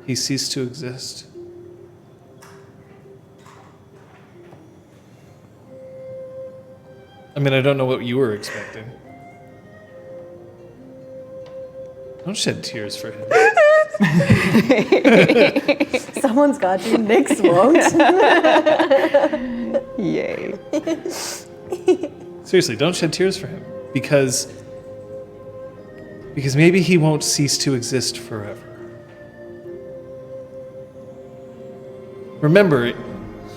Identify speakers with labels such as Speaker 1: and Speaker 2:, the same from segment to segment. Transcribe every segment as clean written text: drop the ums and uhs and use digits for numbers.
Speaker 1: he ceased to exist. I mean, I don't know what you were expecting. Don't shed tears for him.
Speaker 2: Someone's got to. Nyx won't.
Speaker 3: Yay.
Speaker 1: Seriously, don't shed tears for him. Because maybe he won't cease to exist forever. Remember,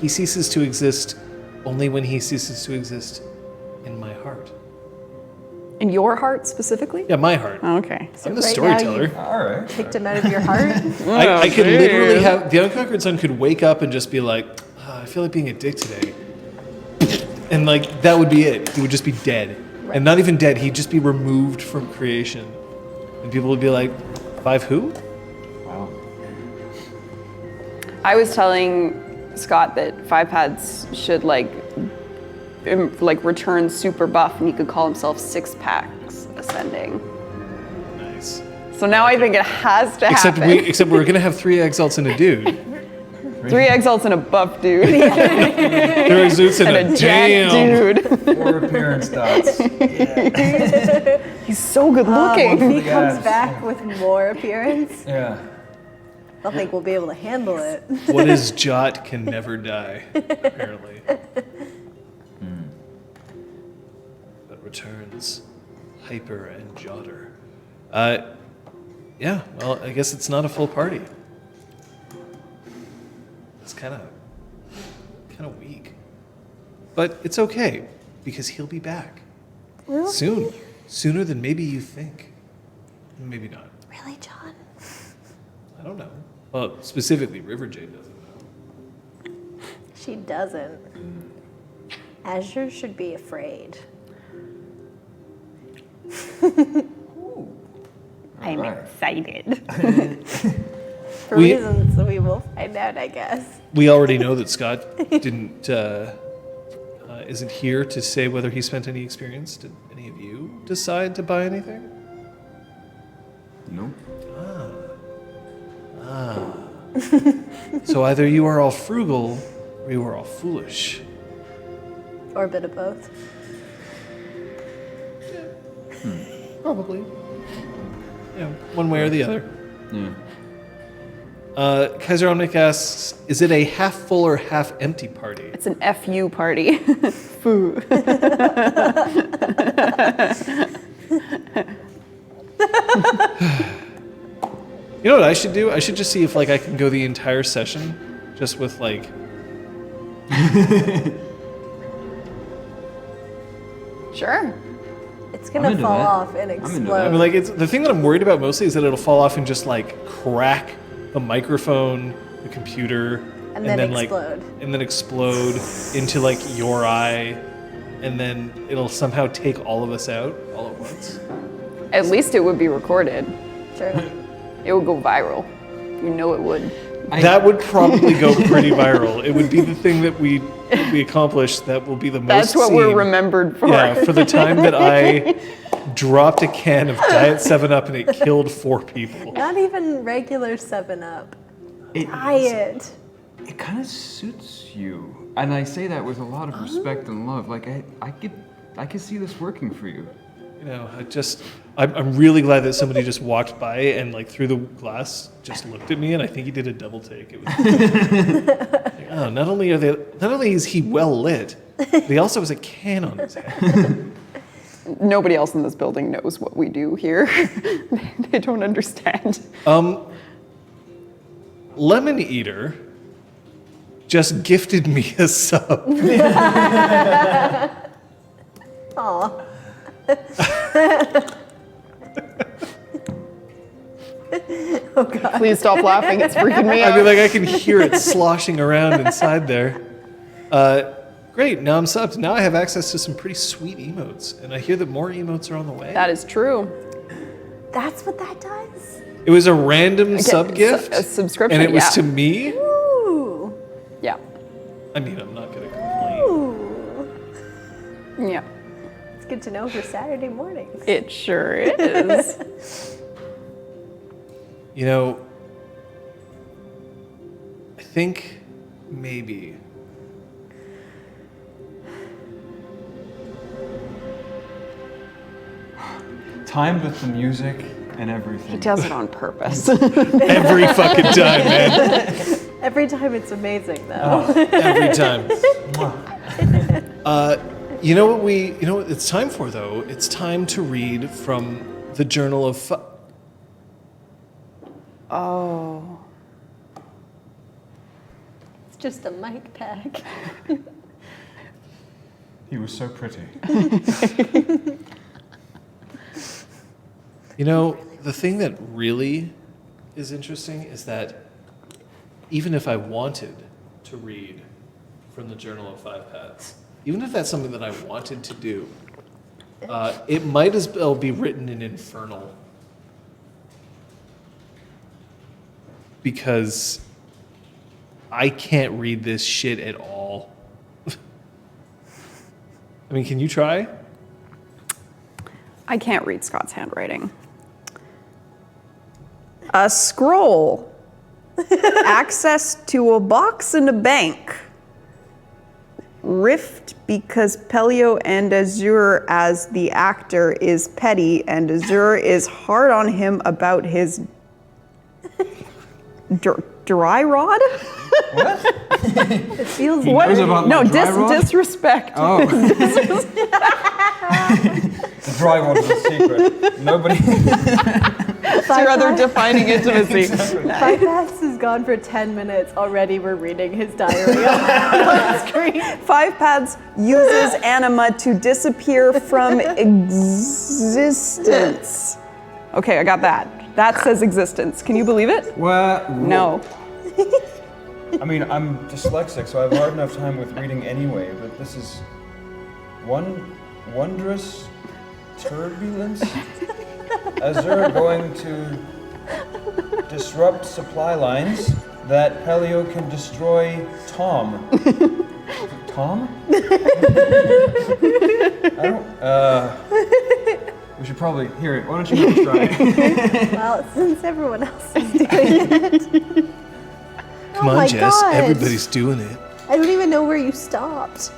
Speaker 1: he ceases to exist only when he ceases to exist in my heart.
Speaker 3: In your heart specifically?
Speaker 1: Yeah, my heart.
Speaker 3: Oh, okay.
Speaker 1: I'm the
Speaker 2: right
Speaker 1: storyteller.
Speaker 2: now
Speaker 4: All right.
Speaker 2: Kicked him out of your heart.
Speaker 1: I could literally have the unconquered son could wake up and just be like, "Ah, I feel like being a dick today," and like that would be it. He would just be dead, and not even dead. He'd just be removed from creation, and people would be like, "Five who?"
Speaker 4: Wow.
Speaker 3: I was telling Scott that Five Pads should like return super buff and he could call himself Six Packs Ascending.
Speaker 1: Nice.
Speaker 3: So now I think it has to
Speaker 1: Except
Speaker 3: happen.
Speaker 1: except we're gonna have 3 exalts and a dude.
Speaker 3: 3 exalts and a buff dude.
Speaker 1: 3 exalts and,
Speaker 3: And a
Speaker 1: damn.
Speaker 3: jack dude.
Speaker 4: 4 appearance dots.
Speaker 3: He's so good looking.
Speaker 2: If he comes back with more appearance,
Speaker 4: Yeah.
Speaker 2: I don't think we'll be able to handle it.
Speaker 1: What is Jot can never die, apparently. But returns Hyper and Jotter. Yeah, well, I guess it's not a full party. It's kind of weak. But it's okay, because he'll be back. Soon. Sooner than maybe you think. Maybe not.
Speaker 2: Really, John?
Speaker 1: I don't know. Well, specifically, River Jade doesn't know.
Speaker 2: She doesn't. Azure should be afraid.
Speaker 3: I'm
Speaker 4: Right.
Speaker 3: excited.
Speaker 2: For
Speaker 1: We-
Speaker 2: reasons we will find out, I guess.
Speaker 1: We already know that Scott isn't here to say whether he spent any experience. Did any of you decide to buy anything?
Speaker 4: Nope.
Speaker 1: So either you are all frugal or you are all foolish.
Speaker 2: Or a bit of both.
Speaker 1: Probably. Yeah, one way or the other.
Speaker 4: Yeah.
Speaker 1: Kaiser Omnic asks, is it a half full or half empty party?
Speaker 3: It's an FU party. Foo.
Speaker 1: You know what I should do? I should just see if like I can go the entire session just with like
Speaker 3: Sure.
Speaker 2: It's gonna
Speaker 4: into
Speaker 2: fall
Speaker 4: that.
Speaker 2: off and
Speaker 4: I'm into that.
Speaker 2: explode.
Speaker 1: I mean, like, it's the thing that I'm worried about mostly is that it'll fall off and just like crack the microphone, the computer,
Speaker 2: And then
Speaker 1: like,
Speaker 2: explode.
Speaker 1: and then explode into like your eye, and then it'll somehow take all of us out all at once.
Speaker 3: At least it would be recorded.
Speaker 2: Sure.
Speaker 3: It would go viral. You know it would.
Speaker 1: That would probably go pretty viral. It would be the thing that we accomplished that will be the most.
Speaker 3: That's what we're
Speaker 1: seen.
Speaker 3: remembered for.
Speaker 1: Yeah, for the time that I dropped a can of Diet 7-Up and it killed 4 people.
Speaker 2: Not even regular 7-Up.
Speaker 4: It kind of suits you, and I say that with a lot of respect and love. Like I could see this working for you.
Speaker 1: You know, I'm really glad that somebody just walked by and like through the glass just looked at me, and I think he did a double take. It was like, oh, not only is he well lit, but he also has a can on his head.
Speaker 3: Nobody else in this building knows what we do here. They don't understand.
Speaker 1: Lemon Eater just gifted me a sub.
Speaker 2: Aw.
Speaker 3: Please stop laughing. It's freaking me out.
Speaker 1: I mean, like I can hear it sloshing around inside there. Great, now I'm subbed. Now I have access to some pretty sweet emotes, and I hear that more emotes are on the way.
Speaker 3: That is true.
Speaker 2: That's what that does?
Speaker 1: It was a random sub gift,
Speaker 3: A subscription,
Speaker 1: and it was
Speaker 3: yeah.
Speaker 1: to me.
Speaker 2: Ooh.
Speaker 3: Yeah.
Speaker 1: I mean, I'm not gonna complain.
Speaker 2: Ooh.
Speaker 3: Yeah.
Speaker 2: It's good to know for Saturday mornings.
Speaker 3: It sure is.
Speaker 1: You know, think maybe.
Speaker 4: Timed with the music and everything.
Speaker 3: He does it on purpose.
Speaker 1: Every fucking time, man.
Speaker 2: Every time it's amazing, though.
Speaker 1: Every time. You know what it's time for, though? It's time to read from the Journal of
Speaker 3: Oh.
Speaker 2: It's just a mic pack.
Speaker 4: He was so pretty.
Speaker 1: You know, the thing that really is interesting is that even if I wanted to read from the Journal of Five Paths, even if that's something that I wanted to do, it might as well be written in Infernal. Because I can't read this shit at all. I mean, can you try?
Speaker 3: I can't read Scott's handwriting. A scroll. Access to a box in a bank. Rift because Pellio and Azure as the actor is petty and Azure is hard on him about his dry rod?
Speaker 4: What?
Speaker 2: It feels
Speaker 4: He
Speaker 2: like
Speaker 4: knows about my dry rod?
Speaker 3: Disrespect.
Speaker 4: Oh. The dry rod is a secret. Nobody.
Speaker 3: It's your other defining intimacy.
Speaker 2: Five Paths has gone for 10 minutes. Already we're reading his diary on screen.
Speaker 3: Five Paths uses anima to disappear from existence. Okay, I got that. That says existence. Can you believe it?
Speaker 4: What?
Speaker 3: No.
Speaker 4: I mean, I'm dyslexic, so I have a hard enough time with reading anyway, but this is wondrous turbulence. Azure going to disrupt supply lines that Pellio can destroy Tom. Tom? I don't, we should probably, here, why don't you guys try?
Speaker 2: Well, since everyone else is doing it.
Speaker 1: Come
Speaker 2: Oh
Speaker 1: on,
Speaker 2: my
Speaker 1: Jess.
Speaker 2: God.
Speaker 1: Everybody's doing it.
Speaker 2: I don't even know where you stopped.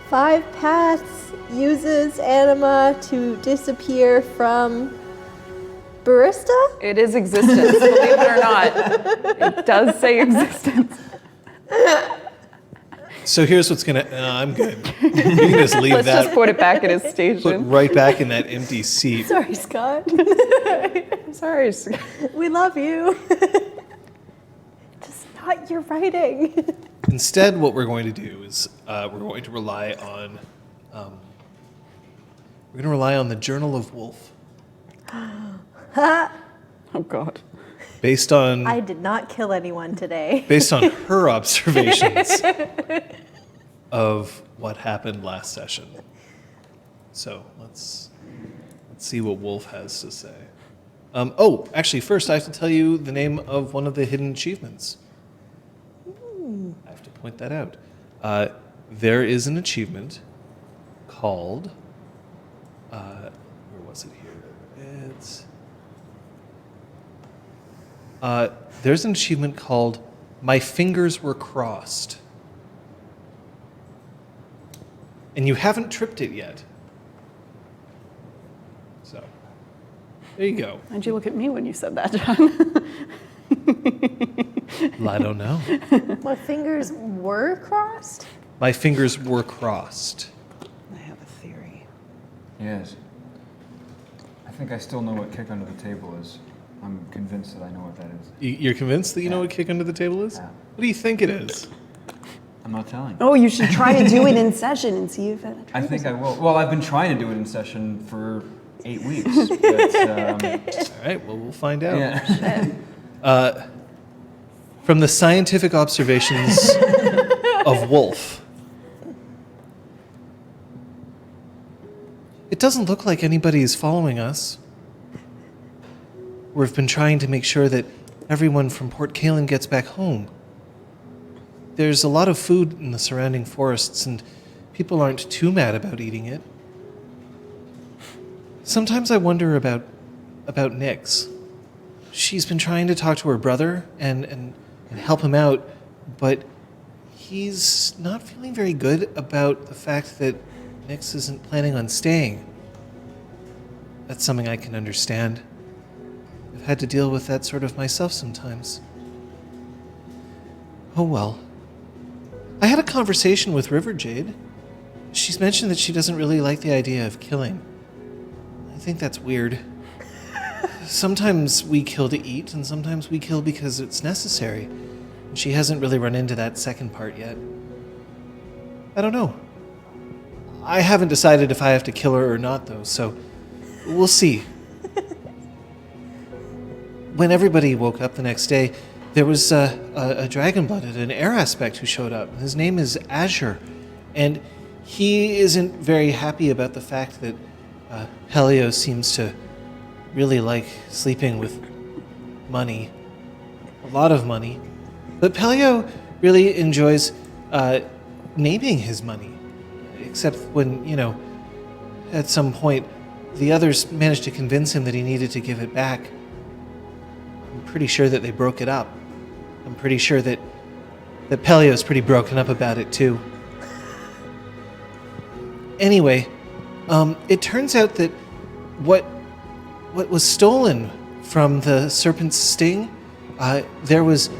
Speaker 2: Five Paths uses anima to disappear from Barista?
Speaker 3: It is existence, believe it or not. It does say existence.
Speaker 1: So here's what's gonna. I'm good. You can just leave
Speaker 3: Let's
Speaker 1: that.
Speaker 3: just put it back in its
Speaker 1: Put
Speaker 3: station.
Speaker 1: right back in that empty seat.
Speaker 2: Sorry, Scott.
Speaker 3: Sorry.
Speaker 2: We love you. Just not your writing.
Speaker 1: Instead, what we're going to do is we're going to rely on the Journal of Wolf,
Speaker 3: Oh God.
Speaker 1: based on
Speaker 2: I did not kill anyone today.
Speaker 1: based on her observations of what happened last session. So let's see what Wolf has to say. Actually, first I have to tell you the name of one of the hidden achievements. I have to point that out. There is an achievement called. Where was it here? It's. There's an achievement called "My Fingers Were Crossed," and you haven't tripped it yet. So, there you go.
Speaker 3: Why'd you look at me when you said that, John?
Speaker 1: Well, I don't know.
Speaker 2: My fingers were crossed?
Speaker 1: My fingers were crossed.
Speaker 3: I have a theory.
Speaker 4: Yes. I think I still know what kick under the table is. I'm convinced that I know what that is.
Speaker 1: You're convinced that you know what kick under the table is?
Speaker 4: Yeah.
Speaker 1: What do you think it is?
Speaker 4: I'm not telling.
Speaker 3: Oh, you should try to do it in session and see if it.
Speaker 4: I think I will. Well, I've been trying to do it in session for 8 weeks. But,
Speaker 1: All right, well, we'll find out.
Speaker 4: yeah.
Speaker 1: From the scientific observations of Wolf, it doesn't look like anybody is following us. We've been trying to make sure that everyone from Port Calen gets back home. There's a lot of food in the surrounding forests, and people aren't too mad about eating it. Sometimes I wonder about Nyx. She's been trying to talk to her brother, and and help him out, but he's not feeling very good about the fact that Nyx isn't planning on staying. That's something I can understand. I've had to deal with that sort of myself sometimes. Oh well. I had a conversation with River Jade. She's mentioned that she doesn't really like the idea of killing. I think that's weird. Sometimes we kill to eat, and sometimes we kill because it's necessary. And she hasn't really run into that second part yet. I don't know. I haven't decided if I have to kill her or not, though, so we'll see. When everybody woke up the next day, there was a dragon-blooded, an air aspect who showed up. His name is Azure, and he isn't very happy about the fact that Pellio seems to really like sleeping with money, a lot of money. But Pellio really enjoys naming his money, except when, at some point, the others managed to convince him that he needed to give it back. I'm pretty sure that they broke it up. I'm pretty sure that Pellio's pretty broken up about it, too. Anyway, it turns out that what was stolen from the serpent's sting, there was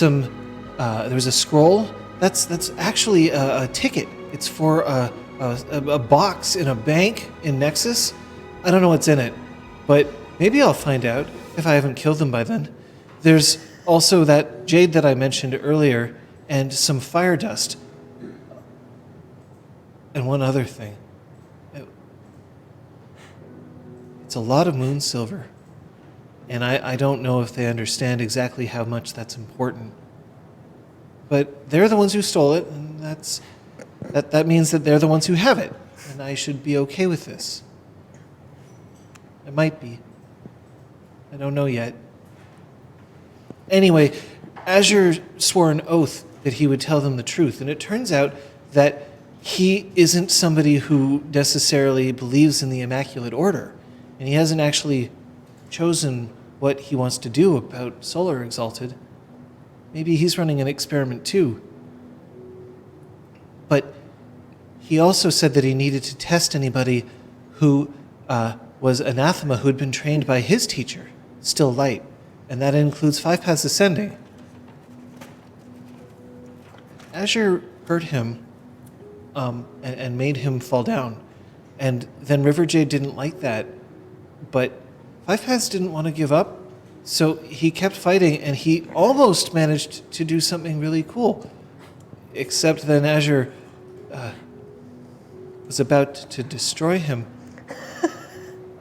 Speaker 1: a scroll. That's actually a ticket. It's for a box in a bank in Nexus. I don't know what's in it, but maybe I'll find out if I haven't killed them by then. There's also that jade that I mentioned earlier, and some fire dust. And one other thing. It's a lot of moon silver. And I don't know if they understand exactly how much that's important. But they're the ones who stole it, and that means that they're the ones who have it. And I should be okay with this. I might be. I don't know yet. Anyway, Azure swore an oath that he would tell them the truth, and it turns out that he isn't somebody who necessarily believes in the Immaculate Order, and he hasn't actually chosen what he wants to do about Solar Exalted. Maybe he's running an experiment too. But he also said that he needed to test anybody who was anathema who'd been trained by his teacher, Still Light, and that includes 5 Paths Ascending. Azure hurt him and made him fall down, and then River Jade didn't like that, but 5 Paths didn't want to give up, so he kept fighting, and he almost managed to do something really cool, except then Azure was about to destroy him,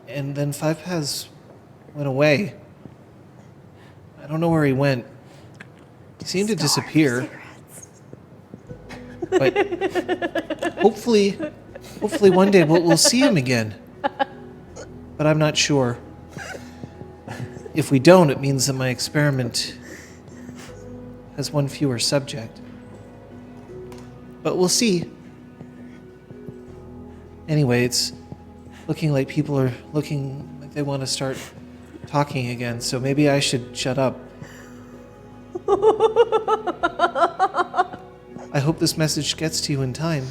Speaker 1: and then 5 Paths went away. I don't know where he went. He seemed to disappear. But hopefully one day we'll see him again. But I'm not sure. If we don't, it means that my experiment has one fewer subject. But we'll see. Anyway, it's looking like people are looking like they want to start talking again, so maybe I should shut up. I hope this message gets to you in time.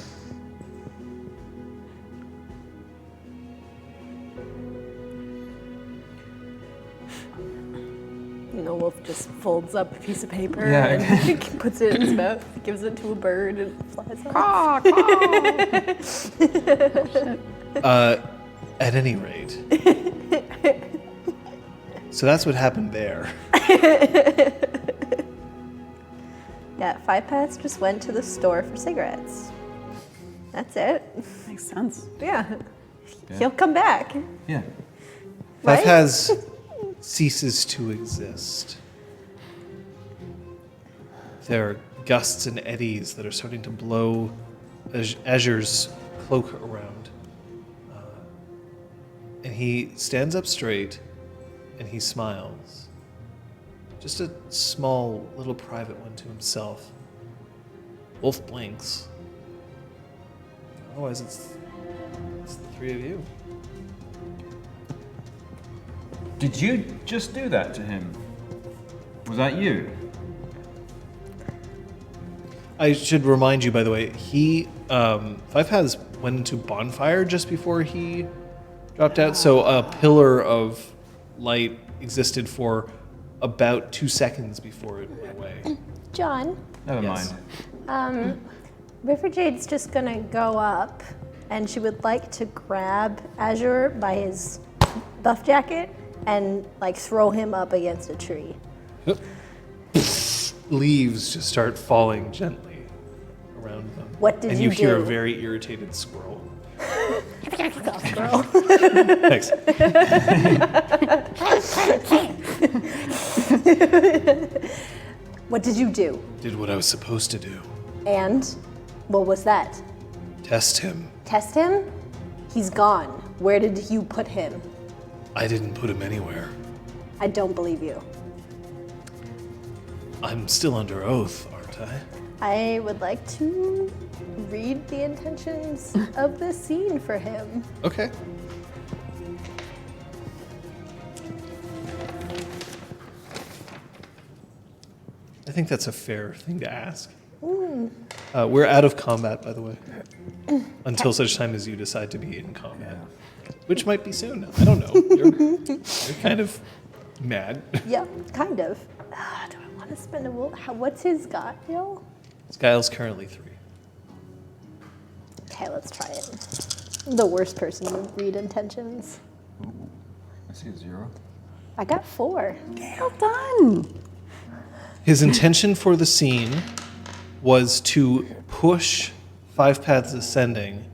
Speaker 2: Wolf just folds up a piece of paper
Speaker 4: Yeah.
Speaker 2: and puts it in his mouth, gives it to a bird, and flies off.
Speaker 1: At any rate. So that's what happened there.
Speaker 2: Yeah, 5 Paths just went to the store for cigarettes. That's it.
Speaker 3: Makes sense.
Speaker 2: Yeah. He'll come back.
Speaker 4: Yeah.
Speaker 1: 5
Speaker 2: Right?
Speaker 1: Paths ceases to exist. There are gusts and eddies that are starting to blow Azure's cloak around. And he stands up straight and he smiles. Just a small, little private one to himself. Wolf blinks. Otherwise, it's the 3 of you.
Speaker 4: Did you just do that to him? Was that you?
Speaker 1: I should remind you, by the way, Five Paths went into bonfire just before he dropped out. So a pillar of light existed for about 2 seconds before it went away.
Speaker 5: John,
Speaker 4: Never
Speaker 1: Yes.
Speaker 4: mind.
Speaker 5: River Jade's just gonna go up, and she would like to grab Azure by his buff jacket and like throw him up against a tree.
Speaker 1: Leaves just start falling gently around them.
Speaker 5: What did
Speaker 1: and
Speaker 5: you
Speaker 1: hear a
Speaker 5: do?
Speaker 1: very irritated squirrel.
Speaker 5: Girl.
Speaker 1: Thanks.
Speaker 5: What did you do?
Speaker 1: Did what I was supposed to do.
Speaker 5: And what was that?
Speaker 1: Test him.
Speaker 5: Test him? He's gone. Where did you put him?
Speaker 1: I didn't put him anywhere.
Speaker 5: I don't believe you.
Speaker 1: I'm still under oath, aren't I?
Speaker 5: I would like to read the intentions of the scene for him.
Speaker 1: Okay. I think that's a fair thing to ask. We're out of combat, by the way, until such time as you decide to be in combat, which might be soon. I don't know. You're kind of mad.
Speaker 5: Yeah, kind of. Do I want to spend a will? What's his guile?
Speaker 1: Skyle's currently 3.
Speaker 5: Okay, let's try it. I'm the worst person to read intentions.
Speaker 4: I see a 0.
Speaker 5: I got 4.
Speaker 3: Well done.
Speaker 1: His intention for the scene was to push Five Paths Ascending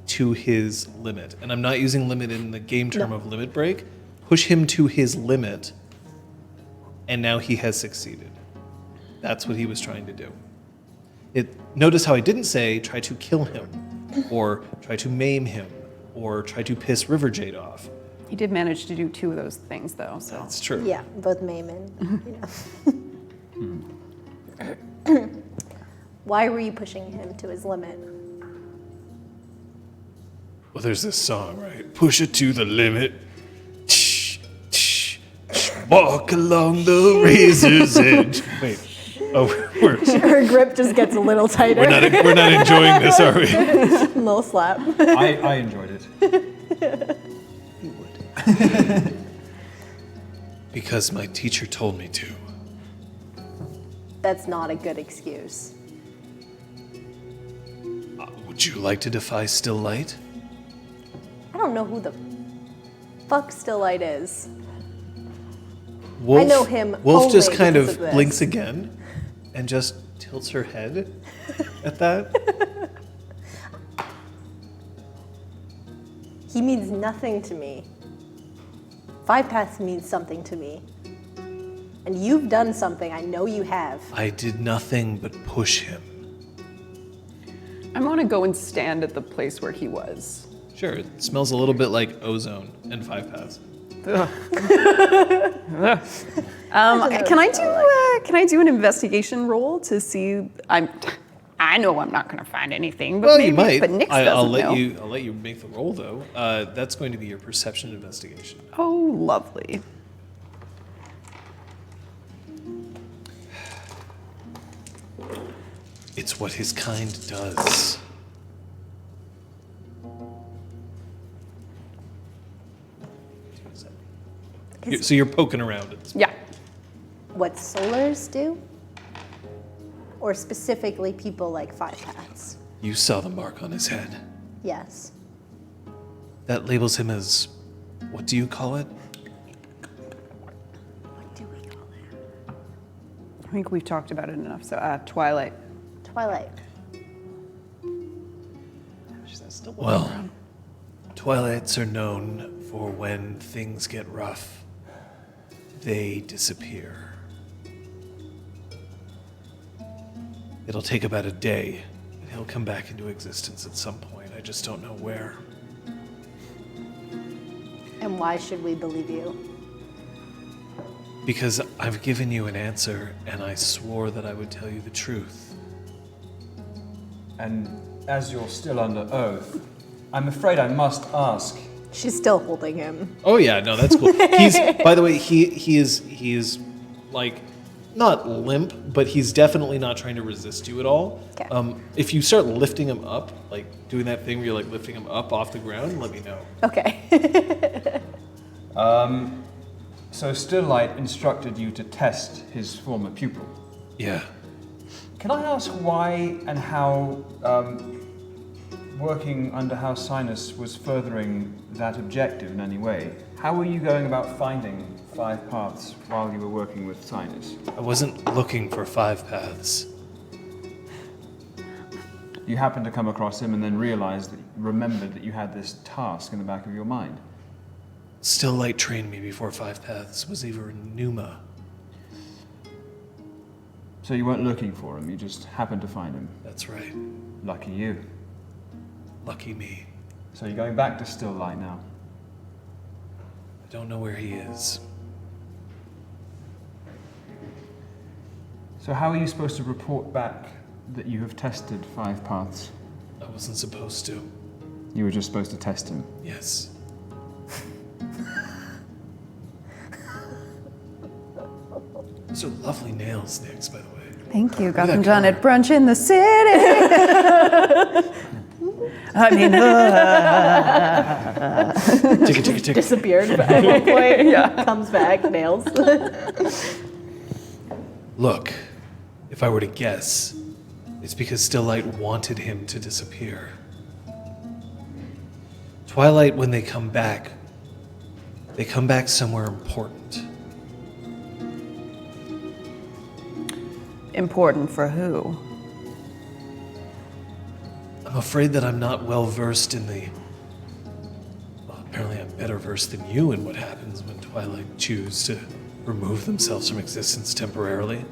Speaker 1: to his limit. And I'm not using limit in the game term of limit break. Push him to his limit, and now he has succeeded. That's what he was trying to do. Notice how I didn't say try to kill him, or try to maim him, or try to piss River Jade off.
Speaker 3: He did manage to do 2 of those things, though. So
Speaker 1: That's true.
Speaker 5: Yeah, both Mayman. You know. Why were you pushing him to his limit?
Speaker 1: Well, there's this song, right? Push it to the limit. Walk along the razor's edge. Wait. Oh,
Speaker 5: Her grip just gets a little tighter.
Speaker 1: we're not enjoying this, are we?
Speaker 5: Little slap.
Speaker 4: I enjoyed it.
Speaker 1: You would. Because my teacher told me to.
Speaker 5: That's not a good excuse.
Speaker 1: Would you like to defy still light?
Speaker 5: I don't know who the fuck Still Light is.
Speaker 1: Wolf,
Speaker 5: I know him
Speaker 1: Wolf
Speaker 5: only
Speaker 1: just kind
Speaker 5: because
Speaker 1: of
Speaker 5: of this.
Speaker 1: blinks again and just tilts her head at that.
Speaker 5: He means nothing to me. Five Paths means something to me. And you've done something, I know you have.
Speaker 1: I did nothing but push him.
Speaker 3: I'm gonna go and stand at the place where he was.
Speaker 1: Sure, it smells a little bit like ozone and Five Paths.
Speaker 3: Can I do an investigation roll to see? I know I'm not gonna find anything, but
Speaker 1: Well,
Speaker 3: maybe.
Speaker 1: you might.
Speaker 3: But Nyx doesn't
Speaker 1: I'll
Speaker 3: know.
Speaker 1: let you make the roll though. That's going to be your perception investigation.
Speaker 3: Oh, lovely.
Speaker 1: It's what his kind does. So you're poking around at this.
Speaker 3: Yeah.
Speaker 5: What Solars do? Or specifically people like Five Paths?
Speaker 1: You saw the mark on his head.
Speaker 5: Yes.
Speaker 1: That labels him as, what do you call it?
Speaker 5: What do we call it?
Speaker 3: I think we've talked about it enough. So, Twilight.
Speaker 5: Twilight.
Speaker 1: Well, Twilights are known for when things get rough, they disappear. It'll take about a day, and he'll come back into existence at some point. I just don't know where.
Speaker 5: And why should we believe you?
Speaker 1: Because I've given you an answer, and I swore that I would tell you the truth.
Speaker 4: And as you're still under oath, I'm afraid I must ask.
Speaker 5: She's still holding him.
Speaker 1: Oh yeah, no, that's cool. By the way, he is like not limp, but he's definitely not trying to resist you at all.
Speaker 5: Okay.
Speaker 1: If you start lifting him up, like doing that thing where you're like lifting him up off the ground, let me know.
Speaker 2: Okay.
Speaker 4: So Stilllight instructed you to test his former pupil.
Speaker 1: Yeah.
Speaker 4: Can I ask why and how working under House Sinus was furthering that objective in any way? How were you going about finding 5 paths while you were working with Sinus?
Speaker 1: I wasn't looking for 5 paths.
Speaker 4: You happened to come across him and then remembered that you had this task in the back of your mind.
Speaker 1: Stilllight trained me before 5 paths was even Numa.
Speaker 4: So you weren't looking for him, you just happened to find him.
Speaker 1: That's right.
Speaker 4: Lucky you.
Speaker 1: Lucky me.
Speaker 4: So you're going back to Stilllight now.
Speaker 1: I don't know where he is.
Speaker 4: So how are you supposed to report back that you have tested 5 paths?
Speaker 1: I wasn't supposed to.
Speaker 4: You were just supposed to test him.
Speaker 1: Yes. Those are lovely nails, Nix, by the way.
Speaker 3: Thank you. Got
Speaker 1: Look
Speaker 3: them
Speaker 1: at
Speaker 3: done
Speaker 1: that
Speaker 3: at brunch in the city. I mean,
Speaker 1: Tick, tick, tick.
Speaker 2: Disappeared at one point. Yeah. Comes back, nails.
Speaker 1: Look, if I were to guess, it's because Stilllight wanted him to disappear. Twilight, when they come back somewhere important.
Speaker 3: important for who?
Speaker 1: I'm afraid that I'm not well versed in the... Well, apparently I'm better versed than you in what happens when Twilight choose to remove themselves from existence temporarily.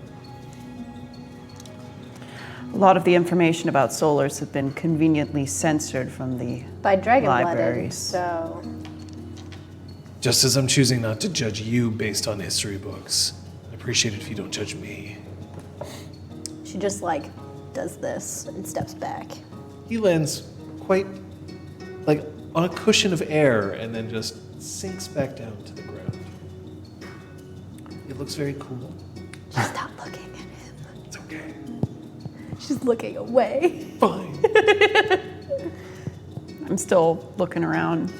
Speaker 3: A lot of the information about solars have been conveniently censored from the
Speaker 5: By Dragon-blooded,
Speaker 3: libraries.
Speaker 5: so...
Speaker 1: Just as I'm choosing not to judge you based on history books. I appreciate it if you don't judge me.
Speaker 5: She just, like, does this and steps back.
Speaker 1: He lands quite, like, on a cushion of air and then just sinks back down to the ground. It looks very cool.
Speaker 5: Just stop looking at him.
Speaker 1: It's okay.
Speaker 5: She's looking away.
Speaker 1: Fine.
Speaker 3: I'm still looking around.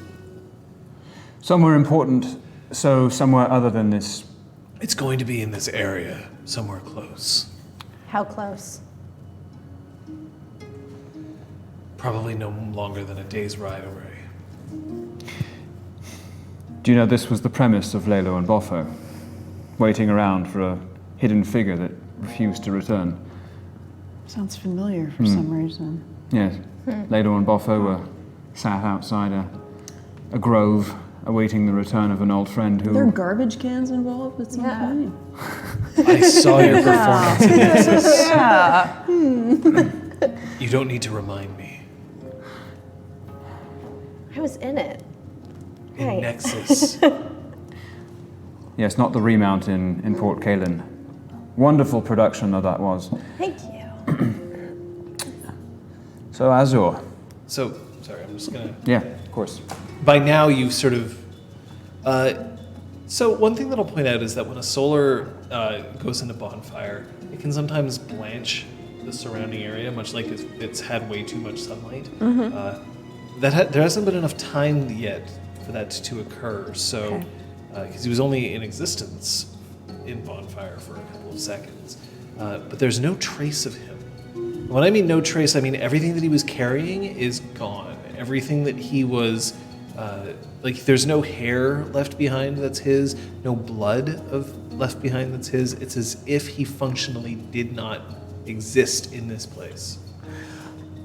Speaker 4: Somewhere important, so somewhere other than this.
Speaker 1: It's going to be in this area, somewhere close.
Speaker 5: How close?
Speaker 1: Probably no longer than a day's ride away.
Speaker 4: Do you know this was the premise of Lalo and Boffo? Waiting around for a hidden figure that refused to return.
Speaker 3: Sounds familiar for some reason.
Speaker 4: Yes. Lalo and Boffo were sat outside a grove, awaiting the return of an old friend who...
Speaker 3: Are there garbage cans involved at some point?
Speaker 1: I saw your performance in Nexus.
Speaker 3: Yeah.
Speaker 1: You don't need to remind me.
Speaker 5: I was in it.
Speaker 1: In
Speaker 5: Right.
Speaker 1: Nexus.
Speaker 4: Yes, not the remount in Port Kalin. Wonderful production that was.
Speaker 5: Thank you.
Speaker 4: So Azure.
Speaker 1: So, sorry, I'm just gonna...
Speaker 4: Yeah, of course.
Speaker 1: By now you sort of... so one thing that I'll point out is that when a solar goes into bonfire, it can sometimes blanch the surrounding area, much like it's had way too much sunlight. There hasn't been enough time yet for that to occur, so... Because he was only in existence in bonfire for a couple of seconds. But there's no trace of him. When I mean no trace, I mean everything that he was carrying is gone. Everything that he was... there's no hair left behind that's his, no blood left behind that's his. It's as if he functionally did not exist in this place.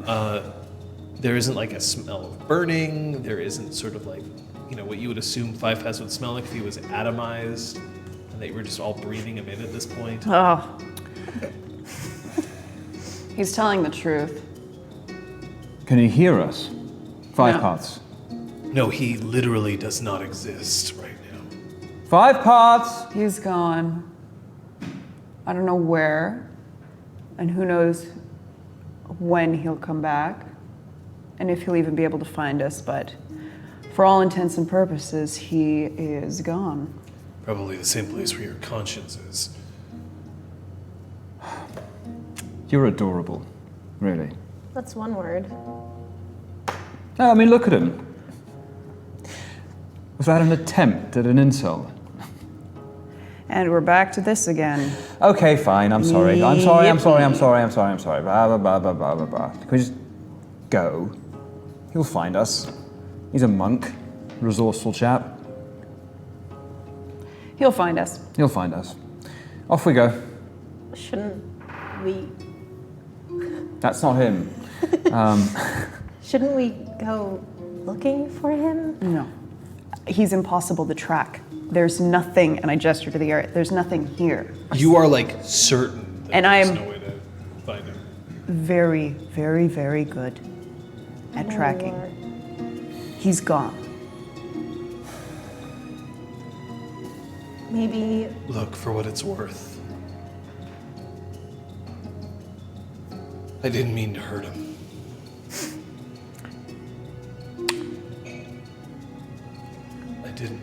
Speaker 1: There isn't like a smell of burning. There isn't sort of like, what you would assume Five Paths would smell like if he was atomized, and that you were just all breathing him in at this point.
Speaker 3: Oh. He's telling the truth.
Speaker 4: Can you hear us? Five
Speaker 3: No.
Speaker 4: Paths.
Speaker 1: No, he literally does not exist right now.
Speaker 4: 5 Paths!
Speaker 3: He's gone. I don't know where, and who knows when he'll come back, and if he'll even be able to find us, but for all intents and purposes, he is gone.
Speaker 1: Probably the same place where your conscience is.
Speaker 4: You're adorable, really.
Speaker 5: That's one word.
Speaker 4: No, I mean, look at him. Was that an attempt at an insult?
Speaker 3: And we're back to this again.
Speaker 4: Okay, fine, I'm sorry. I'm sorry. Blah, blah, blah, blah, blah, blah, blah. Can we just go? He'll find us. He's a monk, resourceful chap.
Speaker 3: He'll find us.
Speaker 4: He'll find us. Off we go.
Speaker 5: Shouldn't we?
Speaker 4: That's not him.
Speaker 5: Shouldn't we go looking for him?
Speaker 3: No. He's impossible to track. There's nothing, and I gesture to the area, there's nothing here.
Speaker 1: You are like certain that
Speaker 3: And
Speaker 1: there's
Speaker 3: I'm-
Speaker 1: no way to find him.
Speaker 3: Very, very, very good at tracking. He's gone.
Speaker 5: Maybe
Speaker 1: Look, for what it's worth, I didn't mean to hurt him. I didn't.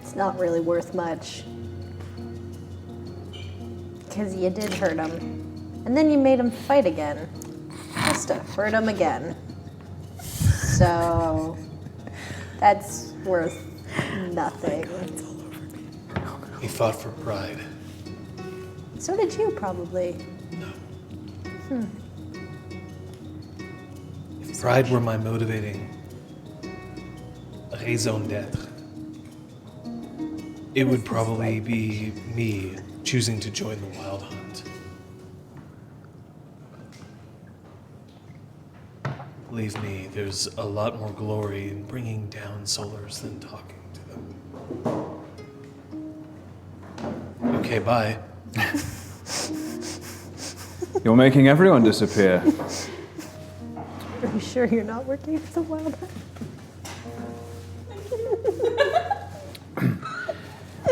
Speaker 5: it's not really worth much. Because you did hurt him. And then you made him fight again. Just to hurt him again. So that's worth nothing.
Speaker 1: He fought for pride.
Speaker 5: So did you, probably.
Speaker 1: If pride were my motivating raison d'être, it would probably be me choosing to join the Wild Hunt. Believe me, there's a lot more glory in bringing down solars than talking to them. Okay, bye.
Speaker 4: You're making everyone disappear.
Speaker 5: Are you sure you're not working for the Wild Hunt?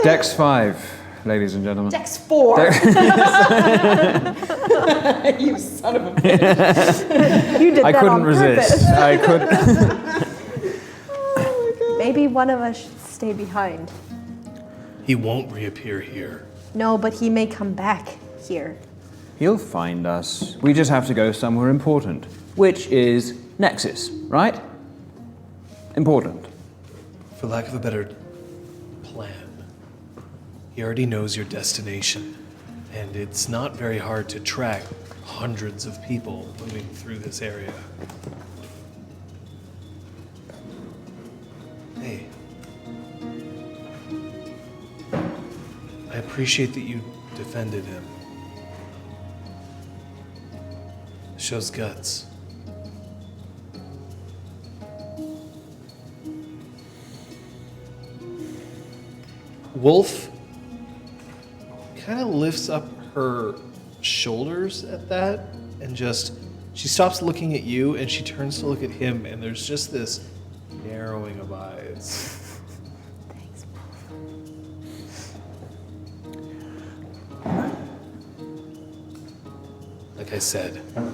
Speaker 4: Dex 5, ladies and gentlemen.
Speaker 3: Dex 4! You son of a bitch.
Speaker 5: You did
Speaker 4: I
Speaker 5: that
Speaker 4: couldn't
Speaker 5: on
Speaker 4: resist.
Speaker 5: purpose.
Speaker 4: I could.
Speaker 5: Maybe one of us should stay behind.
Speaker 1: He won't reappear here.
Speaker 5: No, but he may come back here.
Speaker 4: He'll find us. We just have to go somewhere important, which is Nexus, right? Important.
Speaker 1: For lack of a better plan, he already knows your destination, and it's not very hard to track hundreds of people moving through this area. Hey. I appreciate that you defended him. Shows guts. Wolf kind of lifts up her shoulders at that and just, she stops looking at you and she turns to look at him, and there's just this narrowing of eyes.
Speaker 5: Thanks.
Speaker 1: Like I said, I'm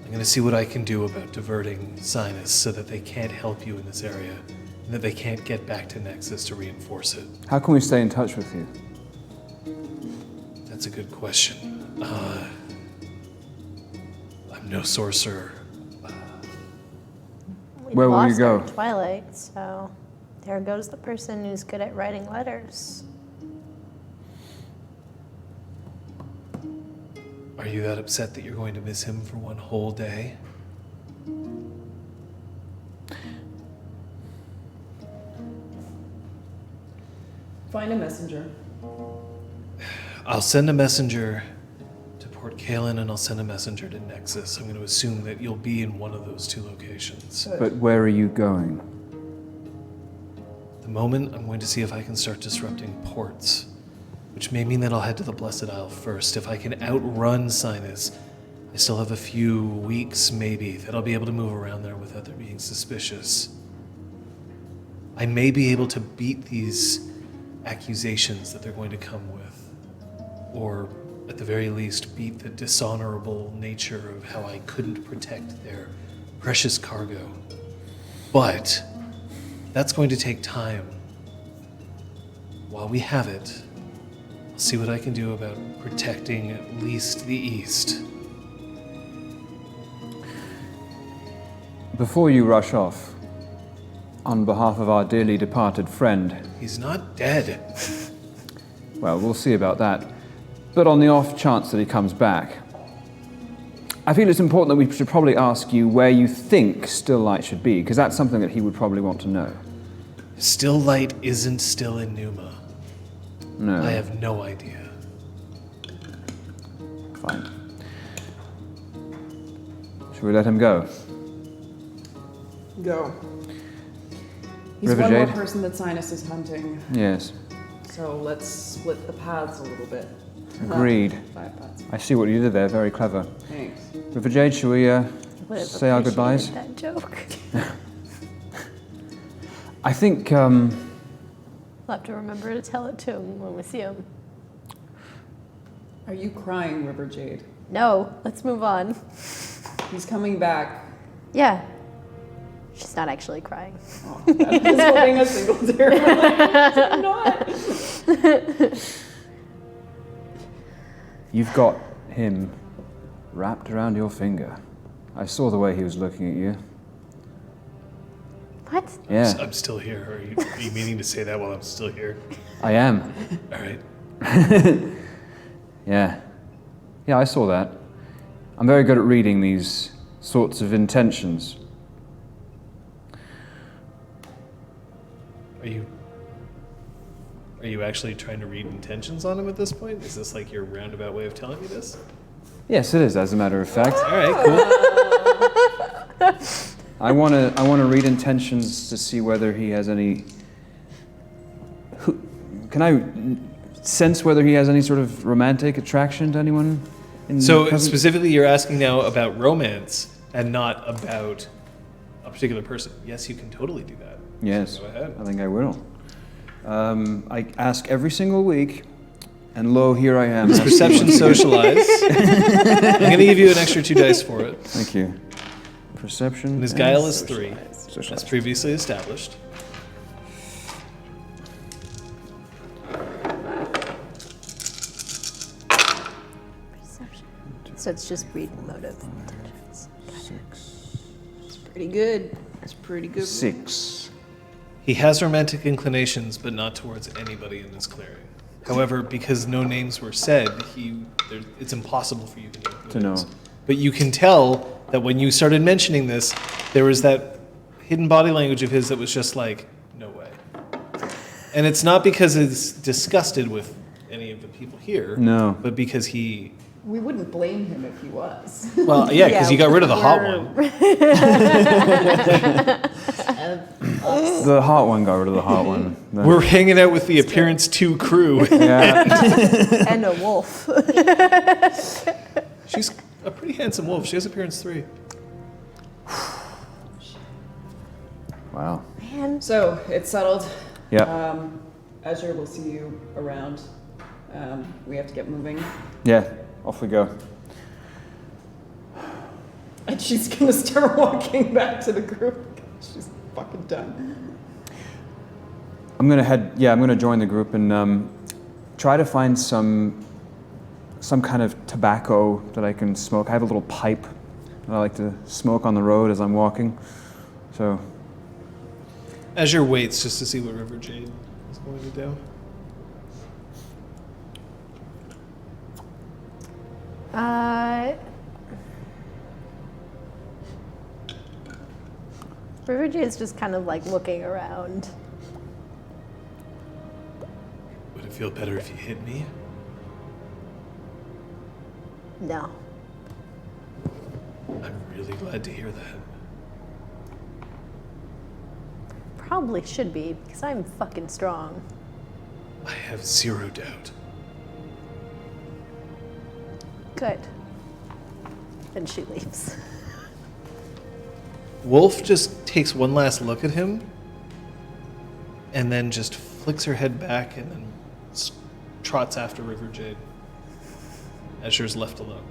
Speaker 1: going to see what I can do about diverting Sinus so that they can't help you in this area and that they can't get back to Nexus to reinforce it.
Speaker 4: How can we stay in touch with you?
Speaker 1: That's a good question. I'm no sorcerer.
Speaker 5: We
Speaker 4: Where will you
Speaker 5: lost our
Speaker 4: go?
Speaker 5: Twilight, so there goes the person who's good at writing letters.
Speaker 1: Are you that upset that you're going to miss him for one whole day?
Speaker 3: Find a messenger.
Speaker 1: I'll send a messenger to Port Kalen and I'll send a messenger to Nexus. I'm going to assume that you'll be in one of those two locations.
Speaker 4: But where are you going?
Speaker 1: At the moment, I'm going to see if I can start disrupting ports, which may mean that I'll head to the Blessed Isle first. If I can outrun Sinus, I still have a few weeks, maybe, that I'll be able to move around there without there being suspicious. I may be able to beat these accusations that they're going to come with, or at the very least beat the dishonorable nature of how I couldn't protect their precious cargo. But that's going to take time. While we have it, I'll See what I can do about protecting at least the East.
Speaker 4: Before you rush off, on behalf of our dearly departed friend,
Speaker 1: He's not dead.
Speaker 4: well, we'll see about that. But on the off chance that he comes back, I feel it's important that we should probably ask you where you think Still Light should be, because that's something that he would probably want to know.
Speaker 1: Still Light isn't still in Numa.
Speaker 4: No.
Speaker 1: I have no idea.
Speaker 4: Fine. Should we let him go?
Speaker 3: Go. He's
Speaker 4: River
Speaker 3: one
Speaker 4: Jade?
Speaker 3: more person that Sinus is hunting,
Speaker 4: Yes.
Speaker 3: so let's split the paths a little bit.
Speaker 4: Agreed.
Speaker 3: 5 paths.
Speaker 4: I see what you did there. Very clever.
Speaker 3: Thanks.
Speaker 4: River Jade, shall we
Speaker 5: Would have
Speaker 4: say our goodbyes?
Speaker 5: appreciated that joke.
Speaker 4: I think,
Speaker 5: We'll have to remember to tell it to him when we see him.
Speaker 3: Are you crying, River Jade?
Speaker 5: No, let's move on.
Speaker 3: He's coming back.
Speaker 5: Yeah. She's not actually crying.
Speaker 3: Oh, that is holding a single tear. I'm not.
Speaker 4: you've got him wrapped around your finger. I saw the way he was looking at you.
Speaker 5: What?
Speaker 4: Yeah,
Speaker 1: I'm still here. Are you meaning to say that while I'm still here?
Speaker 4: I am.
Speaker 1: All right.
Speaker 4: Yeah. Yeah, I saw that. I'm very good at reading these sorts of intentions.
Speaker 1: Are you actually trying to read intentions on him at this point? Is this like your roundabout way of telling me this?
Speaker 4: Yes, it is, as a matter of fact.
Speaker 1: All right, cool.
Speaker 4: I want to read intentions to see whether he has any. Can I sense whether he has any sort of romantic attraction to anyone?
Speaker 1: So
Speaker 4: present?
Speaker 1: specifically, you're asking now about romance and not about a particular person. Yes, you can totally do that.
Speaker 4: Yes,
Speaker 1: Go ahead.
Speaker 4: I think I will. I ask every single week, and lo, here I am.
Speaker 1: It's perception socialize. I'm going to give you an extra 2 dice for it.
Speaker 4: Thank you. Perception.
Speaker 1: And his
Speaker 4: and
Speaker 1: guile is 3,
Speaker 4: socialize.
Speaker 1: as previously established.
Speaker 5: Perception. So it's just read motive intentions.
Speaker 4: 6.
Speaker 3: It's pretty good. It's pretty good.
Speaker 4: 6.
Speaker 1: He has romantic inclinations, but not towards anybody in this clearing. However, because no names were said, it's impossible for you to know. Who
Speaker 4: To
Speaker 1: it
Speaker 4: know.
Speaker 1: is. But you can tell that when you started mentioning this, there was that hidden body language of his that was just like, no way. And it's not because it's disgusted with any of the people here.
Speaker 4: No.
Speaker 1: But because he...
Speaker 3: We wouldn't blame him if he was.
Speaker 1: Well, yeah, because
Speaker 5: Yeah,
Speaker 1: you got rid of the hot one.
Speaker 4: The hot one got rid of the hot one.
Speaker 1: We're hanging out with the Appearance 2 crew.
Speaker 4: Yeah.
Speaker 2: And a wolf.
Speaker 1: She's a pretty handsome wolf. She has Appearance 3.
Speaker 4: Wow.
Speaker 5: Man,
Speaker 3: So it's settled.
Speaker 4: Yeah.
Speaker 3: Azure will see you around. We have to get moving.
Speaker 4: Yeah. Off we go.
Speaker 3: And she's gonna start walking back to the group. She's fucking done.
Speaker 4: I'm gonna join the group and try to find some kind of tobacco that I can smoke. I have a little pipe that I like to smoke on the road as I'm walking. So
Speaker 1: Azure waits just to see what River Jade is going to do.
Speaker 5: River Jade is just kind of like looking around.
Speaker 1: Would it feel better if you hit me?
Speaker 5: No.
Speaker 1: I'm really glad to hear that.
Speaker 5: Probably should be, because I'm fucking strong.
Speaker 1: I have zero doubt.
Speaker 5: Good. Then she leaves.
Speaker 1: Wolf just takes one last look at him and then just flicks her head back and then trots after River Jade. Azure's left alone.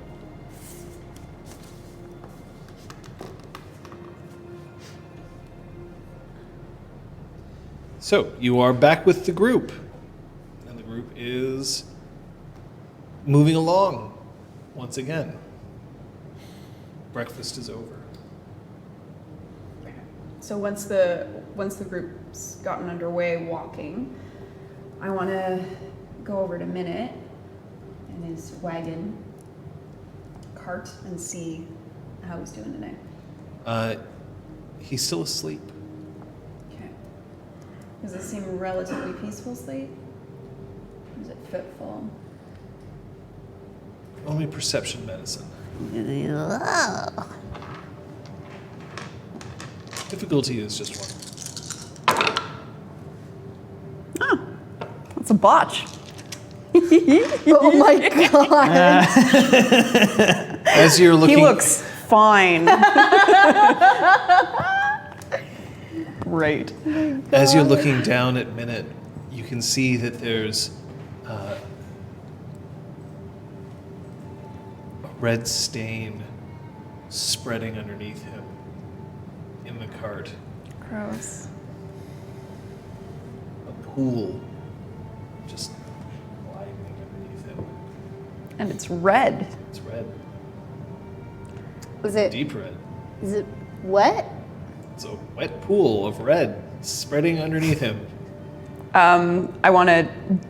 Speaker 1: So, you are back with the group. And the group is moving along once again. Breakfast is over.
Speaker 3: So once the group's gotten underway walking, I want to go over to Minute and his wagon cart and see how he's doing today.
Speaker 1: He's still asleep.
Speaker 3: Okay. Does it seem relatively peaceful sleep? Is it fitful?
Speaker 1: Only perception medicine. Difficulty is just one.
Speaker 3: That's a botch.
Speaker 2: Oh my god.
Speaker 1: As you're looking,
Speaker 3: He looks fine. Great.
Speaker 1: as you're looking down at Minute, you can see that there's a red stain spreading underneath him in the cart.
Speaker 3: Gross.
Speaker 1: A pool just widening underneath him.
Speaker 3: And it's red.
Speaker 1: It's red,
Speaker 5: Was it?
Speaker 1: deep red.
Speaker 5: Is it wet?
Speaker 1: It's a wet pool of red spreading underneath him.
Speaker 3: I want to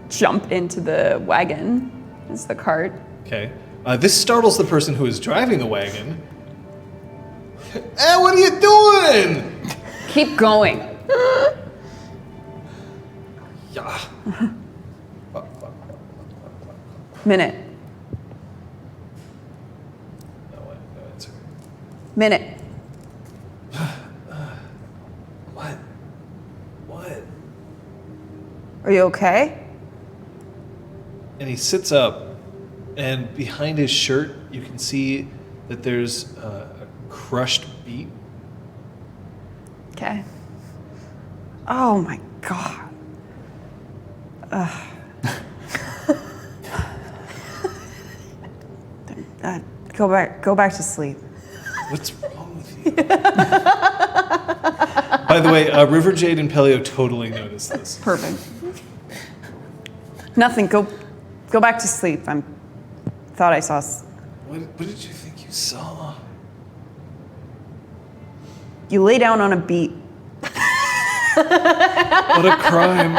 Speaker 3: jump into the wagon. It's the cart.
Speaker 1: Okay. This startles the person who is driving the wagon. Hey, what are you doing?
Speaker 3: Keep going.
Speaker 1: Yeah.
Speaker 3: Minute.
Speaker 1: No answer.
Speaker 3: Minute.
Speaker 1: What?
Speaker 3: Are you okay?
Speaker 1: And he sits up, and behind his shirt, you can see that there's a crushed beet.
Speaker 3: Okay. Oh my god. Go back to sleep.
Speaker 1: What's wrong with you? By the way, River Jade and Pellio totally noticed this.
Speaker 3: Perfect. Nothing. Go back to sleep. Thought I saw.
Speaker 1: What did you think you saw?
Speaker 3: You lay down on a beat.
Speaker 1: What a crime.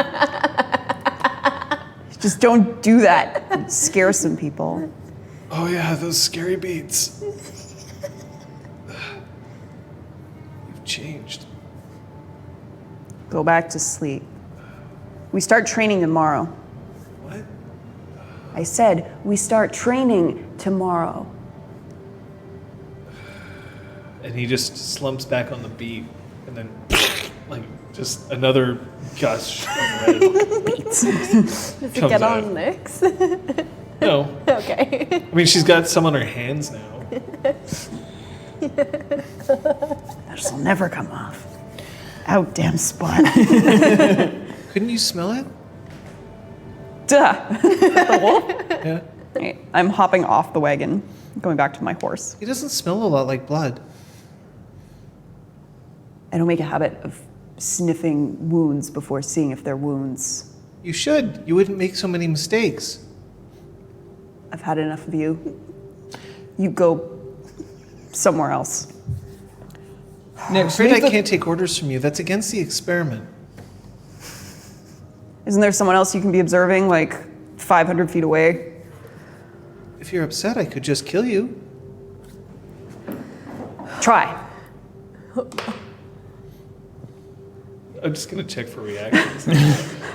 Speaker 3: Just don't do that. Scare some people.
Speaker 1: Oh yeah, those scary beats. You've changed.
Speaker 3: Go back to sleep. We start training tomorrow.
Speaker 1: What?
Speaker 3: I said we start training tomorrow.
Speaker 1: And he just slumps back on the beat, and then like just another gush of red.
Speaker 2: Does it
Speaker 1: Comes
Speaker 2: get
Speaker 1: out.
Speaker 2: on Nyx?
Speaker 1: No,
Speaker 2: Okay.
Speaker 1: I mean she's got some on her hands now.
Speaker 3: This'll never come off. Out damn spot.
Speaker 1: Couldn't you smell it?
Speaker 3: Duh. The wolf?
Speaker 1: Yeah.
Speaker 3: Okay, I'm hopping off the wagon, going back to my horse.
Speaker 1: He doesn't smell a lot like blood.
Speaker 3: I don't make a habit of sniffing wounds before seeing if they're wounds.
Speaker 1: You should. You wouldn't make so many mistakes.
Speaker 3: I've had enough of you. You go somewhere else.
Speaker 1: I'm afraid I can't take orders from you. That's against the experiment.
Speaker 3: Isn't there someone else you can be observing, like 500 feet away?
Speaker 1: If you're upset, I could just kill you.
Speaker 3: Try.
Speaker 1: I'm just gonna check for reactions.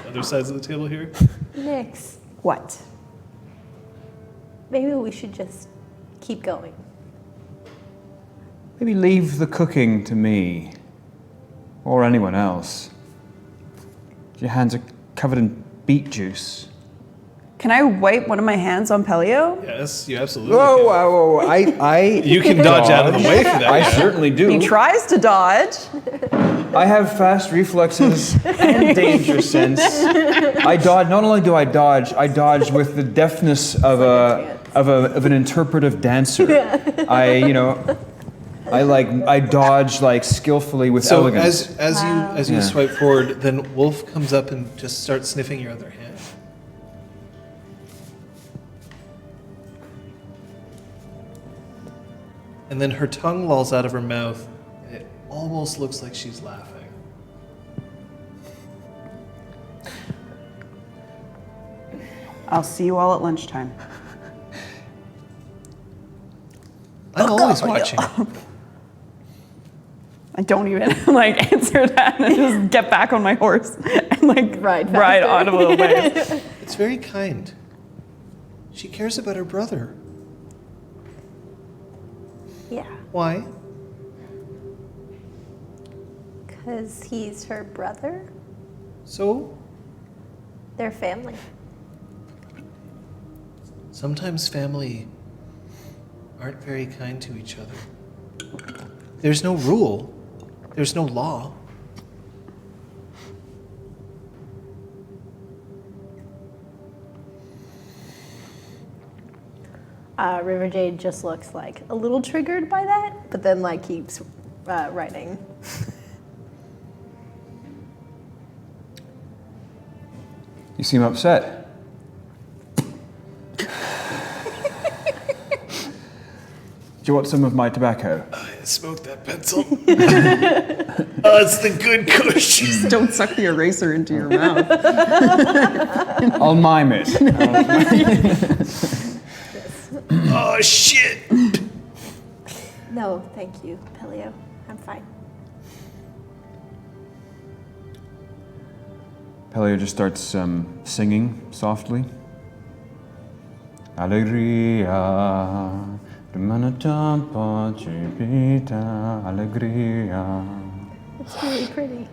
Speaker 1: Other sides of the table here.
Speaker 5: Nyx,
Speaker 3: What?
Speaker 5: maybe we should just keep going.
Speaker 4: Maybe leave the cooking to me. Or anyone else. Your hands are covered in beet juice.
Speaker 3: Can I wipe one of my hands on Pellio?
Speaker 1: Yes, you absolutely
Speaker 4: Whoa,
Speaker 1: can.
Speaker 4: whoa, whoa. I
Speaker 1: You can dodge out of the way for that.
Speaker 4: I
Speaker 1: yeah.
Speaker 4: certainly do.
Speaker 3: He tries to dodge.
Speaker 4: I have fast reflexes and danger sense. I dodge. Not only do I dodge with the deftness of an interpretive dancer. I dodge like skillfully with
Speaker 1: So
Speaker 4: elegance.
Speaker 1: as you
Speaker 4: Yeah.
Speaker 1: swipe forward, then Wolf comes up and just starts sniffing your other hand. and then her tongue lolls out of her mouth, and it almost looks like she's laughing.
Speaker 3: I'll see you all at lunchtime.
Speaker 1: I'm always watching.
Speaker 3: I don't even like answer that and just get back on my horse and like ride on a little bit.
Speaker 1: It's very kind. She cares about her brother.
Speaker 5: Yeah,
Speaker 1: Why?
Speaker 5: because he's her brother.
Speaker 1: So,
Speaker 5: They're family.
Speaker 1: sometimes family aren't very kind to each other. There's no rule. There's no law.
Speaker 5: River Jade just looks like a little triggered by that, but then like keeps writing.
Speaker 4: You seem upset. Do you want some of my tobacco?
Speaker 1: I smoked that pencil. It's the good kush.
Speaker 3: Don't suck the eraser into your mouth.
Speaker 4: I'll mime it.
Speaker 1: Oh, shit.
Speaker 5: No, thank you, Pellio. I'm fine.
Speaker 4: Pellio just starts singing softly. Alegria, rimanata cipita, alegria.
Speaker 5: It's really pretty.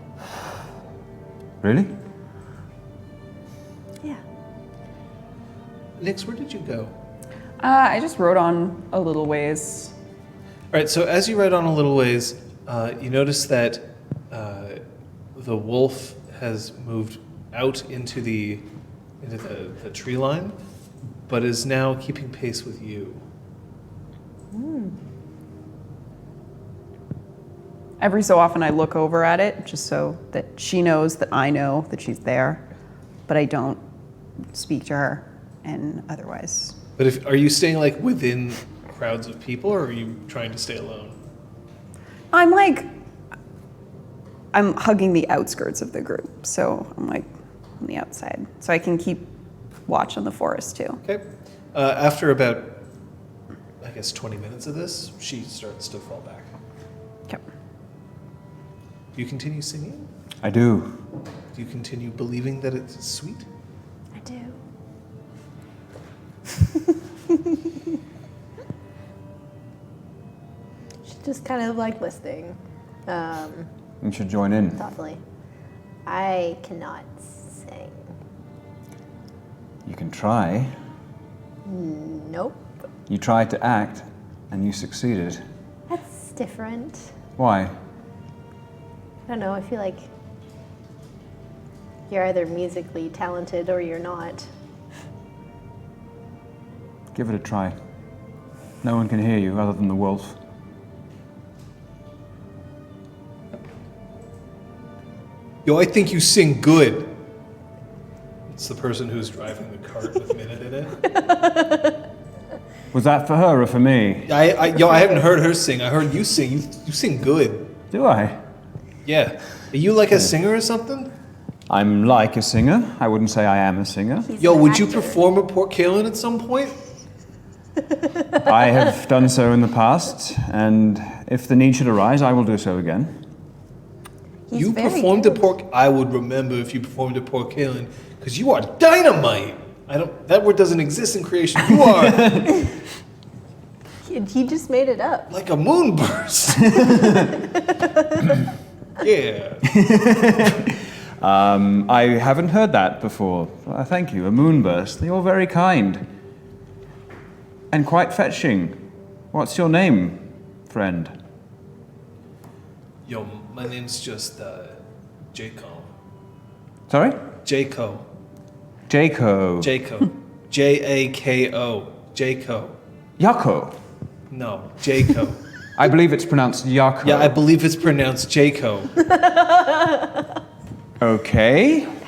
Speaker 4: Really?
Speaker 5: Yeah.
Speaker 1: Nix, where did you go?
Speaker 3: I just rode on a little ways.
Speaker 1: All right, so as you ride on a little ways, you notice that the wolf has moved out into the tree line, but is now keeping pace with you.
Speaker 3: Every so often I look over at it just so that she knows that I know that she's there, but I don't speak to her and otherwise.
Speaker 1: But are you staying like within crowds of people, or are you trying to stay alone?
Speaker 3: I'm hugging the outskirts of the group, so I'm like on the outside. So I can keep watch on the forest too.
Speaker 1: Okay. After about, I guess, 20 minutes of this, she starts to fall back.
Speaker 3: Okay.
Speaker 1: Do you continue singing?
Speaker 4: I do.
Speaker 1: Do you continue believing that it's sweet?
Speaker 5: I do. She's just kind of like listening,
Speaker 4: You should join in.
Speaker 5: thoughtfully. I cannot sing.
Speaker 4: You can try.
Speaker 5: Nope.
Speaker 4: You tried to act, and you succeeded.
Speaker 5: That's different.
Speaker 4: Why?
Speaker 5: I don't know. I feel like you're either musically talented or you're not.
Speaker 4: Give it a try. No one can hear you other than the wolf.
Speaker 1: Yo, I think you sing good. It's the person who's driving the cart with Minute in it.
Speaker 4: Was that for her or for me?
Speaker 1: I haven't heard her sing. I heard you sing. You sing good.
Speaker 4: Do I?
Speaker 1: Yeah. Are you like a singer or something?
Speaker 4: I'm like a singer. I wouldn't say I am a singer.
Speaker 5: He's
Speaker 1: Yo,
Speaker 5: an
Speaker 1: would you
Speaker 5: actor.
Speaker 1: perform at Port Calen at some point?
Speaker 4: I have done so in the past, and if the need should arise, I will do so again.
Speaker 5: He's
Speaker 1: You
Speaker 5: very
Speaker 1: performed
Speaker 5: good.
Speaker 1: at Port. I would remember if you performed at Port Calen, because you are dynamite. That word doesn't exist in creation. You are
Speaker 5: He just made it up.
Speaker 1: like a moonburst. Yeah.
Speaker 4: I haven't heard that before. Thank you. A moonburst. You're very kind. And quite fetching. What's your name, friend?
Speaker 1: Yo, my name's just Jaco.
Speaker 4: Sorry?
Speaker 1: Jaco.
Speaker 4: Jaco.
Speaker 1: Jaco. Jako. Jaco.
Speaker 4: Yako.
Speaker 1: No, Jaco.
Speaker 4: I believe it's pronounced Yako.
Speaker 1: Yeah, I believe it's pronounced Jaco.
Speaker 4: Okay.
Speaker 5: You're ruining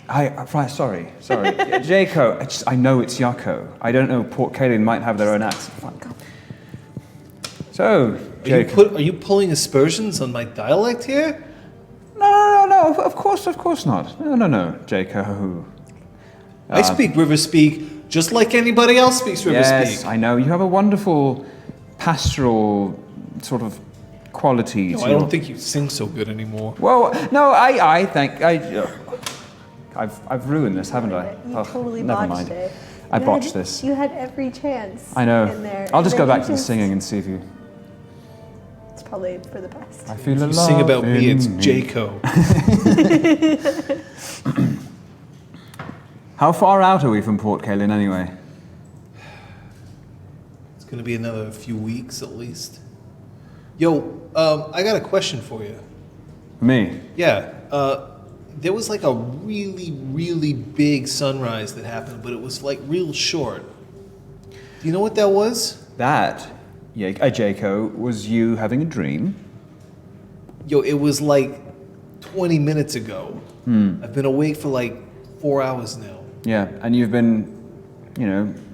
Speaker 5: it.
Speaker 4: Right, sorry. Jaco. I know it's Yako. I don't know. Port Calen might have their own accent. So, Jake.
Speaker 1: Are you pulling aspersions on my dialect here?
Speaker 4: No, of course not. No, Jaco.
Speaker 1: I speak river speak just like anybody else speaks river
Speaker 4: Yes,
Speaker 1: speak.
Speaker 4: I know. You have a wonderful pastoral sort of quality
Speaker 1: No,
Speaker 4: to
Speaker 1: I
Speaker 4: your-
Speaker 1: don't think you sing so good anymore.
Speaker 4: Well, no, I've ruined this, haven't I?
Speaker 5: You totally
Speaker 4: never
Speaker 5: botched
Speaker 4: mind.
Speaker 5: it.
Speaker 4: I
Speaker 5: You
Speaker 4: botched
Speaker 5: had-
Speaker 4: this.
Speaker 5: You had every chance.
Speaker 4: I know.
Speaker 5: In there.
Speaker 4: I'll just
Speaker 5: And
Speaker 4: go
Speaker 5: then
Speaker 4: back to the
Speaker 5: just-
Speaker 4: singing and see if you.
Speaker 5: It's probably for the best.
Speaker 4: I feel
Speaker 1: If
Speaker 4: a
Speaker 1: you sing about me, it's
Speaker 4: in
Speaker 1: Jaco.
Speaker 4: How far out are we from Port Kaelin anyway?
Speaker 1: It's gonna be another few weeks at least. Yo, I got a question for you.
Speaker 4: Me?
Speaker 1: Yeah, there was like a really, really big sunrise that happened, but it was like real short. Do you know what that was?
Speaker 4: That, Jaco, was you having a dream?
Speaker 1: Yo, it was like 20 minutes ago. I've been awake for like 4 hours now.
Speaker 4: Yeah, and you've been,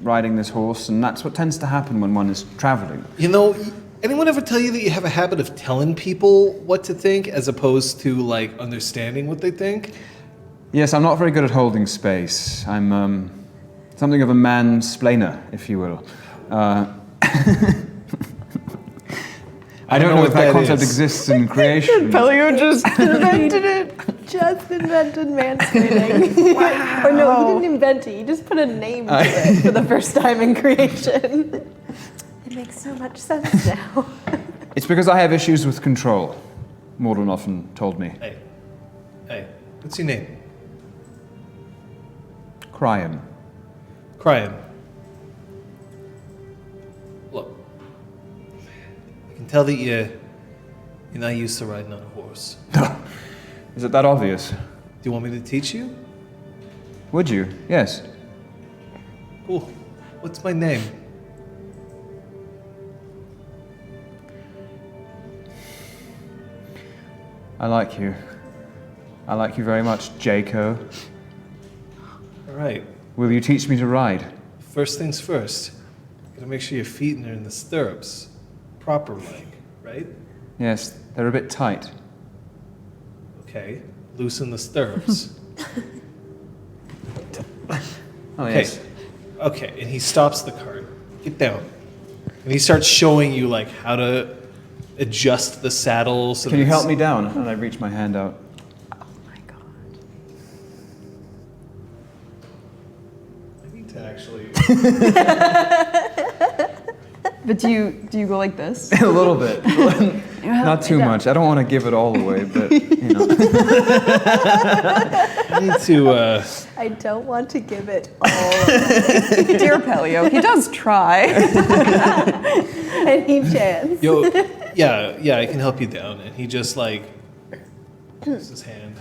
Speaker 4: riding this horse, and that's what tends to happen when one is traveling.
Speaker 1: You know, anyone ever tell you that you have a habit of telling people what to think as opposed to like understanding what they think?
Speaker 4: Yes, I'm not very good at holding space. I'm something of a mansplainer, if you will. I don't know if that concept exists in creation.
Speaker 3: Pellio just invented it.
Speaker 2: Just invented mansplaining. Or no, he didn't invent it. He just put a name to it for the first time in creation. It makes so much sense now.
Speaker 4: It's because I have issues with control. Mordon often told me.
Speaker 1: Hey, what's your name?
Speaker 4: Cryan.
Speaker 1: Cryan. Look, I can tell that you're not used to riding on a horse.
Speaker 4: Is it that obvious?
Speaker 1: Do you want me to teach you?
Speaker 4: Would you? Yes.
Speaker 1: Cool. What's my name?
Speaker 4: I like you. I like you very much, Jaco.
Speaker 1: All right.
Speaker 4: Will you teach me to ride?
Speaker 1: First things first. Gotta make sure your feet are in the stirrups. Proper like, right?
Speaker 4: Yes, they're a bit tight.
Speaker 1: Okay. Loosen the stirrups.
Speaker 4: Oh,
Speaker 1: Okay.
Speaker 4: yes.
Speaker 1: Okay, and he stops the cart. Get down. And he starts showing you like how to adjust the saddle. So
Speaker 4: Can
Speaker 1: that
Speaker 4: you help
Speaker 1: it's-
Speaker 4: me down? And I reach my hand out.
Speaker 3: Oh my god.
Speaker 1: I need to actually.
Speaker 3: But do you go like this?
Speaker 4: A little bit. Not too much. I don't want to give it all away, but
Speaker 1: I need to.
Speaker 2: I don't want to give it all
Speaker 3: Dear Pellio, he does try.
Speaker 2: any chance.
Speaker 1: Yo, yeah, I can help you down. And he just like puts his hand.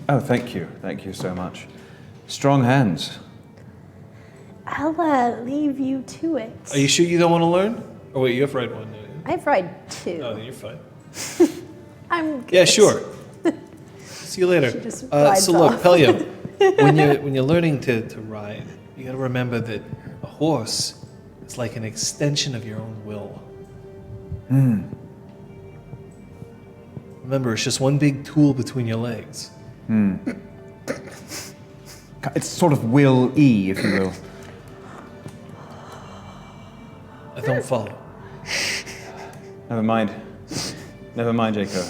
Speaker 4: Oh, thank you. Thank you so much. Strong hands.
Speaker 5: I'll leave you to it.
Speaker 1: Are you sure you don't want to learn? Oh wait, you have ride one. Don't you?
Speaker 5: I've ride two.
Speaker 1: Oh, then you're fine.
Speaker 5: I'm good.
Speaker 1: Yeah, sure. See you later.
Speaker 2: just rides
Speaker 1: So look,
Speaker 2: off.
Speaker 1: Pellio, when you're learning to ride, you got to remember that a horse is like an extension of your own will. Remember, it's just one big tool between your legs.
Speaker 4: It's sort of will E, if you will.
Speaker 1: I don't follow.
Speaker 4: Never mind. Never mind, Jacob.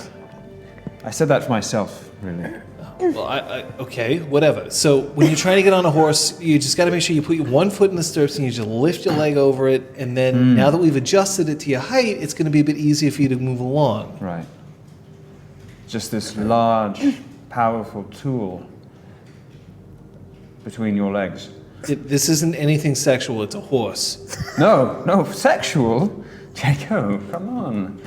Speaker 4: I said that for myself, really.
Speaker 1: Well, okay, whatever. So when you're trying to get on a horse, you just got to make sure you put your one foot in the stirrups and you just lift your leg over it. And then now that we've adjusted it to your height, it's going to be a bit easier for you to move along.
Speaker 4: Right. Just this large, powerful tool between your legs.
Speaker 1: This isn't anything sexual. It's a horse.
Speaker 4: No, sexual? Jacob, come on.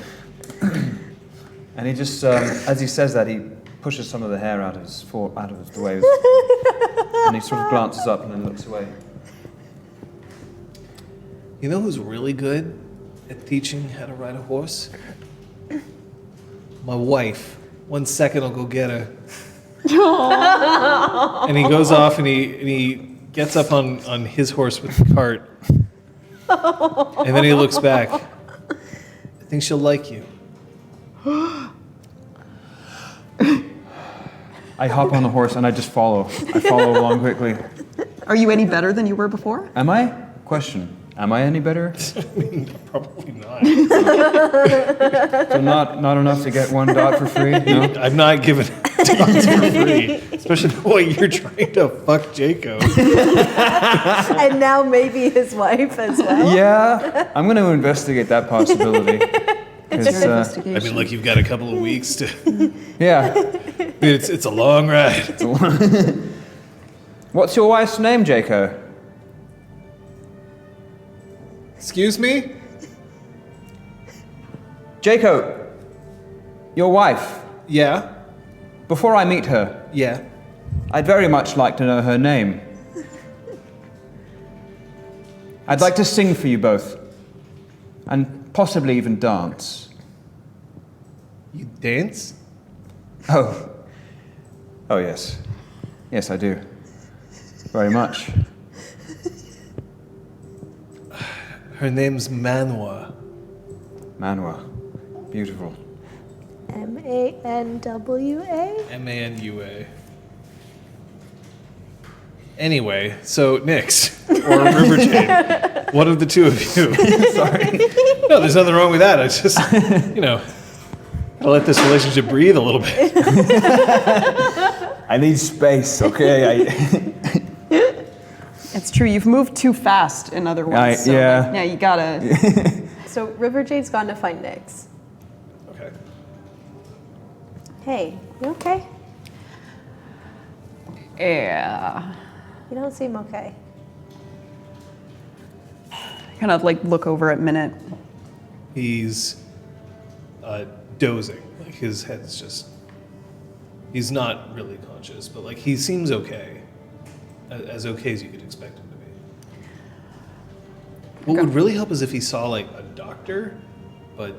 Speaker 4: And he just, as he says that, he pushes some of the hair out of the way. And he sort of glances up and then looks away.
Speaker 1: You know who's really good at teaching how to ride a horse? My wife. 1 second, I'll go get her. And he goes off and he gets up on his horse with the cart. And then he looks back. think she'll like you.
Speaker 4: I hop on the horse and I just follow. I follow along quickly.
Speaker 3: Are you any better than you were before?
Speaker 4: Am I? Question. Am I any better?
Speaker 1: Probably not.
Speaker 4: So not enough to get 1 dot for free? No?
Speaker 1: I'm not giving dots for free. Especially the way you're trying to fuck Jacob.
Speaker 5: And now maybe his wife as well.
Speaker 4: Yeah, I'm going to investigate that possibility.
Speaker 3: It's
Speaker 1: I mean, look, you've got a couple of weeks to...
Speaker 4: Yeah.
Speaker 1: It's a long ride.
Speaker 4: What's your wife's name, Jaco?
Speaker 1: Excuse me?
Speaker 4: Jaco, your wife.
Speaker 1: Yeah?
Speaker 4: Before I meet her,
Speaker 1: Yeah.
Speaker 4: I'd very much like to know her name. I'd like to sing for you both. And possibly even dance.
Speaker 1: You dance?
Speaker 4: Oh. Oh, yes. Yes, I do. Very much.
Speaker 1: Her name's Manwa.
Speaker 4: Manwa. Beautiful.
Speaker 5: MANWA?
Speaker 1: M-A-N-U-A. Anyway, so Nyx, or River Jade, one of the two of you.
Speaker 4: Sorry.
Speaker 1: No, there's nothing wrong with that. I just, gotta let this relationship breathe a little bit.
Speaker 4: I need space, okay?
Speaker 3: It's true. You've moved too fast in other ones.
Speaker 4: Yeah.
Speaker 3: Yeah, you gotta.
Speaker 2: So River Jade's gone to find Nyx.
Speaker 1: Okay.
Speaker 5: Hey, you okay?
Speaker 3: Yeah.
Speaker 5: You don't seem okay.
Speaker 3: Kind of like look over at Minute.
Speaker 1: He's dozing. Like his head's just... He's not really conscious, but like he seems okay. As okay as you could expect him to be. What would really help is if he saw like a doctor, but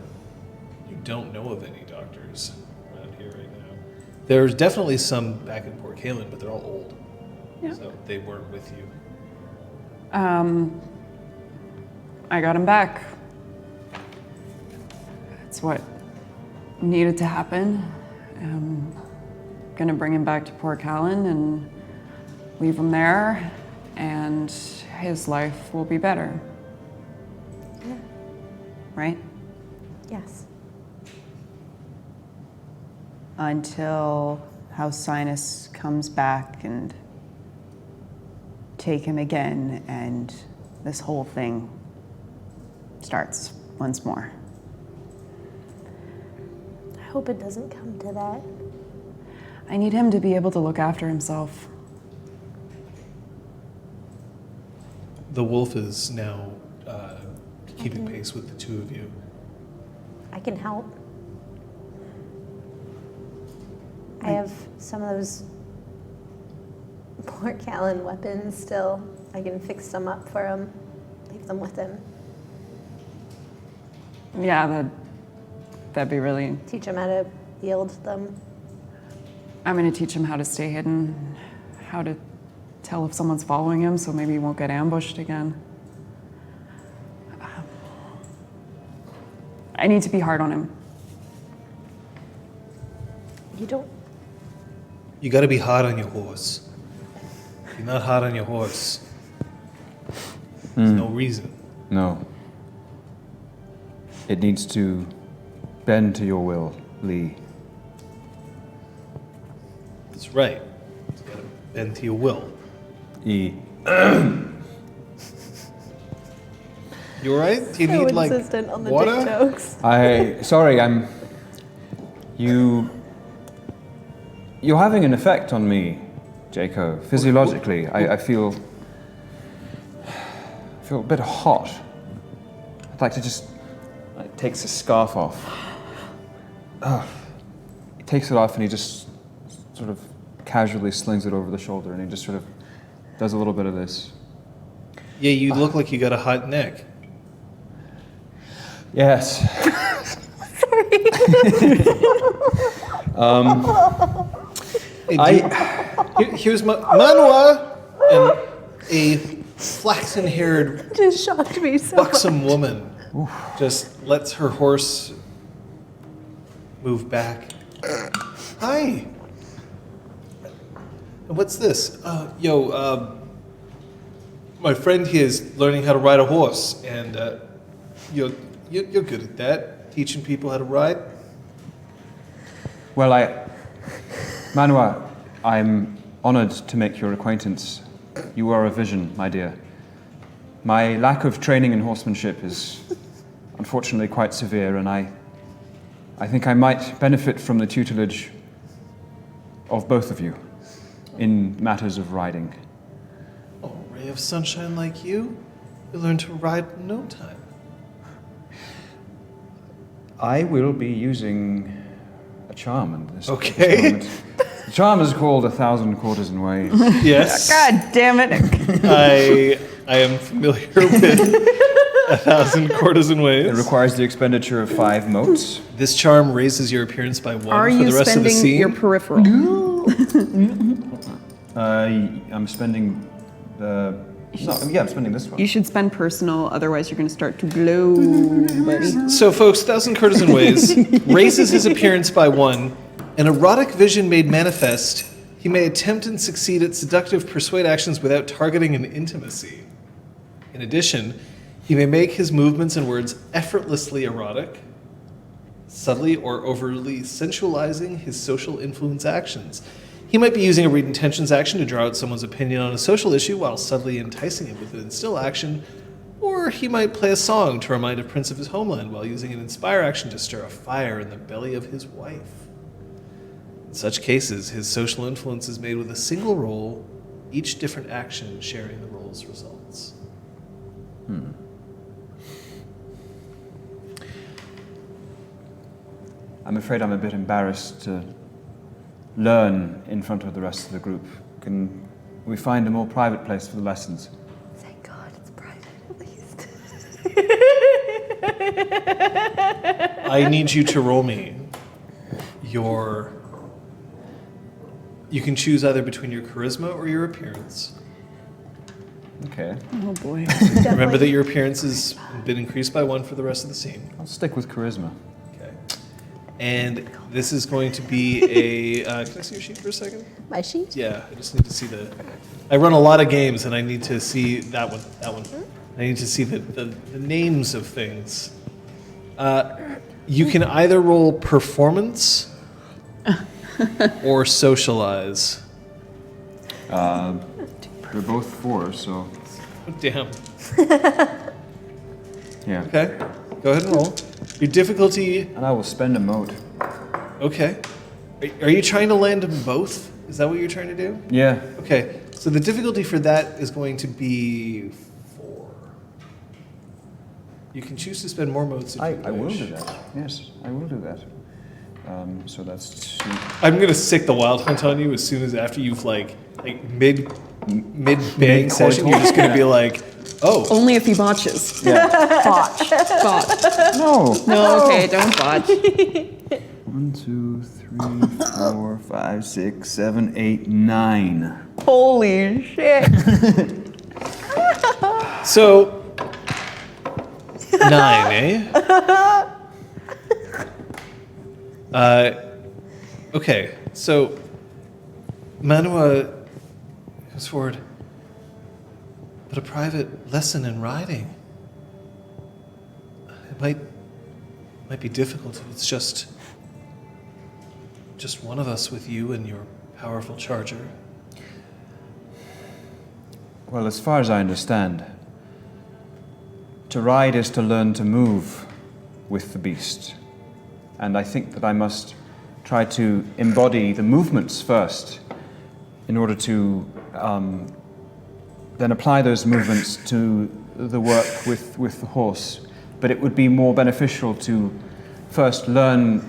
Speaker 1: you don't know of any doctors around here right now. There's definitely some back in Port Calen, but they're all old.
Speaker 3: Yeah.
Speaker 1: So they weren't with you.
Speaker 3: I got him back. That's what needed to happen. Gonna bring him back to Port Calen and leave him there, and his life will be better.
Speaker 5: Yeah.
Speaker 3: Right?
Speaker 5: Yes.
Speaker 3: Until Halcynus comes back and take him again, and this whole thing starts once more.
Speaker 5: I hope it doesn't come to that.
Speaker 3: I need him to be able to look after himself.
Speaker 1: The wolf is now keeping pace with the two of you.
Speaker 5: I can help. I have some of those Port Calen weapons still. I can fix them up for him, leave them with him,
Speaker 3: Yeah, that'd be really.
Speaker 5: teach him how to yield them.
Speaker 3: I'm gonna teach him how to stay hidden, how to tell if someone's following him, so maybe he won't get ambushed again. I need to be hard on him.
Speaker 5: You don't.
Speaker 1: You gotta be hard on your horse. If you're not hard on your horse, there's no reason.
Speaker 4: No. It needs to bend to your will, Lee.
Speaker 1: That's right. You gotta bend to your will.
Speaker 4: E.
Speaker 1: You alright? Do you
Speaker 2: So
Speaker 1: need like
Speaker 2: insistent on the
Speaker 1: water?
Speaker 2: dick jokes.
Speaker 4: You're having an effect on me, Jaco. Physiologically, I feel a bit hot. I'd like to just... Like, takes his scarf off. He takes it off and he just sort of casually slings it over the shoulder, and he just sort of does a little bit of this.
Speaker 1: Yeah, you look like you got a hot neck.
Speaker 4: Yes.
Speaker 1: Here's my Manwa, and a flaxen-haired,
Speaker 2: Just shocked me so
Speaker 1: buxom woman just lets her horse move back. Hi. What's this? My friend here is learning how to ride a horse, and you're good at that, teaching people how to ride.
Speaker 4: Well, Manua, I'm honored to make your acquaintance. You are a vision, my dear. My lack of training in horsemanship is unfortunately quite severe, and I think I might benefit from the tutelage of both of you in matters of riding.
Speaker 1: Oh, a ray of sunshine like you learn to ride in no time.
Speaker 4: I will be using a charm in this.
Speaker 1: Okay.
Speaker 4: moment. The charm is called 1,000 Quarters and Ways.
Speaker 1: Yes.
Speaker 3: God damn it.
Speaker 1: I am familiar with 1,000 Quarters and Ways.
Speaker 4: It requires the expenditure of 5 motes.
Speaker 1: This charm raises your appearance by 1
Speaker 3: Are
Speaker 1: for
Speaker 3: you
Speaker 1: the rest of the
Speaker 3: spending
Speaker 1: scene.
Speaker 3: your peripheral?
Speaker 4: I'm spending the. No, yeah, I'm spending this one.
Speaker 3: You should spend personal, otherwise you're going to start to glow, buddy.
Speaker 1: So, folks, 1,000 Quarters and Ways raises his appearance by 1. An erotic vision made manifest. He may attempt and succeed at seductive persuade actions without targeting an intimacy. In addition, he may make his movements and words effortlessly erotic, subtly or overly sensualizing his social influence actions. He might be using a read intentions action to draw out someone's opinion on a social issue while subtly enticing him with an instill action, or he might play a song to remind a prince of his homeland while using an inspire action to stir a fire in the belly of his wife. In such cases, his social influence is made with a single roll, each different action sharing the roll's results.
Speaker 4: I'm afraid I'm a bit embarrassed to learn in front of the rest of the group. Can we find a more private place for the lessons?
Speaker 5: Thank God it's private at least.
Speaker 1: I need you to roll me your... You can choose either between your charisma or your appearance.
Speaker 4: Okay,
Speaker 3: Oh boy.
Speaker 1: Remember that your appearance has been increased by 1 for the rest of the scene.
Speaker 4: I'll stick with charisma.
Speaker 1: Okay. And this is going to be a... can I see your sheet for a second?
Speaker 5: My sheet?
Speaker 1: Yeah, I just need to see the... I run a lot of games, and I need to see that one. I need to see the names of things. You can either roll performance or socialize.
Speaker 4: They're both 4, so
Speaker 1: Damn.
Speaker 4: yeah.
Speaker 1: Okay. Go ahead and roll. Your difficulty...
Speaker 4: And I will spend a mote.
Speaker 1: Okay. Are you trying to land them both? Is that what you're trying to do?
Speaker 4: Yeah.
Speaker 1: Okay. So the difficulty for that is going to be 4. You can choose to spend more motes if you
Speaker 4: I will
Speaker 1: wish.
Speaker 4: do that. Yes, I will do that. So that's 2.
Speaker 1: I'm gonna sick the wild hunt on you as soon as after you've like mid bang session. You're just gonna be like, oh,
Speaker 3: Only if he botches.
Speaker 4: Yeah.
Speaker 3: Botch. Botch.
Speaker 4: No.
Speaker 3: No, okay, don't botch.
Speaker 4: 1, 2, 3, 4, 5, 6, 7, 8, 9.
Speaker 3: Holy shit.
Speaker 1: so 9, eh? Okay, so Manua goes forward. But a private lesson in riding. It might be difficult if it's just one of us with you and your powerful charger.
Speaker 4: Well, as far as I understand, to ride is to learn to move with the beast. And I think that I must try to embody the movements first in order to then apply those movements to the work with the horse. But it would be more beneficial to first learn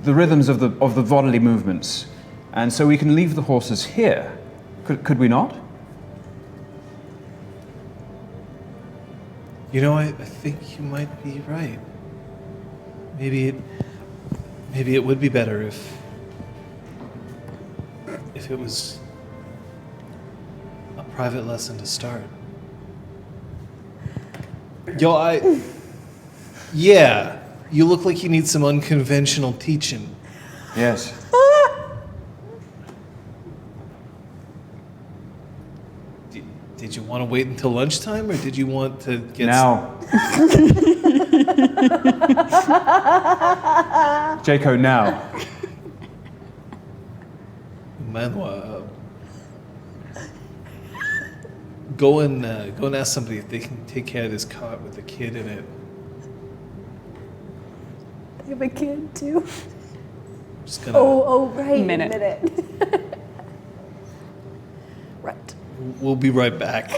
Speaker 4: the rhythms of the bodily movements. And so we can leave the horses here. Could we not?
Speaker 1: You know, I think you might be right. Maybe it would be better if it was a private lesson to start. Yo, Yeah, you look like you need some unconventional teaching.
Speaker 4: Yes.
Speaker 1: Did you want to wait until lunchtime, or did you want to get
Speaker 4: Now. Jaco, now.
Speaker 1: Manwa, go and ask somebody if they can take care of this cart with the kid in it.
Speaker 2: I have a kid too.
Speaker 1: Just gonna.
Speaker 2: Oh, right.
Speaker 3: Minute.
Speaker 2: Right.
Speaker 1: We'll be right back.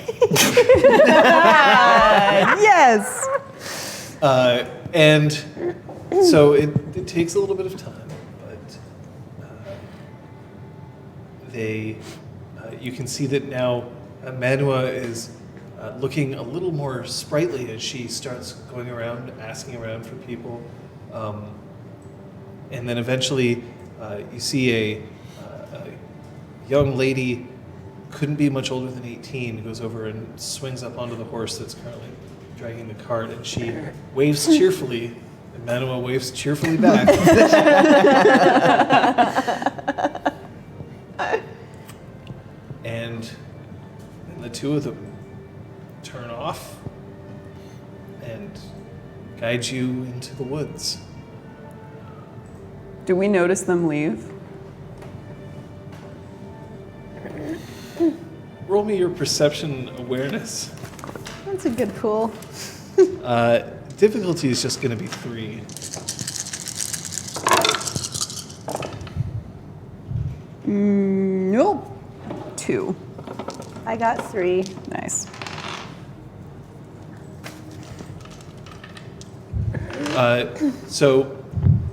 Speaker 3: Yes.
Speaker 1: And so it takes a little bit of time, but you can see that now Manua is looking a little more sprightly as she starts going around, asking around for people. And then eventually you see a young lady, couldn't be much older than 18, goes over and swings up onto the horse that's currently dragging the cart, and she waves cheerfully, and Manua waves cheerfully back. and the two of them turn off and guide you into the woods.
Speaker 3: Do we notice them leave?
Speaker 1: Roll me your perception awareness.
Speaker 2: That's a good pool.
Speaker 1: Difficulty is just going to be 3.
Speaker 3: Nope. 2.
Speaker 2: I got 3.
Speaker 3: Nice.
Speaker 1: So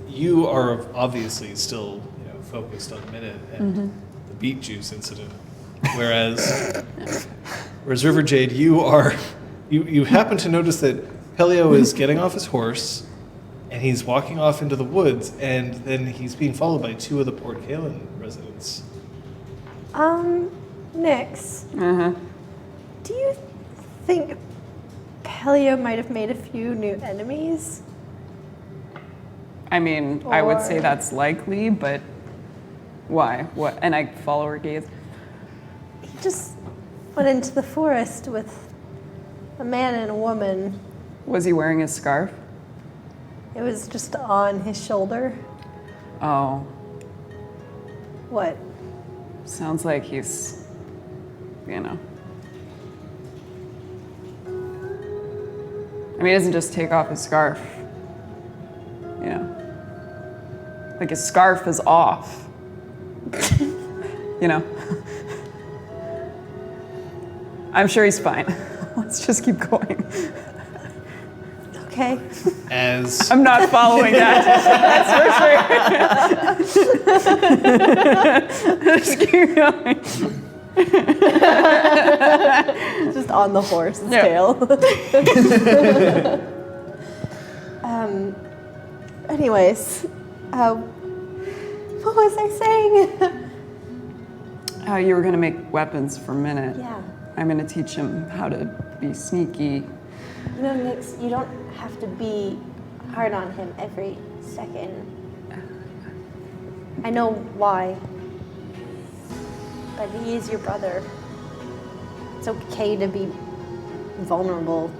Speaker 1: you are obviously still, focused on Minute and the beet juice incident, whereas River Jade, you happen to notice that Pellio is getting off his horse and he's walking off into the woods, and then he's being followed by 2 of the Port Kalen residents.
Speaker 5: Nix,
Speaker 3: Uh-huh.
Speaker 5: do you think Pellio might have made a few new enemies?
Speaker 3: I mean, I would say
Speaker 5: Or-
Speaker 3: that's likely, but why? What? And I follow her gaze.
Speaker 5: He just went into the forest with a man and a woman.
Speaker 3: Was he wearing his scarf?
Speaker 5: It was just on his shoulder.
Speaker 3: Oh,
Speaker 5: What?
Speaker 3: sounds like he's, I mean, he doesn't just take off his scarf. Like his scarf is off. I'm sure he's fine. Let's just keep going.
Speaker 5: Okay.
Speaker 1: As
Speaker 3: I'm not following that. That's for sure. Just keep going.
Speaker 2: Just on the horse's
Speaker 3: Yeah.
Speaker 2: tail.
Speaker 5: Anyways, what was I saying?
Speaker 3: How you were gonna make weapons for Minute.
Speaker 5: Yeah.
Speaker 3: I'm gonna teach him how to be sneaky.
Speaker 5: Nix, you don't have to be hard on him every second. I know why. But he is your brother. It's okay to be vulnerable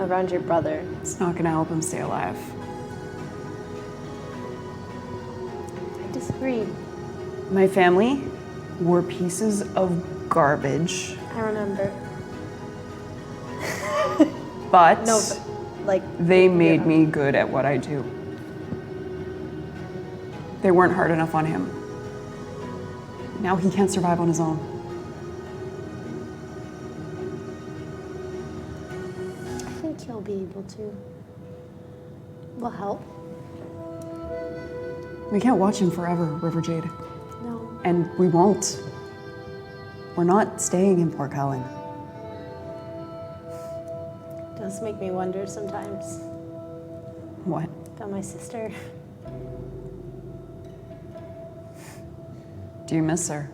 Speaker 5: around your brother.
Speaker 3: It's not gonna help him stay alive.
Speaker 5: I disagree.
Speaker 3: My family were pieces of garbage,
Speaker 5: I remember.
Speaker 3: but
Speaker 5: No, but, like,
Speaker 3: they made me good at what I do. They weren't hard enough on him. Now he can't survive on his own.
Speaker 5: I think he'll be able to. We'll help.
Speaker 3: We can't watch him forever, River Jade.
Speaker 5: No.
Speaker 3: And we won't. We're not staying in Port Kalen.
Speaker 5: It does make me wonder sometimes
Speaker 3: What?
Speaker 5: about my sister.
Speaker 3: Do you miss her?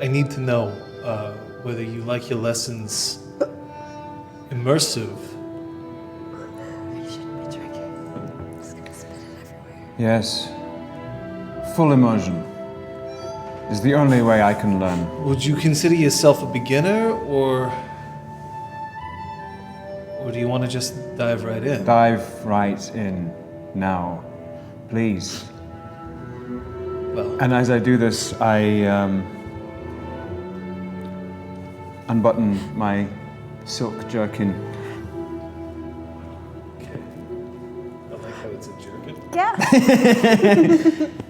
Speaker 1: I need to know. whether you like your lessons immersive.
Speaker 4: Yes. Full immersion is the only way I can learn.
Speaker 1: Would you consider yourself a beginner, or do you want to just dive right in?
Speaker 4: Dive right in now, please.
Speaker 1: Well,
Speaker 4: And as I do this, I unbutton my silk jerkin.
Speaker 1: okay. I like how it's a jerkin.
Speaker 5: Yeah.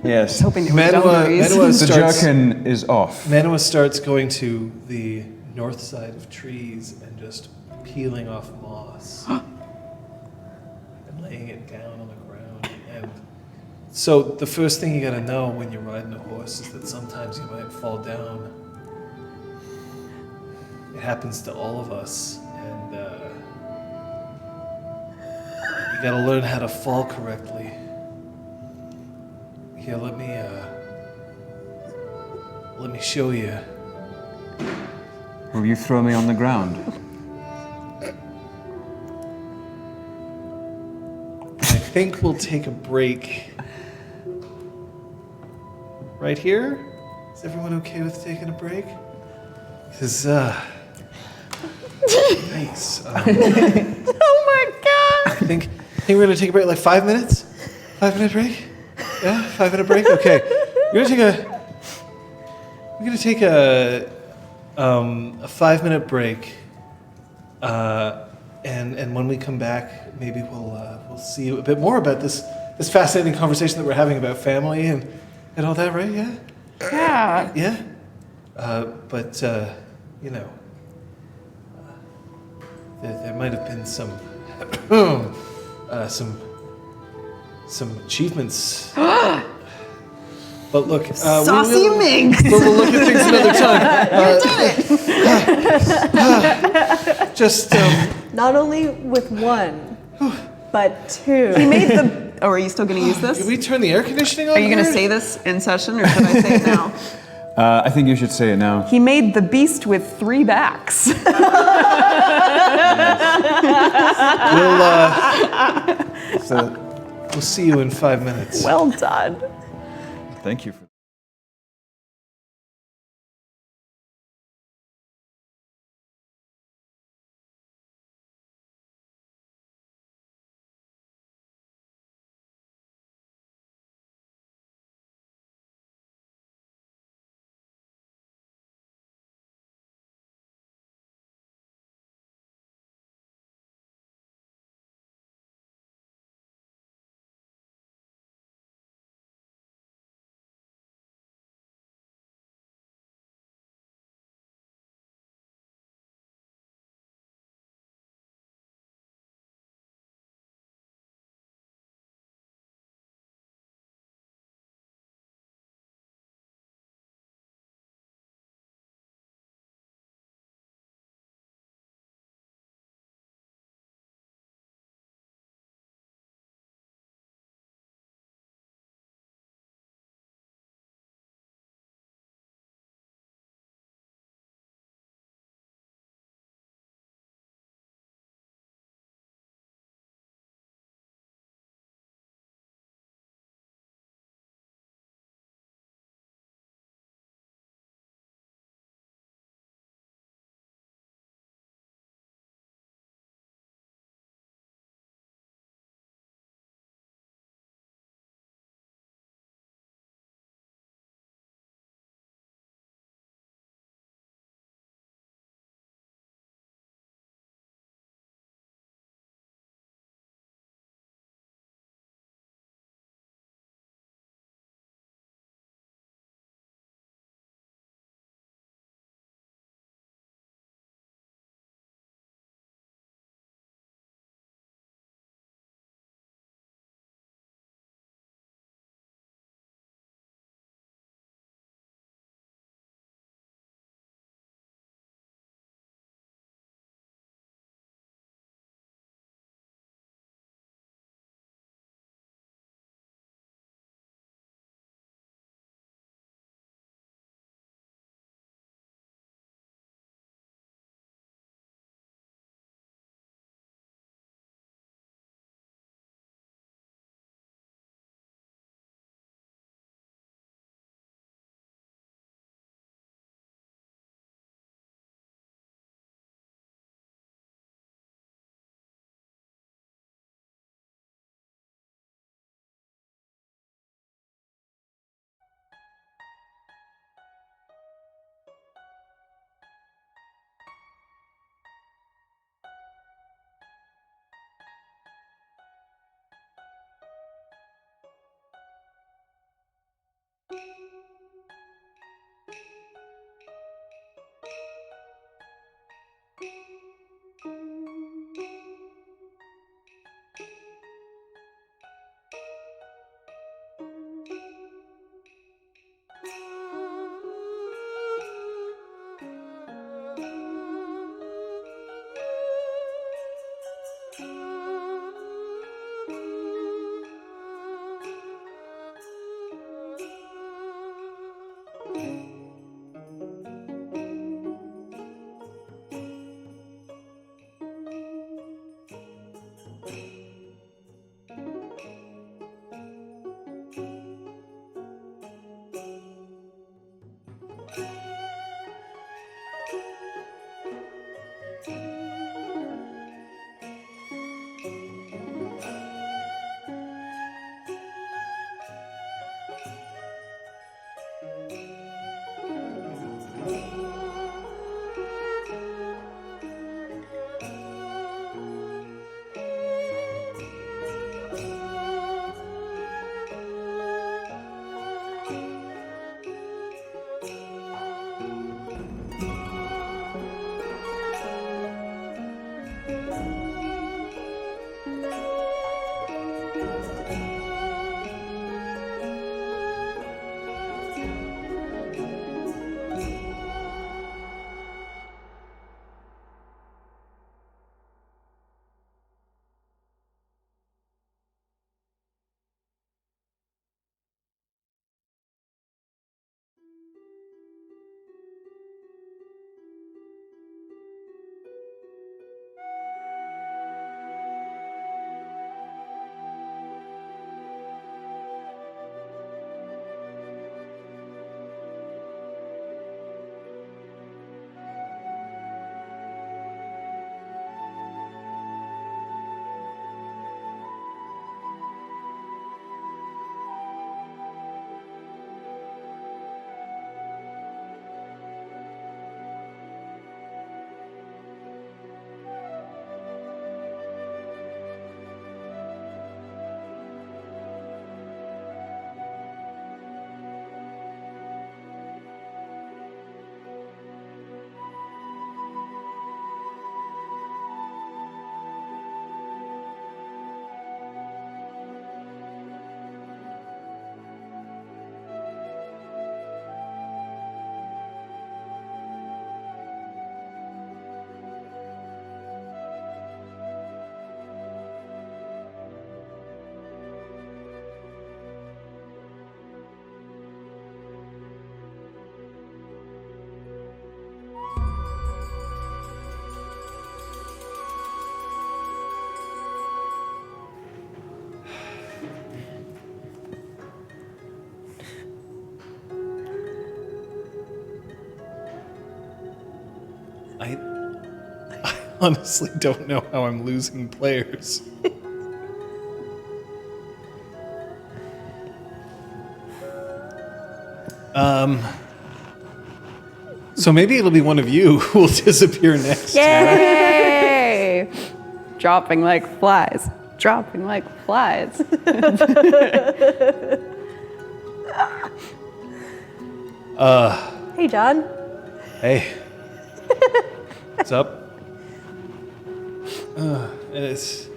Speaker 4: Yes.
Speaker 3: Hoping it was
Speaker 1: Manua
Speaker 4: The
Speaker 1: starts.
Speaker 4: jerkin is off.
Speaker 1: Manua starts going to the north side of trees and just peeling off moss and laying it down on the ground. And so the first thing you gotta know when you're riding a horse is that sometimes you might fall down. It happens to all of us, and you gotta learn how to fall correctly. Here, let me show you.
Speaker 4: Will you throw me on the ground?
Speaker 1: I think we'll take a break right here. Is everyone okay with taking a break? Because, thanks.
Speaker 2: Oh my god!
Speaker 1: I think we're gonna take a break, like 5 minutes. 5-minute break. Yeah, 5-minute break. Okay, we're gonna take a 5-minute break, and when we come back, maybe we'll see a bit more about this fascinating conversation that we're having about family and all that, right? Yeah.
Speaker 3: Yeah.
Speaker 1: Yeah. But you know, there might have been some some achievements. But look,
Speaker 3: Saucy Minx!
Speaker 1: we'll look at things another time. Just
Speaker 2: Not only with one, but two.
Speaker 3: He made the. Oh, are you still going to use this?
Speaker 1: did we turn the air conditioning on?
Speaker 3: Are you going to
Speaker 1: here?
Speaker 3: say this in session, or should I say it now?
Speaker 4: I think you should say it now.
Speaker 3: He made the beast with 3 backs.
Speaker 1: We'll see you in 5 minutes.
Speaker 3: Well done.
Speaker 4: Thank you for
Speaker 1: I honestly don't know how I'm losing players. So maybe it'll be one of you who will disappear next.
Speaker 3: Yay! Dropping like flies. Dropping like flies.
Speaker 5: Hey, John.
Speaker 1: Hey. What's up? It's...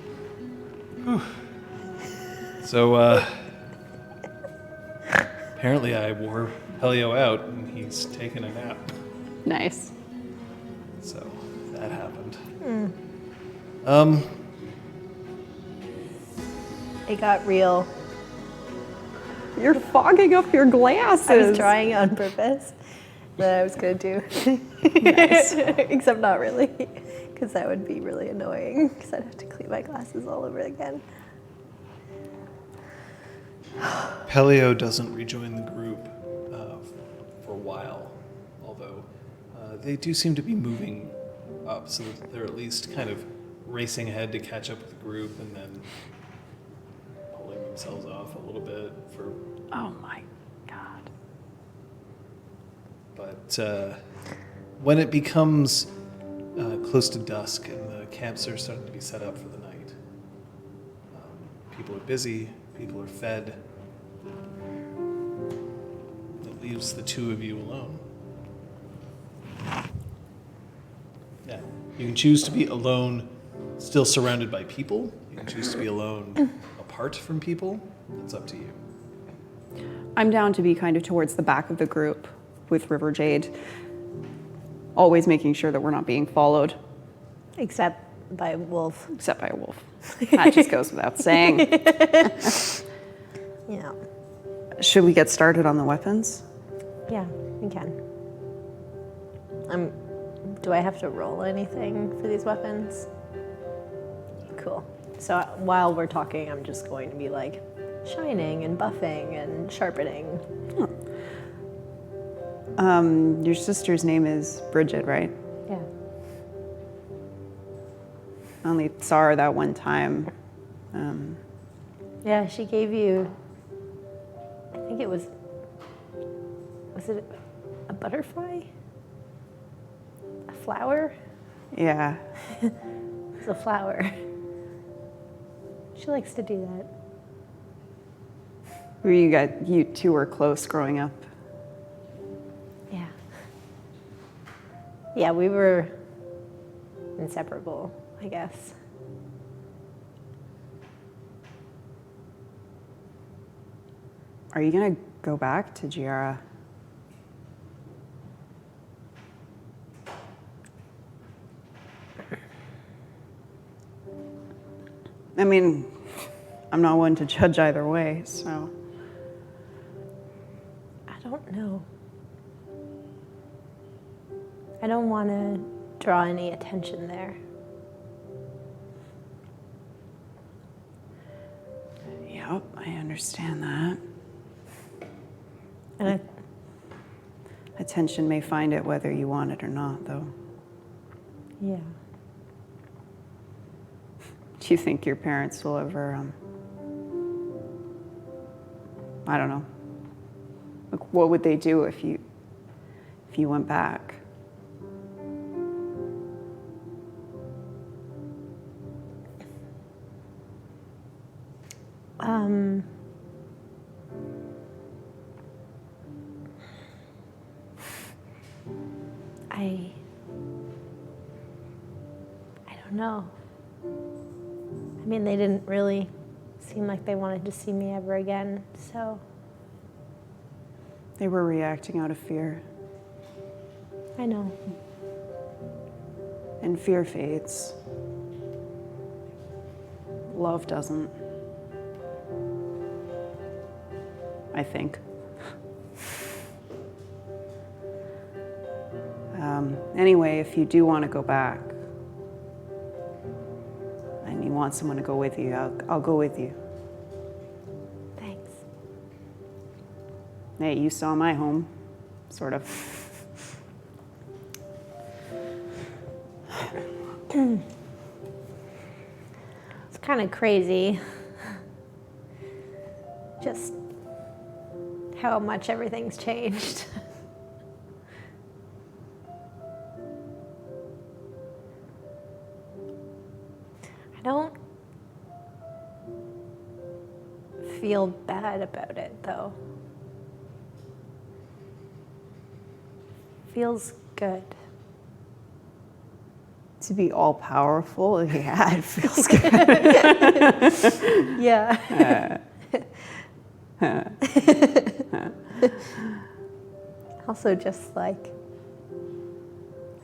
Speaker 1: whew. So, apparently I wore Pellio out and he's taking a nap.
Speaker 3: Nice.
Speaker 1: So, that happened.
Speaker 5: It got real.
Speaker 3: You're fogging up your glasses.
Speaker 5: I was trying on purpose that I was going to do.
Speaker 3: Nice.
Speaker 5: Except not really, because that would be really annoying, because I'd have to clean my glasses all over again.
Speaker 1: Pellio doesn't rejoin the group for a while, although they do seem to be moving up, so that they're at least kind of racing ahead to catch up with the group and then pulling themselves off a little bit for...
Speaker 3: Oh my god.
Speaker 1: But when it becomes close to dusk and the camps are starting to be set up for the night, people are busy, people are fed. It leaves the two of you alone. Yeah, you can choose to be alone, still surrounded by people. You can choose to be alone, apart from people. It's up to you.
Speaker 3: I'm down to be kind of towards the back of the group with River Jade, always making sure that we're not being followed.
Speaker 5: Except by Wolf.
Speaker 3: Except by a wolf. That just goes without saying.
Speaker 5: Yeah.
Speaker 3: Should we get started on the weapons?
Speaker 5: Yeah, we can. Do I have to roll anything for these weapons? Cool. So while we're talking, I'm just going to be like shining and buffing and sharpening.
Speaker 3: Your sister's name is Bridget, right?
Speaker 5: Yeah.
Speaker 3: I only saw her that one time.
Speaker 5: Yeah, she gave you, I think it was it a butterfly? A flower?
Speaker 3: Yeah.
Speaker 5: It's a flower. She likes to do that.
Speaker 3: You two were close growing up.
Speaker 5: Yeah. Yeah, we were inseparable, I guess.
Speaker 3: Are you gonna go back to Giara? I mean, I'm not one to judge either way, so.
Speaker 5: I don't know. I don't want to draw any attention there.
Speaker 3: Yep, I understand that.
Speaker 5: And
Speaker 3: Attention may find it whether you want it or not, though.
Speaker 5: yeah.
Speaker 3: Do you think your parents will ever, I don't know. Like, what would they do if you went back?
Speaker 5: I don't know. I mean, they didn't really seem like they wanted to see me ever again, so
Speaker 3: They were reacting out of fear,
Speaker 5: I know.
Speaker 3: and fear fades. Love doesn't. I think. Anyway, if you do want to go back, and you want someone to go with you, I'll go with you.
Speaker 5: Thanks.
Speaker 3: Hey, you saw my home, sort of.
Speaker 5: It's kind of crazy. Just how much everything's changed. I don't feel bad about it, though. Feels good.
Speaker 3: To be all powerful, yeah, it feels good.
Speaker 5: Yeah. Also, just like,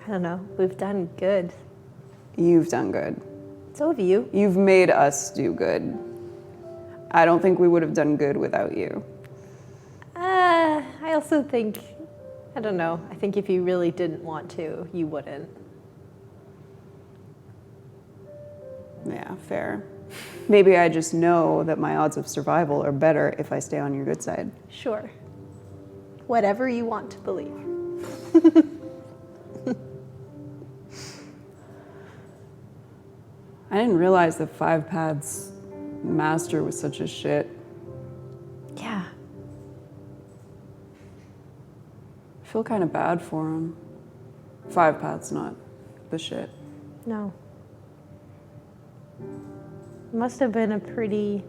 Speaker 5: I don't know, we've done good.
Speaker 3: You've done good.
Speaker 5: So have you.
Speaker 3: You've made us do good. I don't think we would have done good without you.
Speaker 5: I also think, I don't know, I think if you really didn't want to, you wouldn't.
Speaker 3: Yeah, fair. Maybe I just know that my odds of survival are better if I stay on your good side.
Speaker 5: Sure. Whatever you want to believe.
Speaker 3: I didn't realize that Five Paths Master was such a shit.
Speaker 5: Yeah.
Speaker 3: I feel kind of bad for him. Five Paths, not the shit.
Speaker 5: No. Must have been a pretty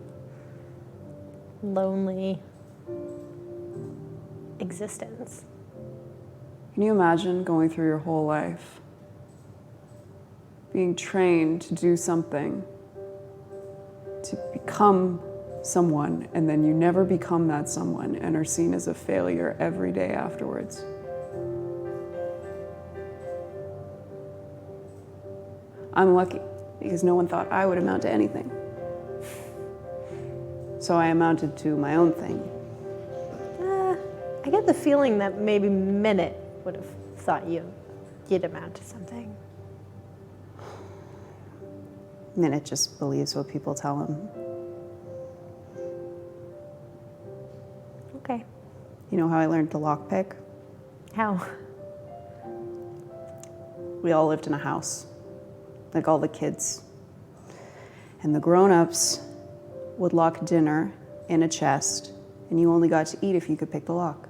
Speaker 5: lonely existence.
Speaker 3: Can you imagine going through your whole life, being trained to do something, to become someone, and then you never become that someone and are seen as a failure every day afterwards? I'm lucky because no one thought I would amount to anything. So I amounted to my own thing.
Speaker 5: I get the feeling that maybe Minute would have thought you'd amount to something.
Speaker 3: Minute just believes what people tell him.
Speaker 5: Okay.
Speaker 3: You know how I learned to lockpick?
Speaker 5: How?
Speaker 3: We all lived in a house, like all the kids. And the grown-ups would lock dinner in a chest, and you only got to eat if you could pick the lock.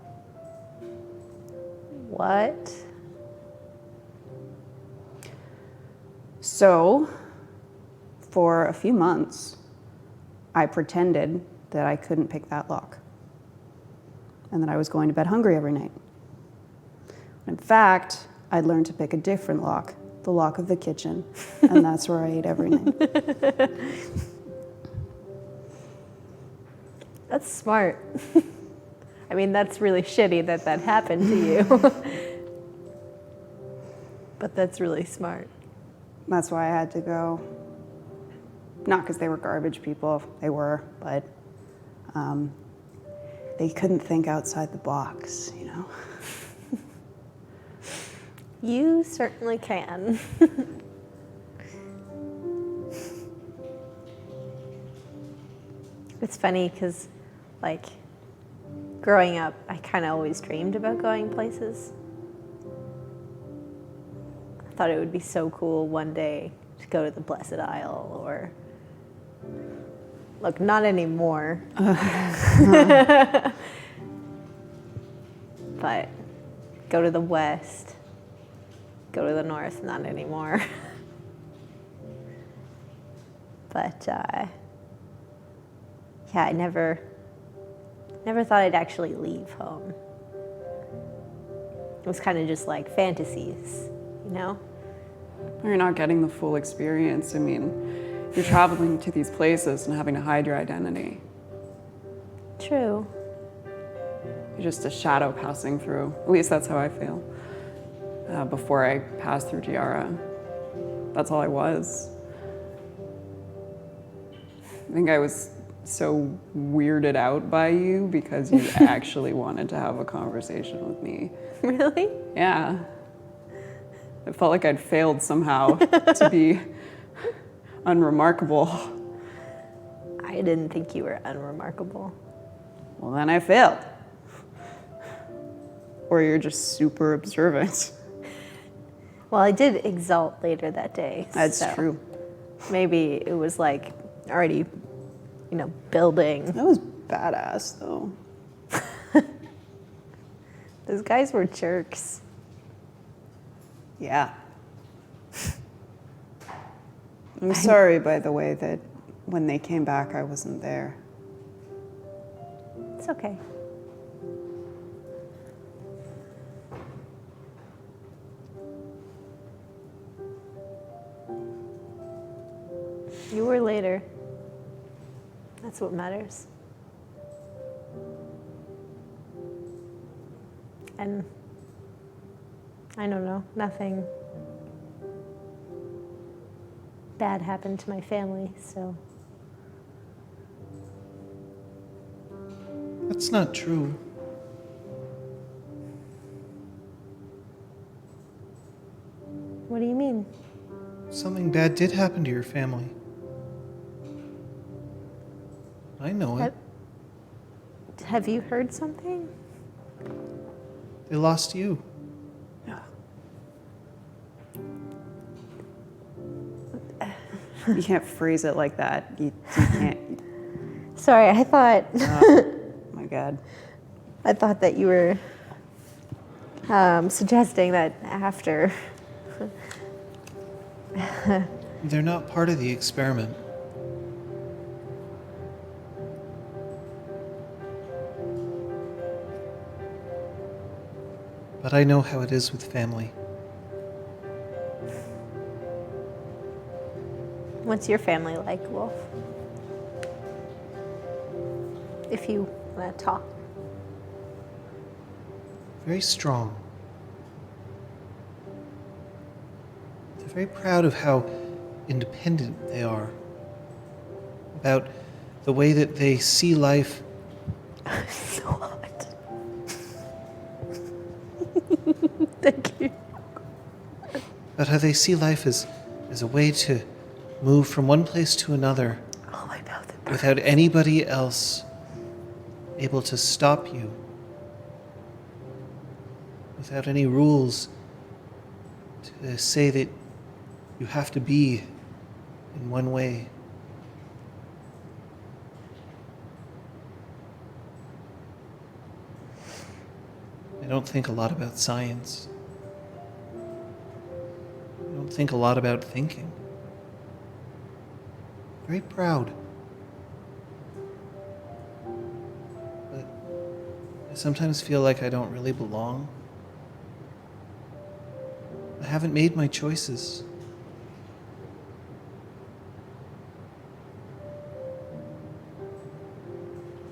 Speaker 5: What?
Speaker 3: So, for a few months, I pretended that I couldn't pick that lock, and that I was going to bed hungry every night. In fact, I'd learned to pick a different lock, the lock of the kitchen, and that's where I ate every night.
Speaker 5: That's smart. I mean, that's really shitty that that happened to you. But that's really smart.
Speaker 3: That's why I had to go. Not because they were garbage people, they were, but they couldn't think outside the box, you know?
Speaker 5: You certainly can. It's funny because, like, growing up, I kind of always dreamed about going places. I thought it would be so cool one day to go to the Blessed Isle or, look, not anymore. But go to the West, go to the North, not anymore. But, yeah, I never thought I'd actually leave home. It was kind of just like fantasies, you know?
Speaker 3: You're not getting the full experience. I mean, you're traveling to these places and having to hide your identity.
Speaker 5: True.
Speaker 3: You're just a shadow passing through. At least that's how I feel. Before I passed through Tiara, that's all I was. I think I was so weirded out by you because you actually wanted to have a conversation with me.
Speaker 5: Really?
Speaker 3: Yeah. It felt like I'd failed somehow to be unremarkable.
Speaker 5: I didn't think you were unremarkable.
Speaker 3: Well, then I failed. Or you're just super observant.
Speaker 5: Well, I did exalt later that day.
Speaker 3: That's
Speaker 5: so
Speaker 3: true.
Speaker 5: Maybe it was like already, building.
Speaker 3: That was badass, though.
Speaker 5: Those guys were jerks.
Speaker 3: Yeah. I'm sorry, by the way, that when they came back, I wasn't there.
Speaker 5: It's okay. You were later. That's what matters. And I don't know, nothing bad happened to my family, so.
Speaker 1: That's not true.
Speaker 5: What do you mean?
Speaker 1: Something bad did happen to your family. I know it.
Speaker 5: Have you heard something?
Speaker 1: They lost you.
Speaker 3: You can't phrase it like that. You can't.
Speaker 5: Sorry, I thought
Speaker 3: Oh my God.
Speaker 5: I thought that you were suggesting that after.
Speaker 1: They're not part of the experiment. But I know how it is with family.
Speaker 5: What's your family like, Wolf? If you want to talk.
Speaker 1: Very strong. They're very proud of how independent they are. About the way that they see life.
Speaker 5: So hot. Thank you.
Speaker 1: About how they see life as a way to move from one place to another
Speaker 5: Oh, my mouth.
Speaker 1: without anybody else able to stop you. Without any rules to say that you have to be in one way. I don't think a lot about science. I don't think a lot about thinking. Very proud. But I sometimes feel like I don't really belong. I haven't made my choices.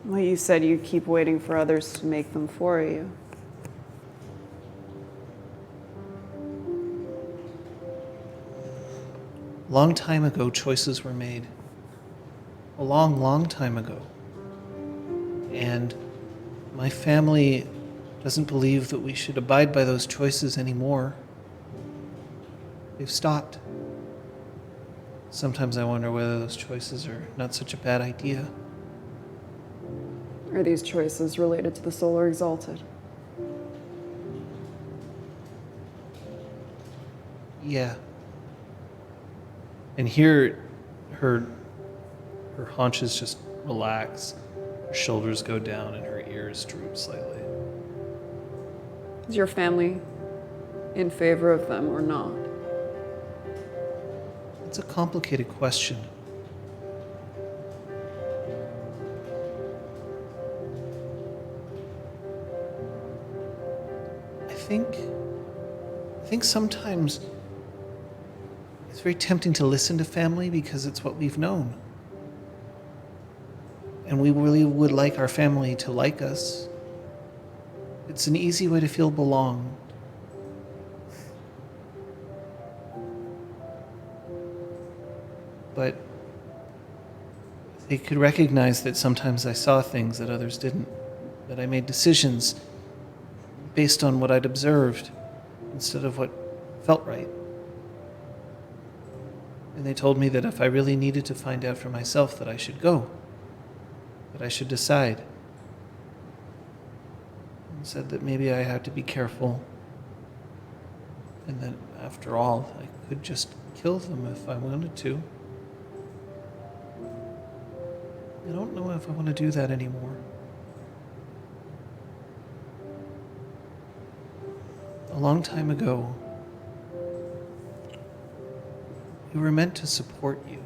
Speaker 3: Well, you said you keep waiting for others to make them for you.
Speaker 1: Long time ago, choices were made. A long, long time ago. And my family doesn't believe that we should abide by those choices anymore. They've stopped. Sometimes I wonder whether those choices are not such a bad idea.
Speaker 3: Are these choices related to the Solar Exalted?
Speaker 1: Yeah. And here, her haunches just relax, her shoulders go down, and her ears droop slightly.
Speaker 3: Is your family in favor of them or not?
Speaker 1: It's a complicated question. I think sometimes it's very tempting to listen to family because it's what we've known. And we really would like our family to like us. It's an easy way to feel belonged. But they could recognize that sometimes I saw things that others didn't, that I made decisions based on what I'd observed instead of what felt right. And they told me that if I really needed to find out for myself, that I should go, that I should decide. And said that maybe I had to be careful And that, after all, I could just kill them if I wanted to. I don't know if I want to do that anymore. A long time ago, we were meant to support you.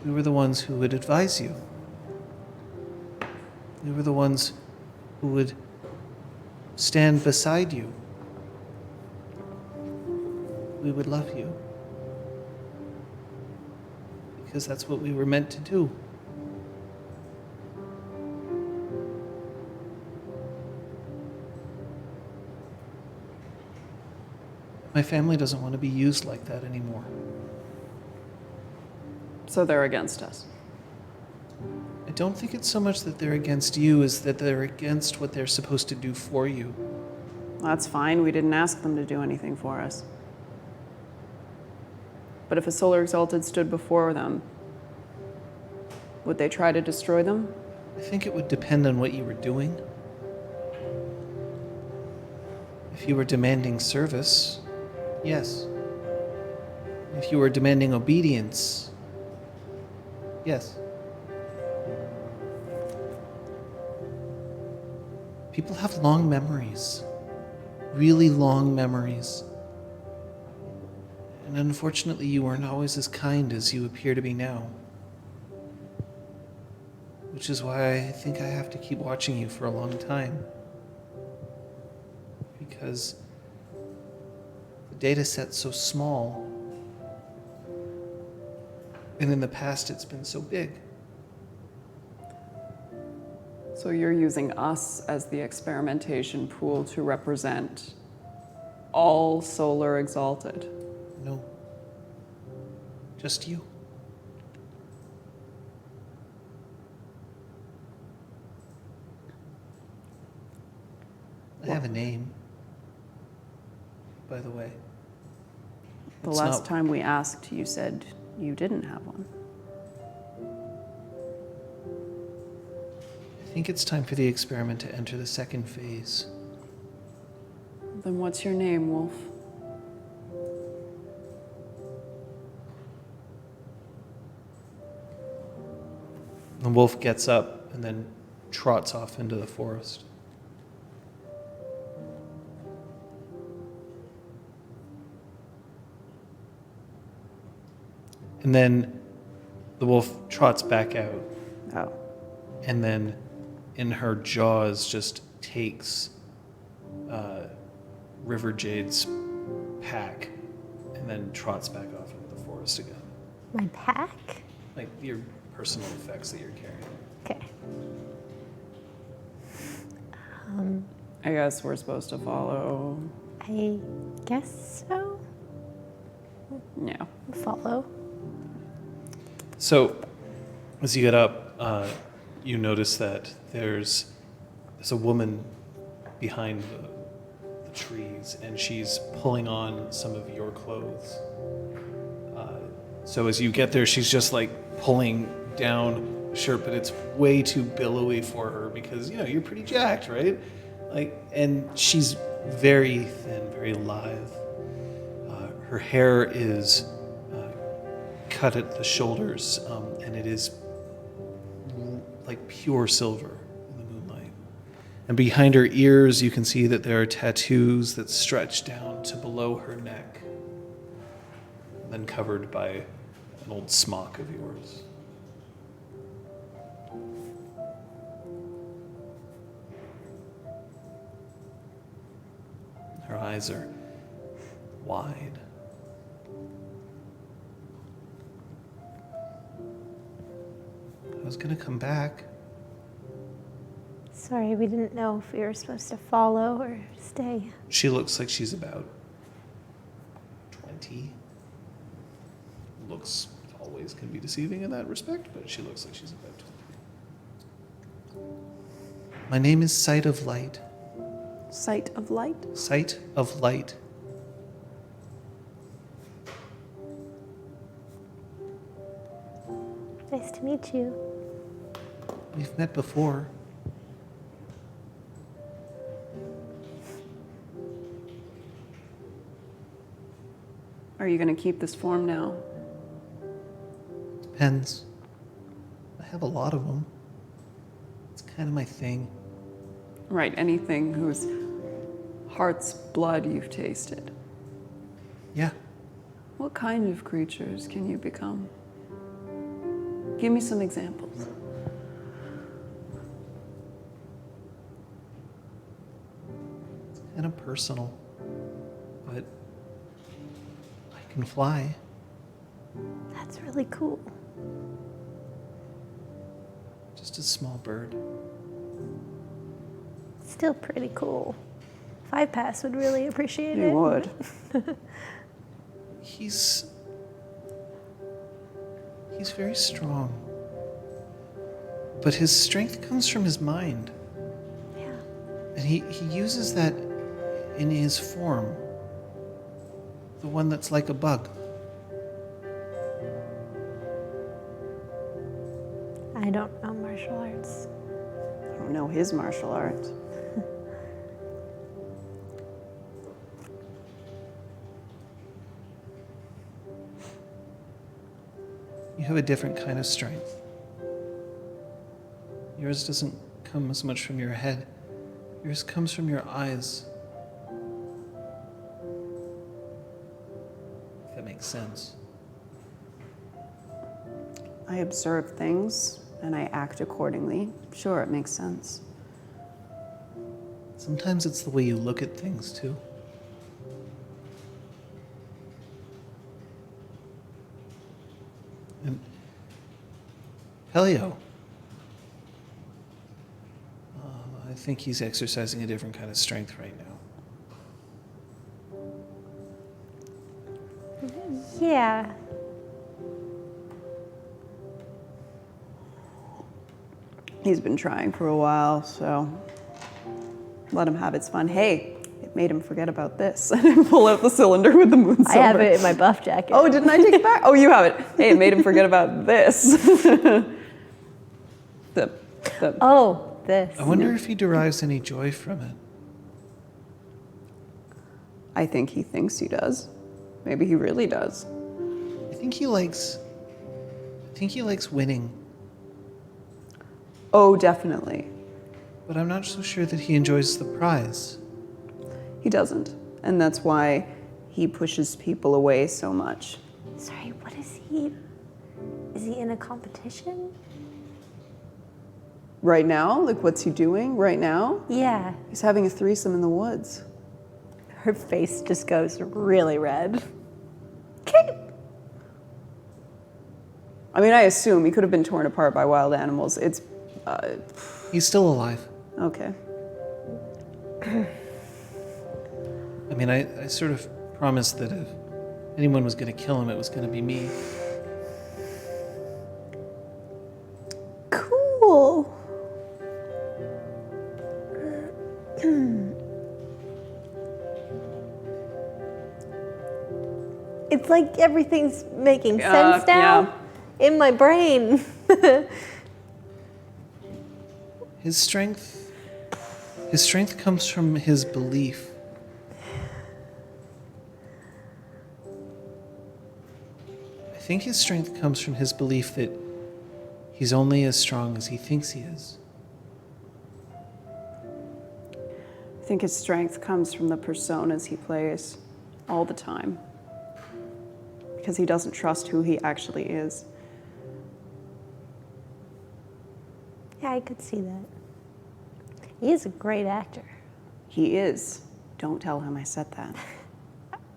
Speaker 1: We were the ones who would advise you. We were the ones who would stand beside you. We would love you. Because that's what we were meant to do. My family doesn't want to be used like that anymore.
Speaker 3: So they're against us.
Speaker 1: I don't think it's so much that they're against you as that they're against what they're supposed to do for you.
Speaker 3: That's fine. We didn't ask them to do anything for us. But if a Solar Exalted stood before them, would they try to destroy them?
Speaker 1: I think it would depend on what you were doing. If you were demanding service, yes. If you were demanding obedience, yes. People have long memories, really long memories. And unfortunately, you weren't always as kind as you appear to be now. Which is why I think I have to keep watching you for a long time. Because the data set's so small. And in the past, it's been so big.
Speaker 3: So you're using us as the experimentation pool to represent all Solar Exalted.
Speaker 1: No. Just you. I have a name, by the way.
Speaker 3: The
Speaker 1: It's
Speaker 3: last
Speaker 1: not-
Speaker 3: time we asked, you said you didn't have one.
Speaker 1: I think it's time for the experiment to enter the second phase.
Speaker 3: Then what's your name, Wolf?
Speaker 1: The wolf gets up and then trots off into the forest. And then the wolf trots back out,
Speaker 3: Oh.
Speaker 1: and then in her jaws just takes River Jade's pack, and then trots back off into the forest again.
Speaker 5: My pack?
Speaker 1: Like your personal effects that you're carrying.
Speaker 5: Okay.
Speaker 3: I guess we're supposed to follow.
Speaker 5: I guess so.
Speaker 3: Yeah.
Speaker 5: Follow.
Speaker 1: So, as you get up, you notice that there's a woman behind the trees, and she's pulling on some of your clothes. So as you get there, she's just like pulling down the shirt, but it's way too billowy for her because you're pretty jacked, right? And she's very thin, very lithe. Her hair is cut at the shoulders, and it is like pure silver in the moonlight. And behind her ears, you can see that there are tattoos that stretch down to below her neck, and then covered by an old smock of yours. Her eyes are wide. I was gonna come back.
Speaker 5: Sorry, we didn't know if we were supposed to follow or stay.
Speaker 1: She looks like she's about 20. Looks always can be deceiving in that respect, but she looks like she's about 20. My name is Sight of Light.
Speaker 3: Sight of light?
Speaker 1: Sight of Light.
Speaker 5: Nice to meet you.
Speaker 1: We've met before.
Speaker 3: Are you going to keep this form now?
Speaker 1: Depends. I have a lot of them. It's kind of my thing.
Speaker 3: Right, anything whose heart's blood you've tasted.
Speaker 1: Yeah.
Speaker 3: What kind of creatures can you become? Give me some examples.
Speaker 1: It's kind of personal. But I can fly.
Speaker 5: That's really cool.
Speaker 1: Just a small bird.
Speaker 5: Still pretty cool. 5-Pass would really appreciate it.
Speaker 3: You would.
Speaker 1: He's very strong. But his strength comes from his mind.
Speaker 5: Yeah.
Speaker 1: And he uses that in his form. The one that's like a bug.
Speaker 5: I don't know martial arts.
Speaker 3: I don't know his martial arts.
Speaker 1: You have a different kind of strength. Yours doesn't come as much from your head. Yours comes from your eyes. If that makes sense.
Speaker 3: I observe things and I act accordingly. Sure, it makes sense.
Speaker 1: Sometimes it's the way you look at things, too. And Pellio. I think he's exercising a different kind of strength right now.
Speaker 5: Yeah.
Speaker 3: He's been trying for a while, so let him have its fun. Hey, it made him forget about this. Pull out the cylinder with the moon silver.
Speaker 5: I have it in my buff jacket.
Speaker 3: Oh, didn't I take it back? Oh, you have it. Hey, it made him forget about this.
Speaker 5: Oh, this.
Speaker 1: I wonder if he derives any joy from it.
Speaker 3: I think he thinks he does. Maybe he really does.
Speaker 1: I think he likes winning,
Speaker 3: Oh, definitely.
Speaker 1: but I'm not so sure that he enjoys the prize.
Speaker 3: He doesn't. And that's why he pushes people away so much.
Speaker 5: Sorry, what is he? Is he in a competition?
Speaker 3: Right now? Like, what's he doing right now?
Speaker 5: Yeah.
Speaker 3: He's having a threesome in the woods.
Speaker 5: Her face just goes really red. Okay.
Speaker 3: I mean, I assume he could have been torn apart by wild animals. It's,
Speaker 1: He's still alive.
Speaker 3: okay.
Speaker 1: I mean, I sort of promised that if anyone was going to kill him, it was going to be me.
Speaker 5: Cool. It's like everything's making sense now in my brain.
Speaker 1: His strength comes from his belief. I think his strength comes from his belief that he's only as strong as he thinks he is.
Speaker 3: I think his strength comes from the personas he plays all the time. Because he doesn't trust who he actually is.
Speaker 5: Yeah, I could see that. He is a great actor.
Speaker 3: He is. Don't tell him I said that.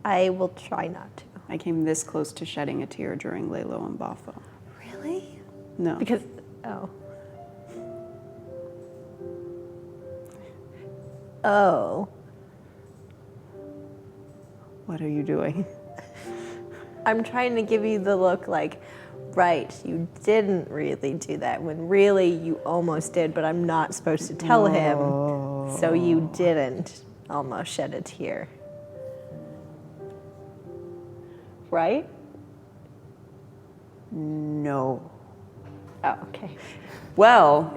Speaker 5: I will try not to.
Speaker 3: I came this close to shedding a tear during Lalo and Bafo.
Speaker 5: Really?
Speaker 3: No.
Speaker 5: Because, oh. Oh.
Speaker 3: What are you doing?
Speaker 5: I'm trying to give you the look like, right, you didn't really do that, when really you almost did, but I'm not supposed to tell him, so you didn't almost shed a tear. Right?
Speaker 3: No.
Speaker 5: Oh, okay.
Speaker 3: Well,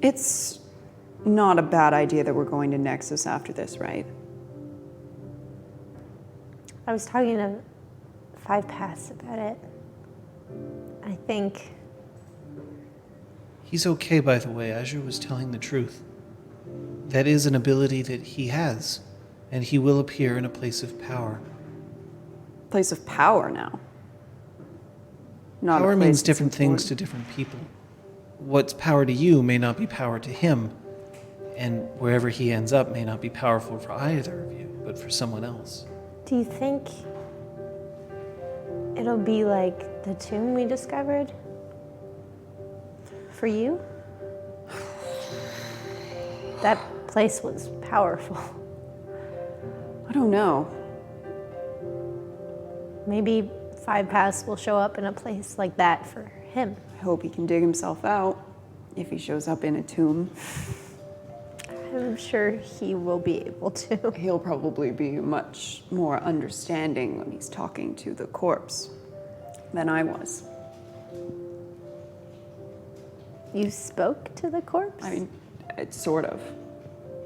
Speaker 3: it's not a bad idea that we're going to Nexus after this, right?
Speaker 5: I was talking to Five Paths about it. I think
Speaker 1: He's okay, by the way. Azure was telling the truth. That is an ability that he has, and he will appear in a place of power.
Speaker 3: Place of power now. Not a
Speaker 1: Power
Speaker 3: place
Speaker 1: means
Speaker 3: that's
Speaker 1: different things to
Speaker 3: important.
Speaker 1: different people. What's power to you may not be power to him, and wherever he ends up may not be powerful for either of you, but for someone else.
Speaker 5: Do you think it'll be like the tomb we discovered? For you? That place was powerful.
Speaker 3: I don't know.
Speaker 5: Maybe Five Paths will show up in a place like that for him.
Speaker 3: I hope he can dig himself out if he shows up in a tomb.
Speaker 5: I'm sure he will be able to.
Speaker 3: He'll probably be much more understanding when he's talking to the corpse than I was.
Speaker 5: You spoke to the corpse?
Speaker 3: I mean, it's sort of.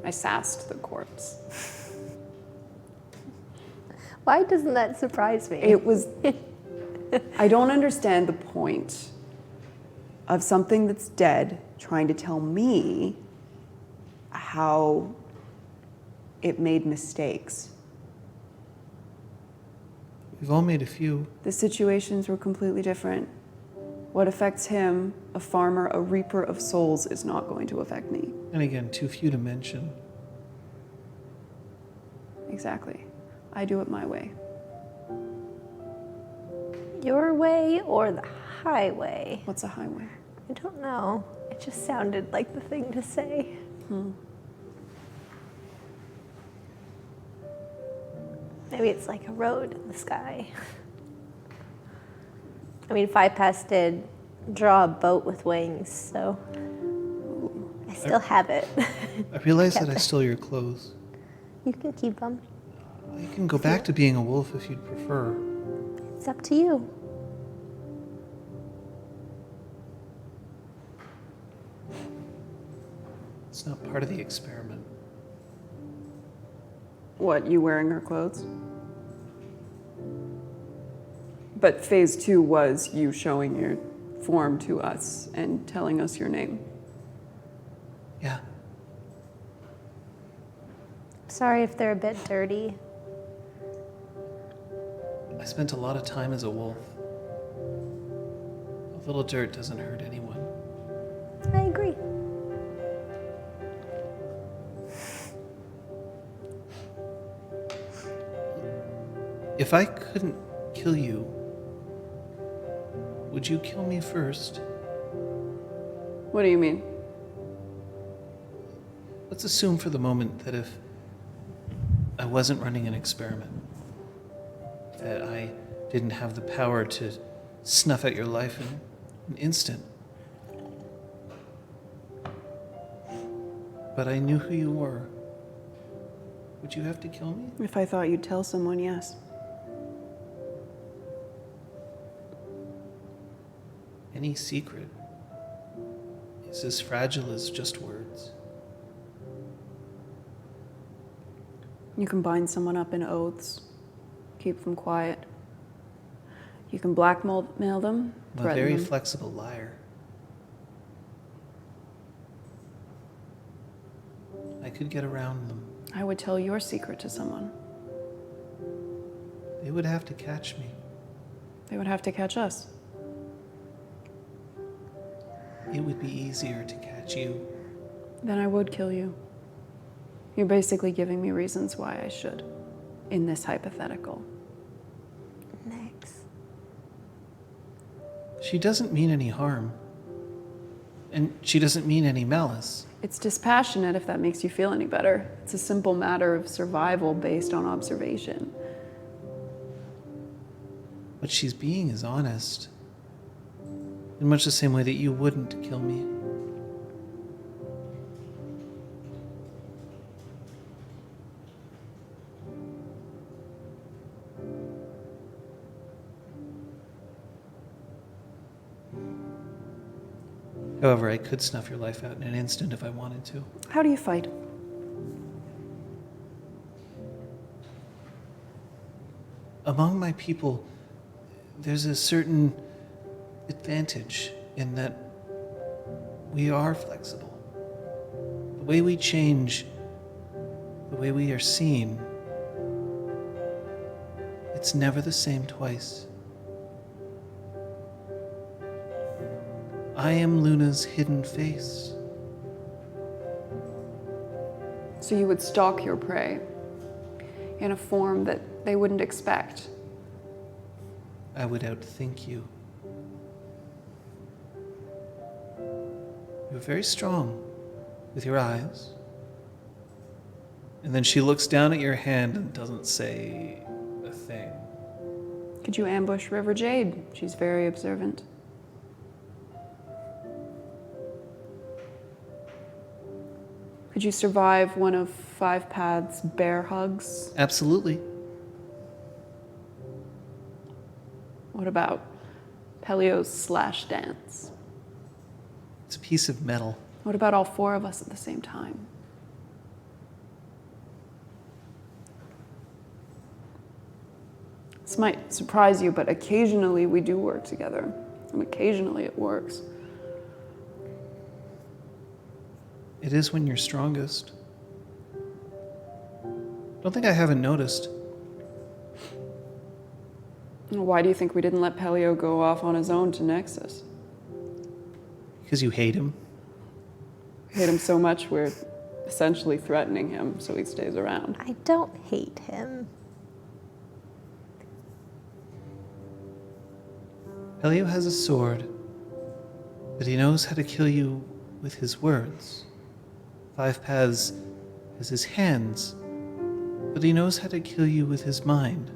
Speaker 3: I sassed the corpse.
Speaker 5: Why doesn't that surprise me?
Speaker 3: It was. I don't understand the point of something that's dead trying to tell me how it made mistakes.
Speaker 1: We've all made a few.
Speaker 3: The situations were completely different. What affects him, a farmer, a reaper of souls, is not going to affect me.
Speaker 1: And again, too few to mention.
Speaker 3: Exactly. I do it my way.
Speaker 5: Your way or the highway?
Speaker 3: What's a highway?
Speaker 5: I don't know. It just sounded like the thing to say. Maybe it's like a road in the sky. I mean, Five Paths did draw a boat with wings, so I still have it.
Speaker 1: I realize that I
Speaker 5: Kept it.
Speaker 1: stole your clothes.
Speaker 5: You can keep them.
Speaker 1: You can go back to being a wolf if you'd prefer.
Speaker 5: It's up to you.
Speaker 1: It's not part of the experiment.
Speaker 3: What, you wearing her clothes? But phase 2 was you showing your form to us and telling us your name.
Speaker 1: Yeah.
Speaker 5: Sorry if they're a bit dirty.
Speaker 1: I spent a lot of time as a wolf. A little dirt doesn't hurt anyone.
Speaker 5: I agree.
Speaker 1: If I couldn't kill you, would you kill me first?
Speaker 3: What do you mean?
Speaker 1: Let's assume for the moment that if I wasn't running an experiment, that I didn't have the power to snuff out your life in an instant. But I knew who you were. Would you have to kill me?
Speaker 3: If I thought you'd tell someone, yes.
Speaker 1: Any secret is as fragile as just words.
Speaker 3: You can bind someone up in oaths, keep them quiet. You can blackmail them,
Speaker 1: I'm a
Speaker 3: threaten
Speaker 1: very
Speaker 3: them.
Speaker 1: flexible liar. I could get around them.
Speaker 3: I would tell your secret to someone.
Speaker 1: They would have to catch me.
Speaker 3: They would have to catch us.
Speaker 1: It would be easier to catch you.
Speaker 3: Then I would kill you. You're basically giving me reasons why I should, in this hypothetical.
Speaker 5: Next.
Speaker 1: She doesn't mean any harm. And she doesn't mean any malice.
Speaker 3: It's dispassionate if that makes you feel any better. It's a simple matter of survival based on observation.
Speaker 1: What she's being is honest. In much the same way that you wouldn't kill me. However, I could snuff your life out in an instant if I wanted to.
Speaker 3: How do you fight?
Speaker 1: Among my people, there's a certain advantage in that we are flexible. The way we change, the way we are seen, it's never the same twice. I am Luna's hidden face.
Speaker 3: So you would stalk your prey in a form that they wouldn't expect.
Speaker 1: I would outthink you. You're very strong with your eyes. And then she looks down at your hand and doesn't say a thing.
Speaker 3: Could you ambush River Jade? She's very observant. Could you survive one of Five Paths' bear hugs?
Speaker 1: Absolutely.
Speaker 3: What about Pellio's slash dance?
Speaker 1: It's a piece of metal.
Speaker 3: What about all four of us at the same time? This might surprise you, but occasionally we do work together. And occasionally it works.
Speaker 1: It is when you're strongest. Don't think I haven't noticed.
Speaker 3: Why do you think we didn't let Pellio go off on his own to Nexus?
Speaker 1: Because you hate him.
Speaker 3: We hate him so much we're essentially threatening him so he stays around.
Speaker 5: I don't hate him.
Speaker 1: Pellio has a sword, but he knows how to kill you with his words. Five Paths has his hands, but he knows how to kill you with his mind.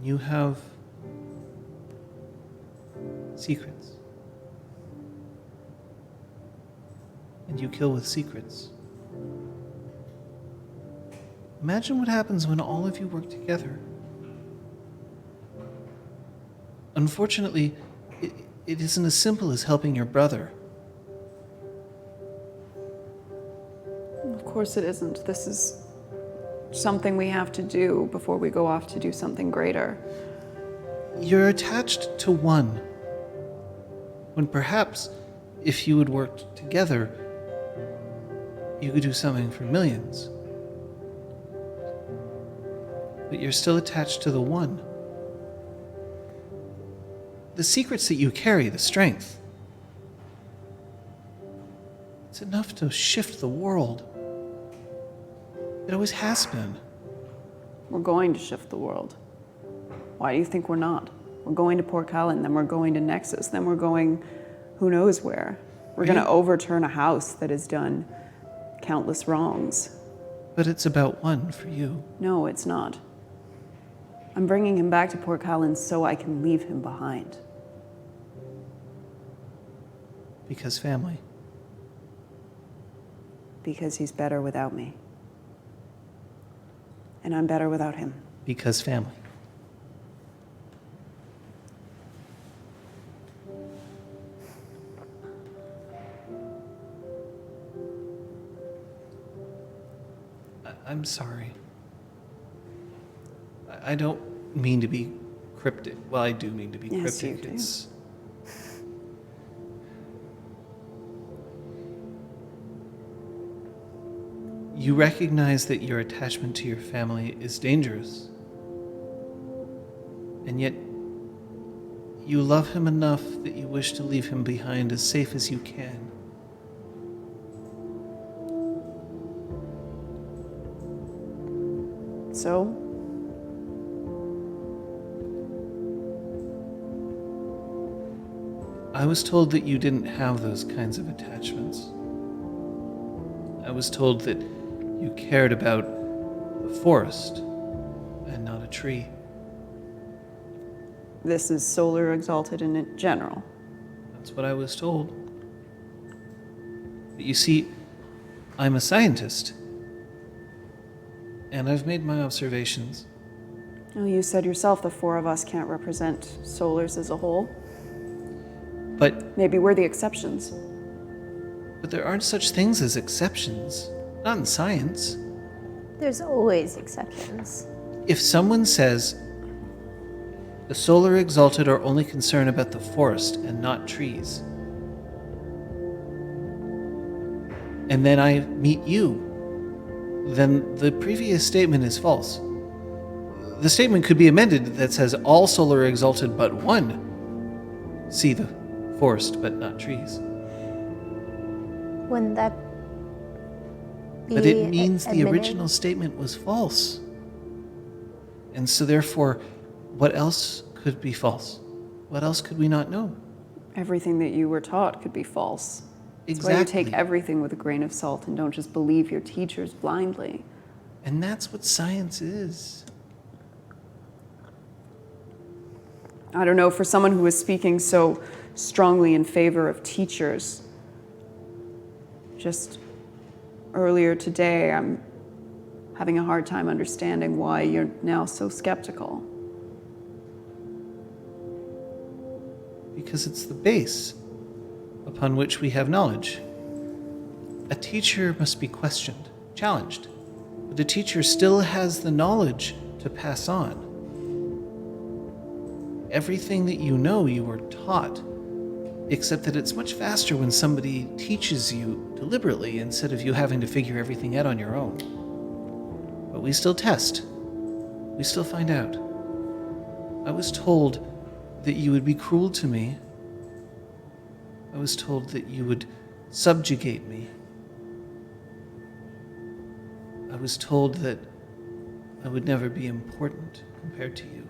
Speaker 1: You have secrets. And you kill with secrets. Imagine what happens when all of you work together. Unfortunately, it isn't as simple as helping your brother.
Speaker 3: Of course it isn't. This is something we have to do before we go off to do something greater.
Speaker 1: You're attached to one, when perhaps if you had worked together, you could do something for millions. But you're still attached to the one. The secrets that you carry, the strength, it's enough to shift the world. It always has been.
Speaker 3: We're going to shift the world. Why do you think we're not? We're going to Port Callan, then we're going to Nexus, then we're going who knows where. We're going to overturn a house that has done countless wrongs.
Speaker 1: But it's about one for you.
Speaker 3: No, it's not. I'm bringing him back to Port Callan so I can leave him behind.
Speaker 1: Because family.
Speaker 3: Because he's better without me. And I'm better without him.
Speaker 1: Because family. I'm sorry. I don't mean to be cryptic. Well, I do mean to be
Speaker 3: Yes,
Speaker 1: cryptic.
Speaker 3: you do.
Speaker 1: You recognize that your attachment to your family is dangerous. And yet, you love him enough that you wish to leave him behind as safe as you can.
Speaker 3: So?
Speaker 1: I was told that you didn't have those kinds of attachments. I was told that you cared about the forest and not a tree.
Speaker 3: This is Solar Exalted in general.
Speaker 1: That's what I was told. But you see, I'm a scientist. And I've made my observations.
Speaker 3: Well, you said yourself the four of us can't represent Solars as a whole.
Speaker 1: But
Speaker 3: Maybe we're the exceptions.
Speaker 1: there aren't such things as exceptions. Not in science.
Speaker 5: There's always exceptions.
Speaker 1: If someone says, the Solar Exalted are only concerned about the forest and not trees, and then I meet you, then the previous statement is false. The statement could be amended that says all Solar Exalted but one see the forest but not trees.
Speaker 5: Wouldn't that be
Speaker 1: But it means the
Speaker 5: admitted?
Speaker 1: original statement was false. And so therefore, what else could be false? What else could we not know?
Speaker 3: Everything that you were taught could be false. That's
Speaker 1: Exactly.
Speaker 3: why you take everything with a grain of salt and don't just believe your teachers blindly.
Speaker 1: And that's what science is.
Speaker 3: I don't know, for someone who was speaking so strongly in favor of teachers, just earlier today, I'm having a hard time understanding why you're now so skeptical.
Speaker 1: Because it's the base upon which we have knowledge. A teacher must be questioned, challenged, but the teacher still has the knowledge to pass on. Everything that you know, you were taught, except that it's much faster when somebody teaches you deliberately instead of you having to figure everything out on your own. But we still test. We still find out. I was told that you would be cruel to me. I was told that you would subjugate me. I was told that I would never be important compared to you.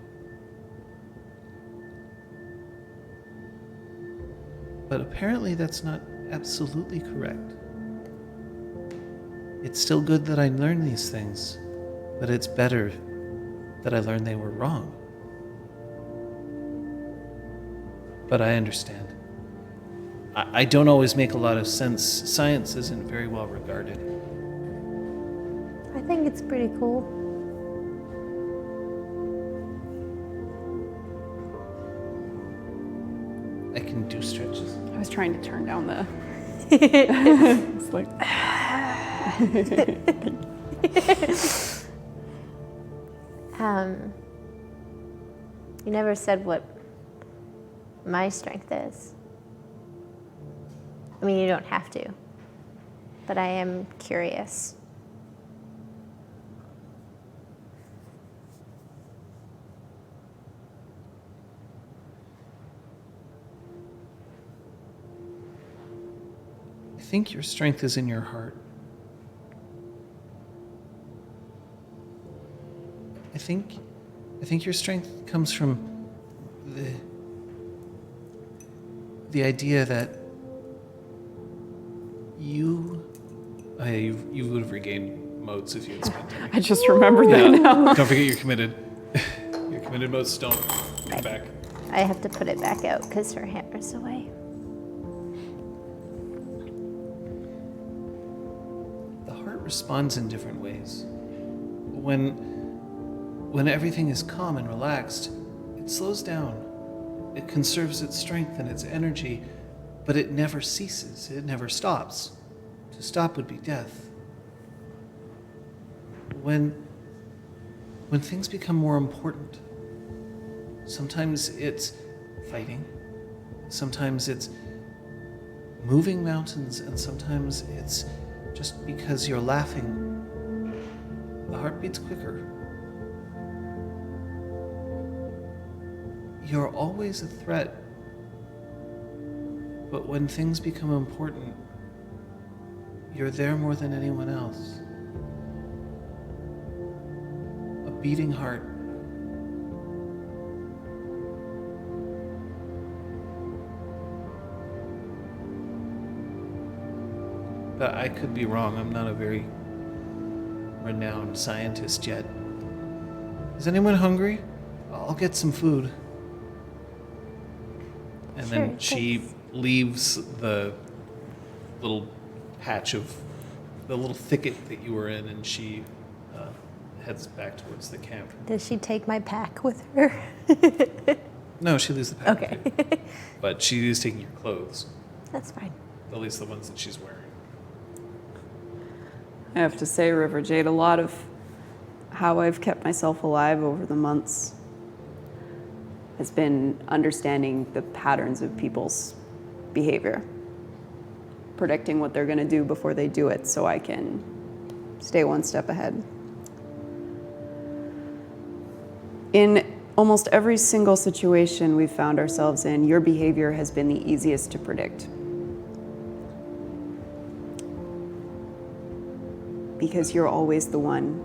Speaker 1: But apparently that's not absolutely correct. It's still good that I learn these things, but it's better that I learn they were wrong. But I understand. I don't always make a lot of sense. Science isn't very well regarded.
Speaker 5: I think it's pretty cool.
Speaker 1: I can do stretches.
Speaker 3: I was trying to turn down the... It's like...
Speaker 5: You never said what my strength is. I mean, you don't have to, but I am curious.
Speaker 1: I think your strength is in your heart. I think your strength comes from the idea that you would have regained motes if you had spent time.
Speaker 3: I just remembered that now.
Speaker 1: Don't forget you're committed. Your committed motes don't come back.
Speaker 5: I have to put it back out because her hammer's away.
Speaker 1: The heart responds in different ways. When everything is calm and relaxed, it slows down. It conserves its strength and its energy, but it never ceases. It never stops. To stop would be death. When things become more important, sometimes it's fighting, sometimes it's moving mountains, and sometimes it's just because you're laughing, the heart beats quicker. You're always a threat, but when things become important, you're there more than anyone else. A beating heart. But I could be wrong. I'm not a very renowned scientist yet. Is anyone hungry? I'll get some food. And then
Speaker 5: Sure,
Speaker 1: she
Speaker 5: thanks.
Speaker 1: leaves the little patch of the little thicket that you were in, and she heads back towards the camp.
Speaker 5: Does she take my pack with her?
Speaker 1: No, she leaves the pack.
Speaker 5: Okay.
Speaker 1: too. But she is taking your clothes,
Speaker 5: That's fine.
Speaker 1: at least the ones that she's wearing.
Speaker 3: I have to say, River Jade, a lot of how I've kept myself alive over the months has been understanding the patterns of people's behavior, predicting what they're going to do before they do it so I can stay one step ahead. In almost every single situation we've found ourselves in, your behavior has been the easiest to predict. Because you're always the one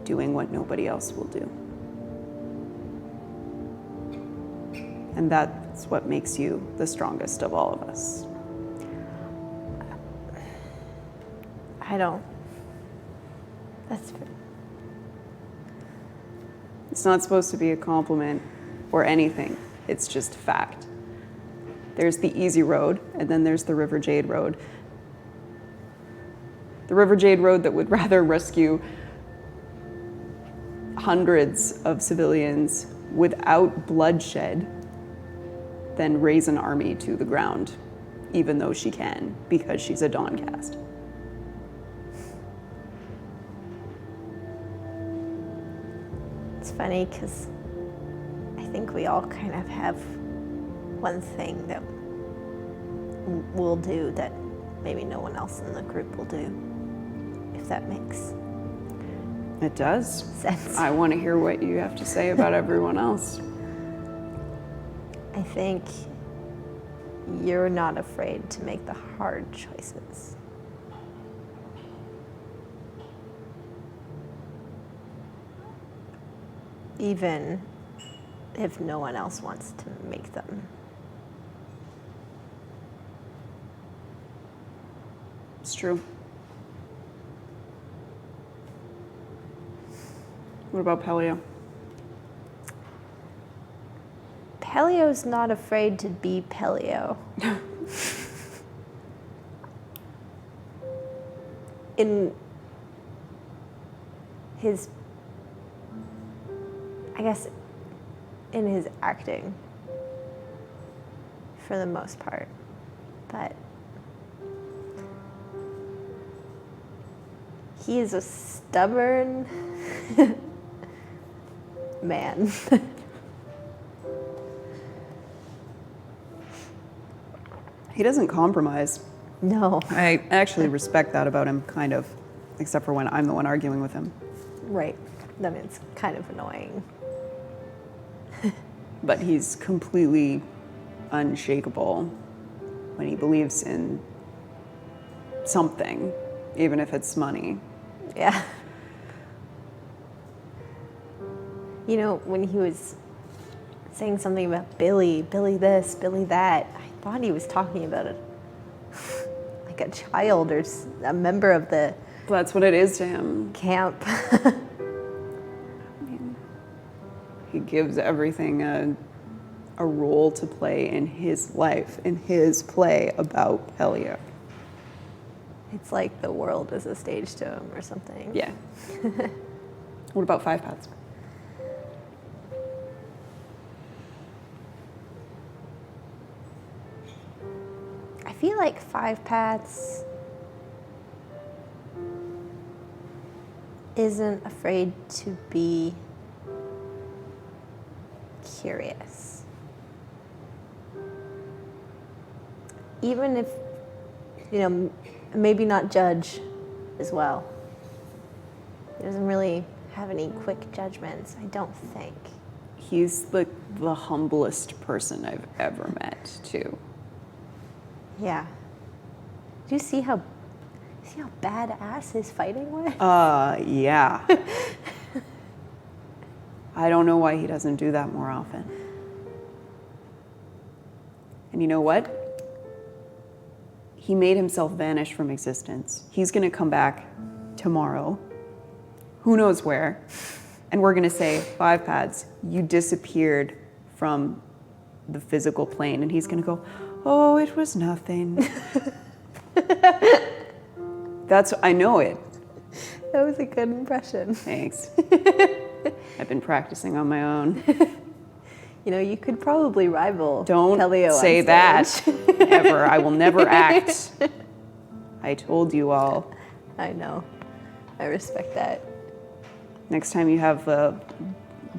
Speaker 3: doing what nobody else will do. And that's what makes you the strongest of all of us.
Speaker 5: I don't. That's fair.
Speaker 3: It's not supposed to be a compliment or anything. It's just fact. There's the easy road, and then there's the River Jade road. The River Jade road that would rather rescue hundreds of civilians without bloodshed than raise an army to the ground, even though she can, because she's a Dawncast.
Speaker 5: It's funny because I think we all kind of have one thing that we'll do that maybe no one else in the group will do, if that makes
Speaker 3: It does.
Speaker 5: sense.
Speaker 3: I want to hear what you have to say about everyone else.
Speaker 5: I think you're not afraid to make the hard choices. Even if no one else wants to make them.
Speaker 3: It's true. What about Pellio?
Speaker 5: Pellio's not afraid to be Pellio. In his, I guess, in his acting, for the most part, but he is a stubborn man.
Speaker 3: He doesn't compromise.
Speaker 5: No.
Speaker 3: I actually respect that about him, kind of, except for when I'm the one arguing with him.
Speaker 5: Right. Then it's kind of annoying.
Speaker 3: But he's completely unshakable when he believes in something, even if it's money.
Speaker 5: Yeah. You know, when he was saying something about Billy this, Billy that, I thought he was talking about it like a child or a member of the
Speaker 3: That's what it is to him.
Speaker 5: camp.
Speaker 3: He gives everything a role to play in his life, in his play about Pellio.
Speaker 5: It's like the world is a stage to him or something.
Speaker 3: Yeah. What about 5 Paths?
Speaker 5: I feel like 5 Paths isn't afraid to be curious. Even if, maybe not judge as well. He doesn't really have any quick judgments, I don't think.
Speaker 3: He's like the humblest person I've ever met, too.
Speaker 5: Yeah. Do you see how badass his fighting was?
Speaker 3: Yeah. I don't know why he doesn't do that more often. And you know what? He made himself vanish from existence. He's gonna come back tomorrow, who knows where, and we're gonna say, 5 Paths, you disappeared from the physical plane, and he's gonna go, oh, it was nothing. I know it.
Speaker 5: That was a good impression.
Speaker 3: Thanks. I've been practicing on my own.
Speaker 5: You know, you could probably rival
Speaker 3: Don't
Speaker 5: Pellio on
Speaker 3: say
Speaker 5: stage.
Speaker 3: that. Ever. I will never act. I told you all.
Speaker 5: I know. I respect that.
Speaker 3: Next time you have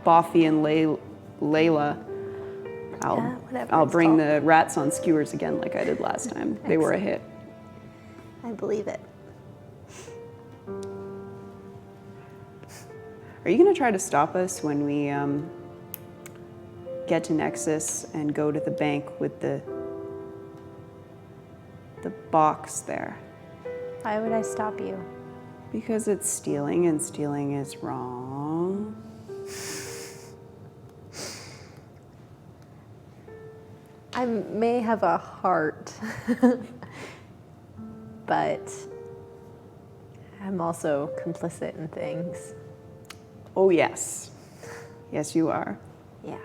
Speaker 3: Boffy and Layla,
Speaker 5: whatever
Speaker 3: I'll
Speaker 5: it's
Speaker 3: bring
Speaker 5: called.
Speaker 3: the rats on skewers again like I did last time. They were a hit.
Speaker 5: I believe it.
Speaker 3: Are you going to try to stop us when we get to Nexus and go to the bank with the box there?
Speaker 5: Why would I stop you?
Speaker 3: Because it's stealing, and stealing is wrong.
Speaker 5: I may have a heart, but I'm also complicit in things.
Speaker 3: Oh, yes. Yes, you are.
Speaker 5: Yeah.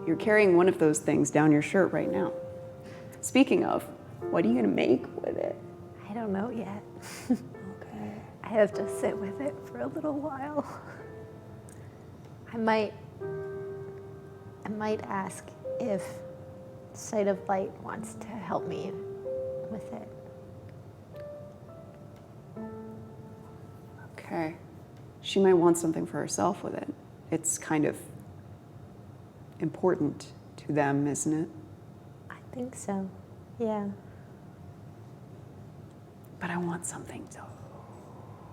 Speaker 3: You're carrying one of those things down your shirt right now. Speaking of, what are you going to make with it?
Speaker 5: I don't know yet.
Speaker 3: Okay.
Speaker 5: I have to sit with it for a little while. I might ask if Sight of Light wants to help me with it.
Speaker 3: Okay. She might want something for herself with it. It's kind of important to them, isn't it?
Speaker 5: I think so. Yeah.
Speaker 3: But I want something too.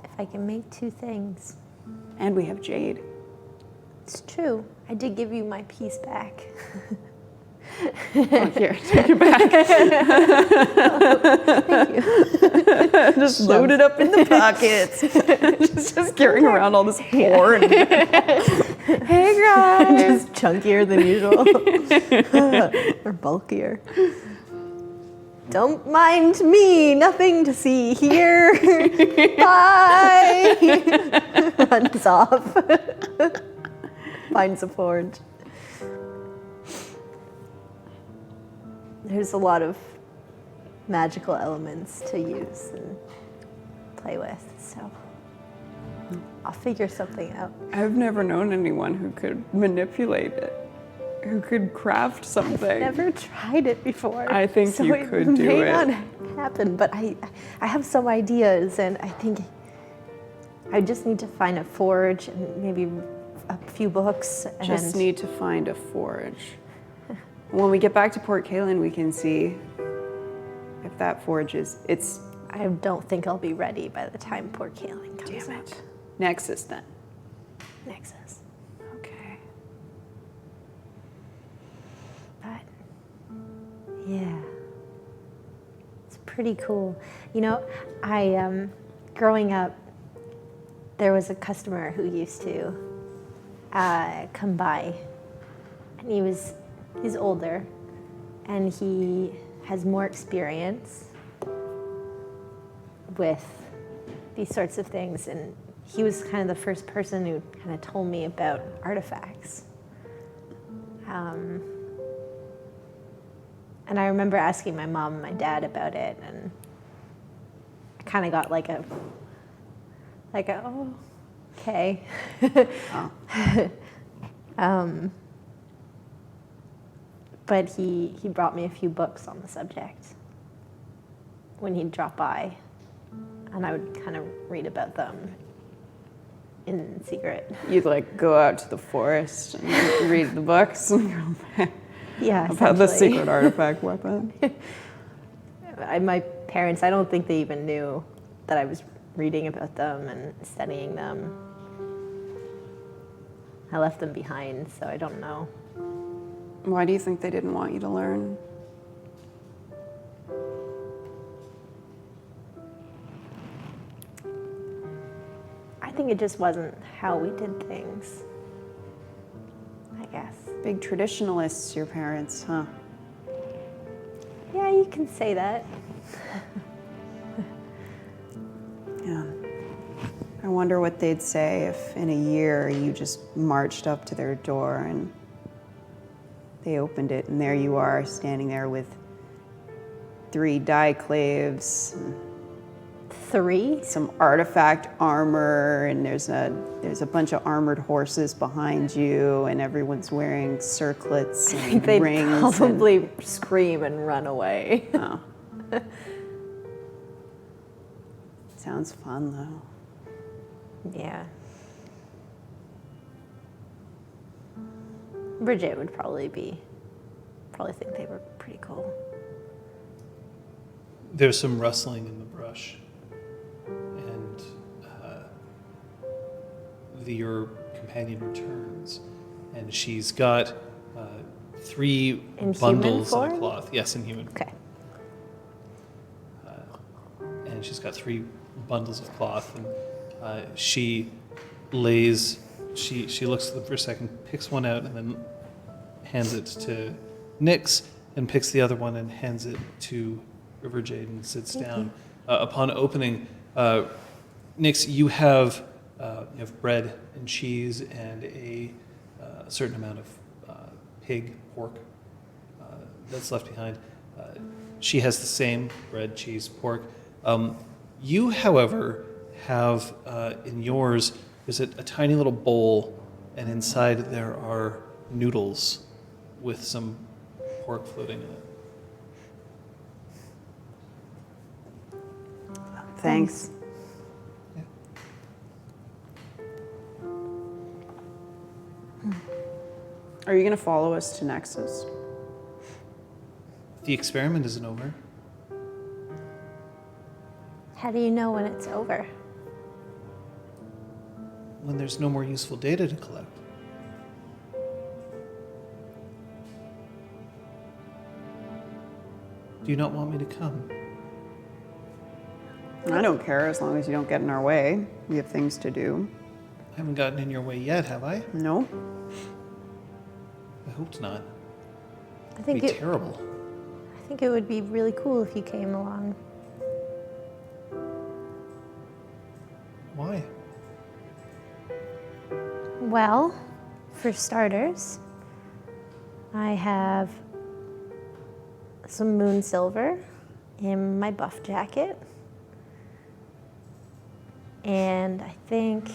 Speaker 5: If I can make two things.
Speaker 3: And we have Jade.
Speaker 5: It's true. I did give you my piece back.
Speaker 3: Oh, here, take it back.
Speaker 5: Thank you.
Speaker 3: Just load it up in the pockets. just carrying around all this porn. Hey guys.
Speaker 5: Just chunkier than usual. Or bulkier. Don't mind me, nothing to see here. Bye. Runs off. Finds a forge. There's a lot of magical elements to use and play with, so I'll figure something out.
Speaker 3: I've never known anyone who could manipulate it, who could craft something.
Speaker 5: Never tried it before.
Speaker 3: I think
Speaker 5: so
Speaker 3: you
Speaker 5: it
Speaker 3: could do
Speaker 5: may
Speaker 3: it.
Speaker 5: not happen, but I have some ideas, and I think I just need to find a forge and maybe a few books.
Speaker 3: Just
Speaker 5: and
Speaker 3: need to find a forge. When we get back to Port Kaelin, we can see if that forge is. It's.
Speaker 5: I don't think I'll be ready by the time Port Kaelin comes
Speaker 3: Damn
Speaker 5: up.
Speaker 3: it. Nexus then.
Speaker 5: Nexus.
Speaker 3: Okay.
Speaker 5: But yeah, it's pretty cool. You know, I growing up, there was a customer who used to come by, and he's older, and he has more experience with these sorts of things, and he was kind of the first person who kind of told me about artifacts. And I remember asking my mom and my dad about it, and I kind of got like a, oh, okay.
Speaker 3: Oh.
Speaker 5: But he brought me a few books on the subject when he'd drop by, and I would kind of read about them in secret.
Speaker 3: You'd like go out to the forest and read the books
Speaker 5: Yeah,
Speaker 3: about the
Speaker 5: essentially.
Speaker 3: secret artifact weapon.
Speaker 5: My parents, I don't think they even knew that I was reading about them and studying them. I left them behind, so I don't know.
Speaker 3: Why do you think they didn't want you to learn?
Speaker 5: I think it just wasn't how we did things, I guess.
Speaker 3: Big traditionalists, your parents, huh?
Speaker 5: Yeah, you can say that.
Speaker 3: Yeah. I wonder what they'd say if in a year you just marched up to their door and they opened it and there you are standing there with 3 dye claves.
Speaker 5: 3?
Speaker 3: some artifact armor, and there's a bunch of armored horses behind you, and everyone's wearing circlets and
Speaker 5: They'd
Speaker 3: rings.
Speaker 5: probably scream and run away.
Speaker 3: Oh. Sounds fun though.
Speaker 5: Yeah. Bridget would probably think they were pretty cool.
Speaker 1: There's some rustling in the brush, and your companion returns, and she's got 3
Speaker 5: In
Speaker 1: bundles
Speaker 5: human
Speaker 1: of
Speaker 5: form?
Speaker 1: cloth. Yes, in human.
Speaker 5: Okay.
Speaker 1: And she's got 3 bundles of cloth, and she lays. She looks at them for a second, picks one out, and then hands it to Nyx, and picks the other one and hands it to River Jade and sits down. Upon opening, Nyx, you have bread and cheese and a certain amount of pork that's left behind. She has the same bread, cheese, pork. You, however, have in yours, there's a tiny little bowl, and inside there are noodles with some pork floating in it.
Speaker 3: Thanks.
Speaker 1: Yeah.
Speaker 3: Are you gonna follow us to Nexus?
Speaker 1: The experiment isn't over.
Speaker 5: How do you know when it's over?
Speaker 1: When there's no more useful data to collect. Do you not want me to come?
Speaker 3: I don't care as long as you don't get in our way. We have things to do.
Speaker 1: I haven't gotten in your way yet, have I?
Speaker 3: No?
Speaker 1: I hope not.
Speaker 5: I think
Speaker 1: It'd be terrible.
Speaker 5: I think it would be really cool if you came along.
Speaker 1: Why?
Speaker 5: Well, for starters, I have some moon silver in my buff jacket. And I think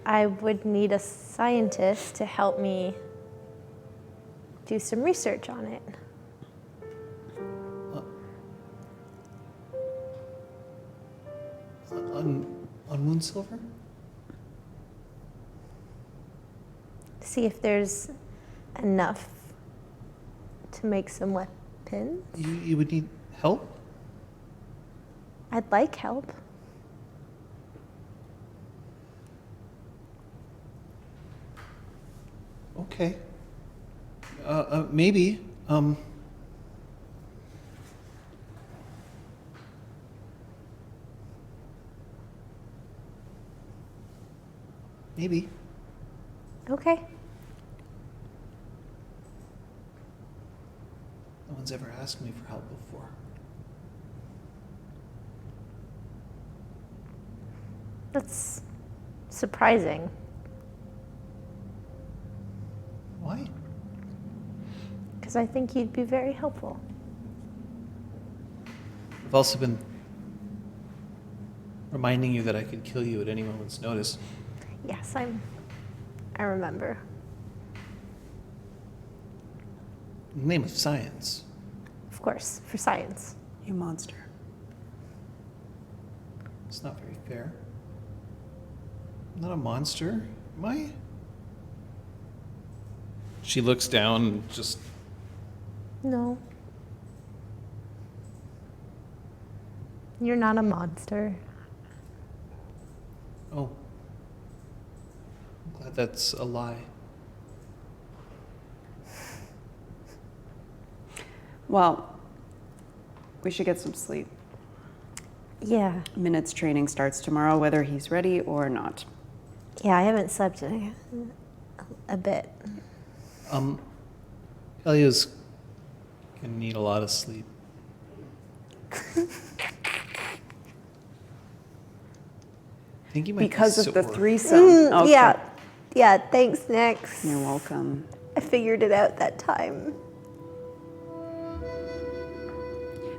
Speaker 5: I would need a scientist to help me do some research on it.
Speaker 1: On moon silver?
Speaker 5: See if there's enough to make some weapons.
Speaker 1: You would need help?
Speaker 5: I'd like help.
Speaker 1: Okay. Maybe. Maybe.
Speaker 5: Okay.
Speaker 1: No one's ever asked me for help before.
Speaker 5: That's surprising.
Speaker 1: Why?
Speaker 5: Because I think you'd be very helpful.
Speaker 1: I've also been reminding you that I could kill you at any moment's notice.
Speaker 5: Yes, I remember.
Speaker 1: In the name of science.
Speaker 5: Of course, for science.
Speaker 3: You monster.
Speaker 1: It's not very fair. I'm not a monster, am I? She looks down and just...
Speaker 5: No. You're not a monster.
Speaker 1: Oh. I'm glad that's a lie.
Speaker 3: Well, we should get some sleep.
Speaker 5: Yeah.
Speaker 3: Minute's training starts tomorrow, whether he's ready or not.
Speaker 5: Yeah, I haven't slept in a bit.
Speaker 1: Pellio's gonna need a lot of sleep. I think you might
Speaker 3: Because
Speaker 1: be
Speaker 3: of the
Speaker 1: sore.
Speaker 3: threesome. Okay.
Speaker 5: Yeah. Yeah, thanks, Nyx.
Speaker 3: You're welcome.
Speaker 5: I figured it out that time.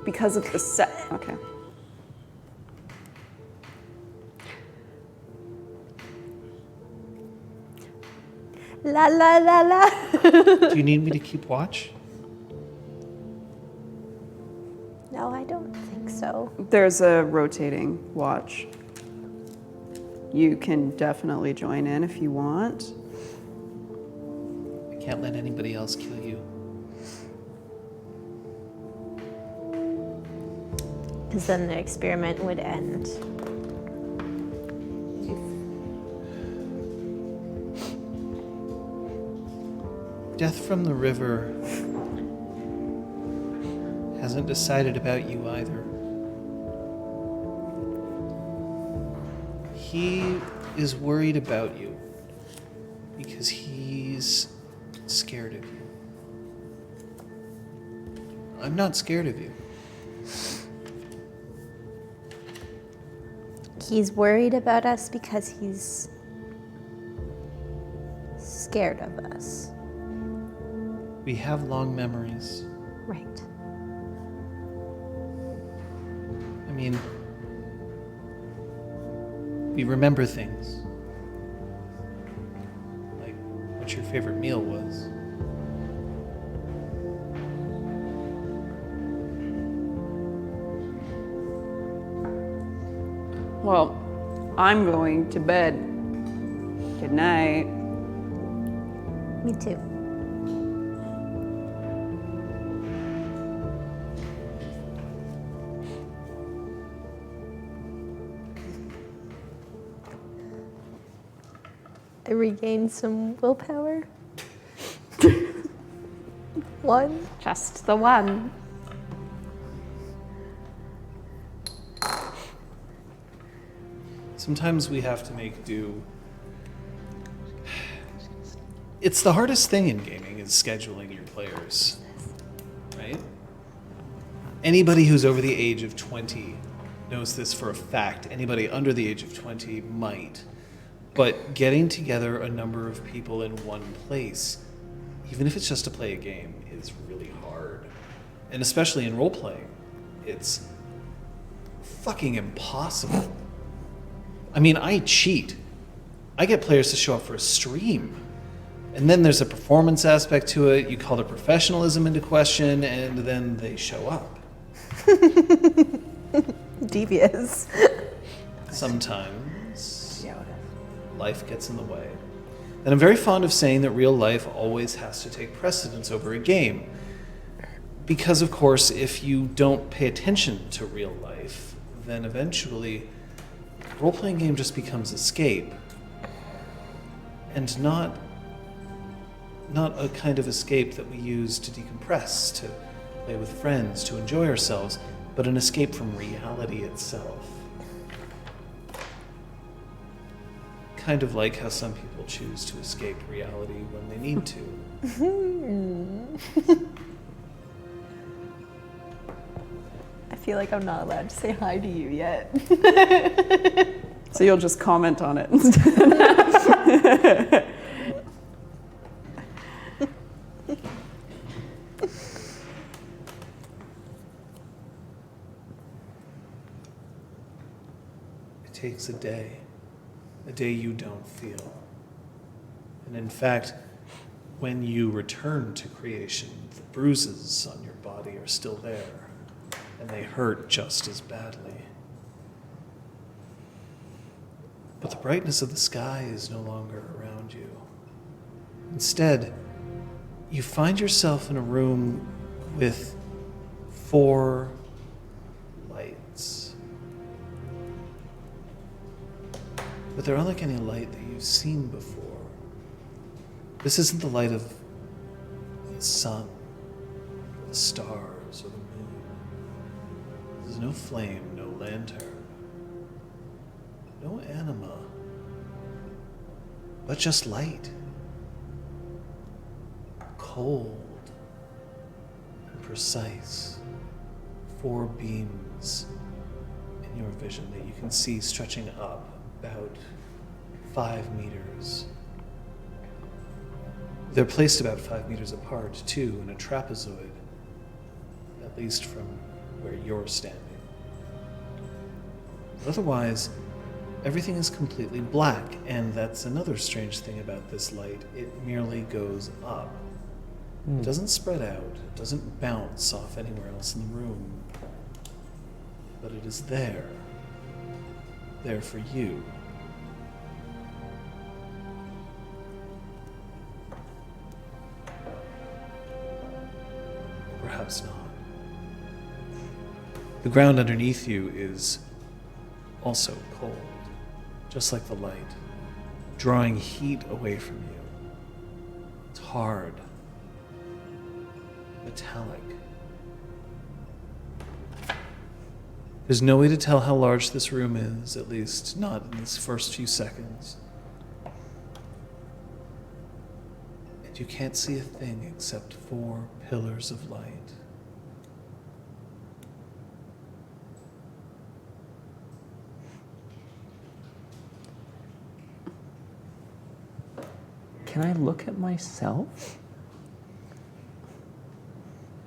Speaker 3: Because of the set. Okay.
Speaker 5: La la la la.
Speaker 1: Do you need me to keep watch?
Speaker 5: No, I don't think so.
Speaker 3: There's a rotating watch. You can definitely join in if you want.
Speaker 1: I can't let anybody else kill you.
Speaker 5: Because then the experiment would end.
Speaker 1: Death from the River hasn't decided about you either. He is worried about you because he's scared of you. I'm not scared of you.
Speaker 5: He's worried about us because he's scared of us.
Speaker 1: We have long memories.
Speaker 5: Right.
Speaker 1: I mean, we remember things. Like what your favorite meal was.
Speaker 3: Well, I'm going to bed. Good night.
Speaker 5: Me too. I regained some willpower. One.
Speaker 3: Just the one.
Speaker 1: Sometimes we have to make do. It's the hardest thing in gaming is scheduling your players, right? Anybody who's over the age of 20 knows this for a fact. Anybody under the age of 20 might. But getting together a number of people in one place, even if it's just to play a game, is really hard. And especially in role-playing, it's fucking impossible. I mean, I cheat. I get players to show up for a stream. And then there's a performance aspect to it. You call their professionalism into question, and then they show up.
Speaker 5: Devious.
Speaker 1: Sometimes life gets in the way. And I'm very fond of saying that real life always has to take precedence over a game. Because, of course, if you don't pay attention to real life, then eventually a role-playing game just becomes escape. And not a kind of escape that we use to decompress, to play with friends, to enjoy ourselves, but an escape from reality itself. Kind of like how some people choose to escape reality when they need to.
Speaker 2: I feel like I'm not allowed to say hi to you yet.
Speaker 3: So you'll just comment on it instead.
Speaker 1: It takes a day you don't feel. And in fact, when you return to creation, the bruises on your body are still there, and they hurt just as badly. But the brightness of the sky is no longer around you. Instead, you find yourself in a room with 4 lights. But they're unlike any light that you've seen before. This isn't the light of the sun, or the stars, or the moon. There's no flame, no lantern, no anima, but just light. Cold and precise. 4 beams in your vision that you can see stretching up about 5 meters. They're placed about 5 meters apart, too, in a trapezoid, at least from where you're standing. But otherwise, everything is completely black, and that's another strange thing about this light. It merely goes up. It doesn't spread out, it doesn't bounce off anywhere else in the room. But it is there. There for you. Perhaps not. The ground underneath you is also cold, just like the light, drawing heat away from you. It's hard, metallic. There's no way to tell how large this room is, at least not in these first few seconds. And you can't see a thing except 4 pillars of light.
Speaker 6: Can I look at myself?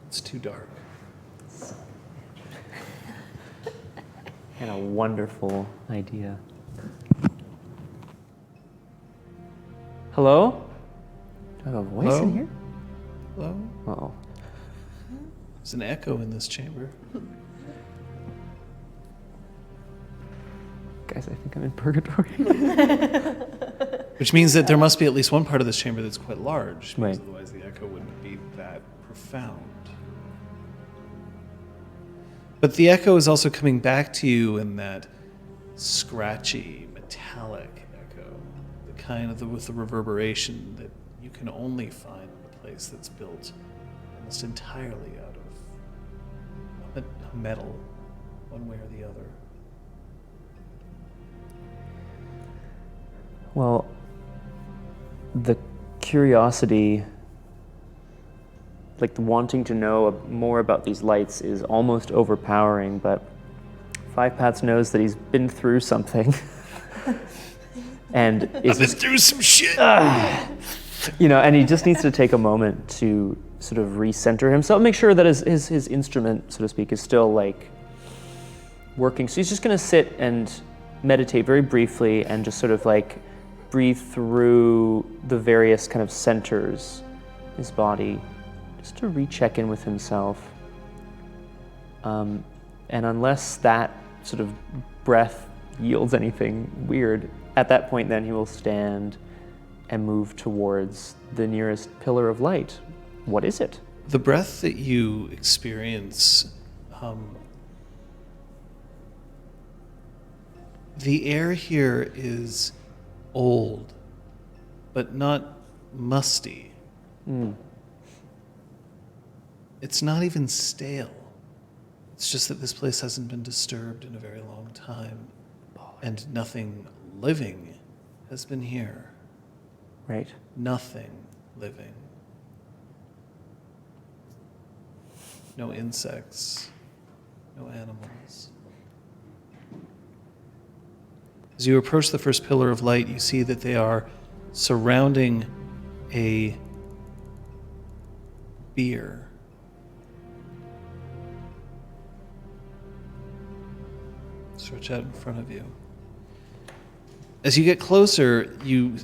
Speaker 1: It's too dark.
Speaker 6: And a wonderful idea. Hello? Do I have a voice
Speaker 1: Hello?
Speaker 6: in here?
Speaker 1: Hello?
Speaker 6: Uh-oh.
Speaker 1: There's an echo in this chamber.
Speaker 6: Guys, I think I'm in purgatory.
Speaker 1: Which means that there must be at least one part of this chamber that's quite large, because
Speaker 6: Right.
Speaker 1: otherwise the echo wouldn't be that profound. But the echo is also coming back to you in that scratchy, metallic echo, the kind of with the reverberation that you can only find in a place that's built almost entirely out of a metal, one way or the other.
Speaker 6: Well, the curiosity, like the wanting to know more about these lights is almost overpowering, but Five Paths knows that he's been through something. And
Speaker 1: I've been through some shit!
Speaker 6: and he just needs to take a moment to sort of recenter himself, make sure that his instrument, so to speak, is still like working. So he's just gonna sit and meditate very briefly and just sort of like breathe through the various kind of centers in his body, just to recheck in with himself. And unless that sort of breath yields anything weird, at that point then he will stand and move towards the nearest pillar of light. What is it?
Speaker 1: The breath that you experience, the air here is old, but not musty. It's not even stale. It's just that this place hasn't been disturbed in a very long time, and nothing living has been here.
Speaker 6: Right?
Speaker 1: Nothing living. No insects, no animals. As you approach the first pillar of light, you see that they are surrounding a bier. Stretch out in front of you. As you get closer, you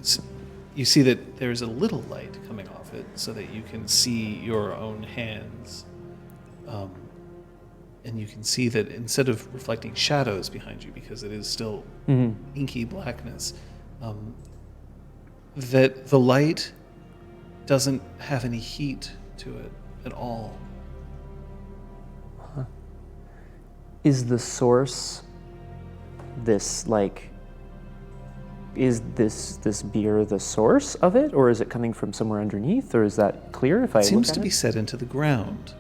Speaker 1: see that there's a little light coming off it so that you can see your own hands. And you can see that instead of reflecting shadows behind you, because it is still inky blackness, that the light doesn't have any heat to it at all.
Speaker 6: Is the source this like, is this beer the source of it, or is it coming from somewhere underneath, or is that clear if I
Speaker 1: It seems
Speaker 6: look
Speaker 1: to
Speaker 6: at
Speaker 1: be
Speaker 6: it?
Speaker 1: set into the ground.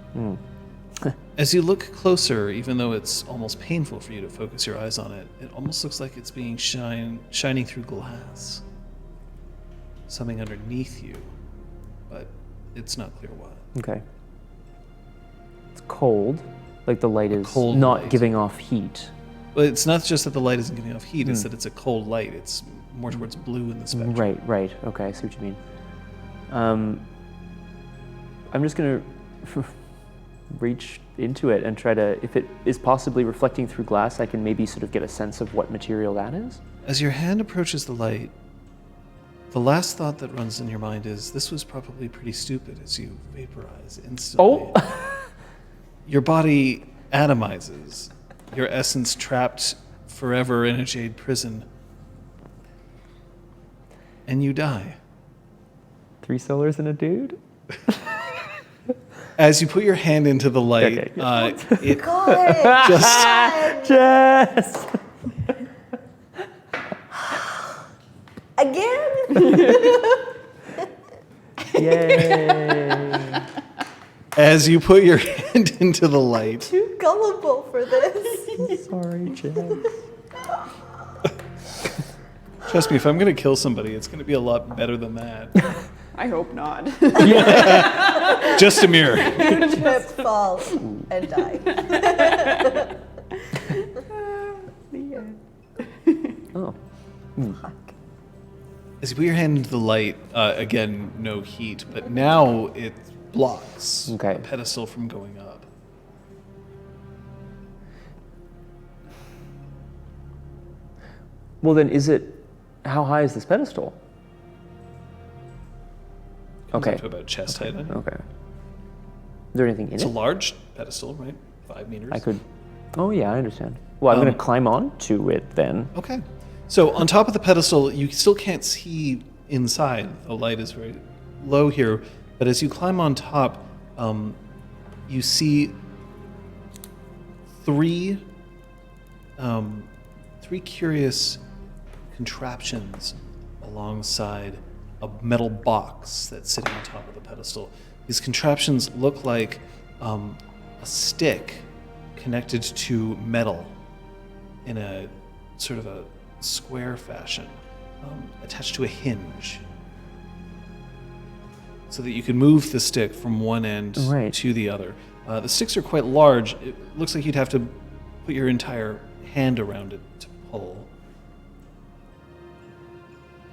Speaker 1: As you look closer, even though it's almost painful for you to focus your eyes on it, it almost looks like it's being shining through glass. Something underneath you, but it's not clear what.
Speaker 6: Okay. It's cold, like the light is
Speaker 1: cold
Speaker 6: not
Speaker 1: light.
Speaker 6: giving off heat.
Speaker 1: But it's not just that the light isn't giving off heat, it's that it's a cold light. It's more towards blue in the spectrum.
Speaker 6: Right. Okay, I see what you mean. I'm just gonna reach into it and try to, if it is possibly reflecting through glass, I can maybe sort of get a sense of what material that is.
Speaker 1: As your hand approaches the light, the last thought that runs in your mind is, this was probably pretty stupid, as you vaporize instantly.
Speaker 6: Oh!
Speaker 1: Your body atomizes, your essence trapped forever in a jade prison, and you die.
Speaker 6: 3 solars and a dude?
Speaker 1: As you put your hand into the light,
Speaker 6: Okay.
Speaker 1: it
Speaker 5: God,
Speaker 1: just
Speaker 6: Jess!
Speaker 5: again?
Speaker 6: Yay!
Speaker 1: as you put your hand into the light,
Speaker 5: Too gullible for this.
Speaker 6: Sorry, Jess.
Speaker 1: trust me, if I'm going to kill somebody, it's going to be a lot better than that.
Speaker 3: I hope not.
Speaker 1: Just a mirror.
Speaker 5: Trip, fall, and die.
Speaker 6: Oh.
Speaker 1: As you put your hand into the light, again, no heat, but now it blocks
Speaker 6: Okay.
Speaker 1: the pedestal from going up.
Speaker 6: Well, then how high is this pedestal?
Speaker 1: Comes
Speaker 6: Okay.
Speaker 1: up to about chest height. I think.
Speaker 6: Okay. Is there anything in
Speaker 1: It's a
Speaker 6: it?
Speaker 1: large pedestal, right? 5 meters.
Speaker 6: I could. Oh, yeah, I understand. Well, I'm going to
Speaker 1: Um,
Speaker 6: climb onto it then.
Speaker 1: Okay. So on top of the pedestal, you still can't see inside. The light is very low here, but as you climb on top, you see three curious contraptions alongside a metal box that's sitting on top of the pedestal. These contraptions look like a stick connected to metal in a sort of a square fashion, attached to a hinge, so that you can move the stick from one end
Speaker 6: Right.
Speaker 1: to the other. The sticks are quite large. It looks like you'd have to put your entire hand around it to pull.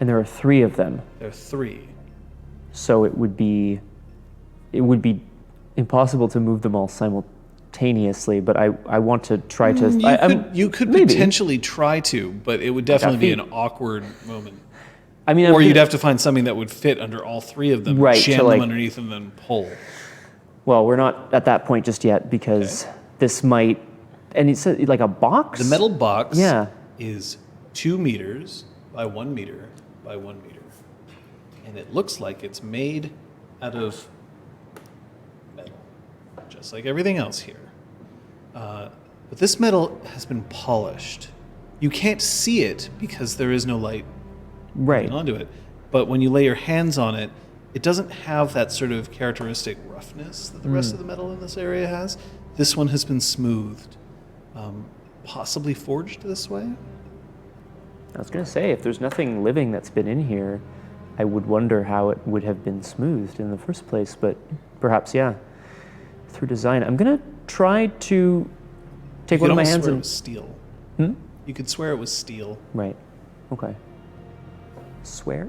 Speaker 6: And there are 3 of them.
Speaker 1: There are 3.
Speaker 6: So it would be impossible to move them all simultaneously, but I want to try to.
Speaker 1: You could
Speaker 6: maybe.
Speaker 1: potentially try to, but it would definitely be
Speaker 6: feet.
Speaker 1: an awkward moment.
Speaker 6: I mean,
Speaker 1: Or you'd have to find something that would fit under all 3 of them,
Speaker 6: Right,
Speaker 1: jam
Speaker 6: to,
Speaker 1: them
Speaker 6: like-
Speaker 1: underneath and then pull.
Speaker 6: Well, we're not at that point just yet because this might. And it's like a box.
Speaker 1: The metal box
Speaker 6: Yeah.
Speaker 1: is 2 meters by 1 meter by 1 meter. And it looks like it's made out of metal, just like everything else here. But this metal has been polished. You can't see it because there is no light
Speaker 6: Right.
Speaker 1: onto it. But when you lay your hands on it, it doesn't have that sort of characteristic roughness that the rest of the metal in this area has. This one has been smoothed, possibly forged this way.
Speaker 6: I was going to say, if there's nothing living that's been in here, I would wonder how it would have been smoothed in the first place. But perhaps, yeah, through design. I'm going to try to take
Speaker 1: You
Speaker 6: one
Speaker 1: could
Speaker 6: of my
Speaker 1: almost
Speaker 6: hands
Speaker 1: swear it
Speaker 6: and.
Speaker 1: was steel.
Speaker 6: Hmm?
Speaker 1: You could swear it was steel.
Speaker 6: Right. Okay. Swear.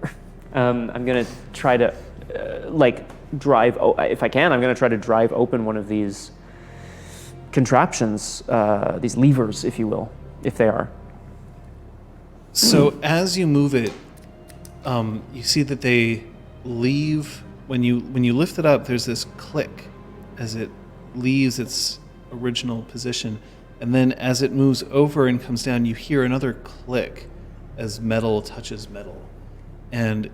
Speaker 6: I'm gonna try to, drive. If I can, I'm gonna try to drive open one of these contraptions, these levers, if you will, if they are.
Speaker 1: So as you move it, you see that they leave. When you lift it up, there's this click as it leaves its original position, and then as it moves over and comes down, you hear another click as metal touches metal, and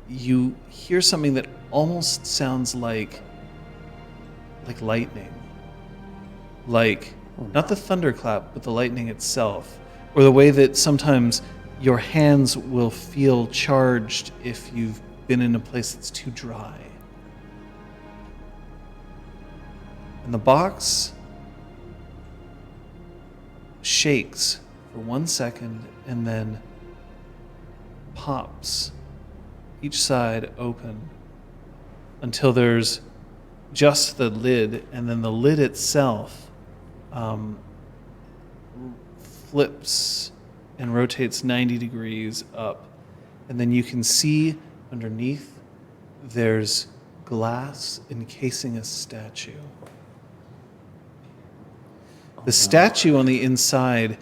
Speaker 1: you hear something that almost sounds like lightning, like not the thunderclap, but the lightning itself, or the way that sometimes your hands will feel charged if you've been in a place that's too dry. And the box shakes for 1 second and then pops each side open until there's just the lid, and then the lid itself flips and rotates 90 degrees up. And then you can see underneath there's glass encasing a statue. The statue on the inside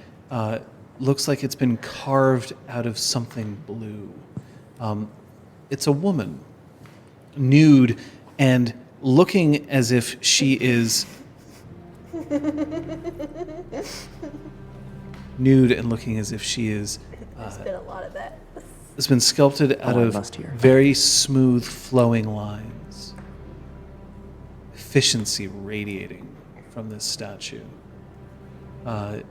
Speaker 1: looks like it's been carved out of something blue. It's a woman, nude and looking as if she is nude and looking as if she is.
Speaker 5: There's been a lot of that.
Speaker 1: It's been sculpted out
Speaker 6: I
Speaker 1: of
Speaker 6: must hear.
Speaker 1: very smooth, flowing lines. Efficiency radiating from this statue. By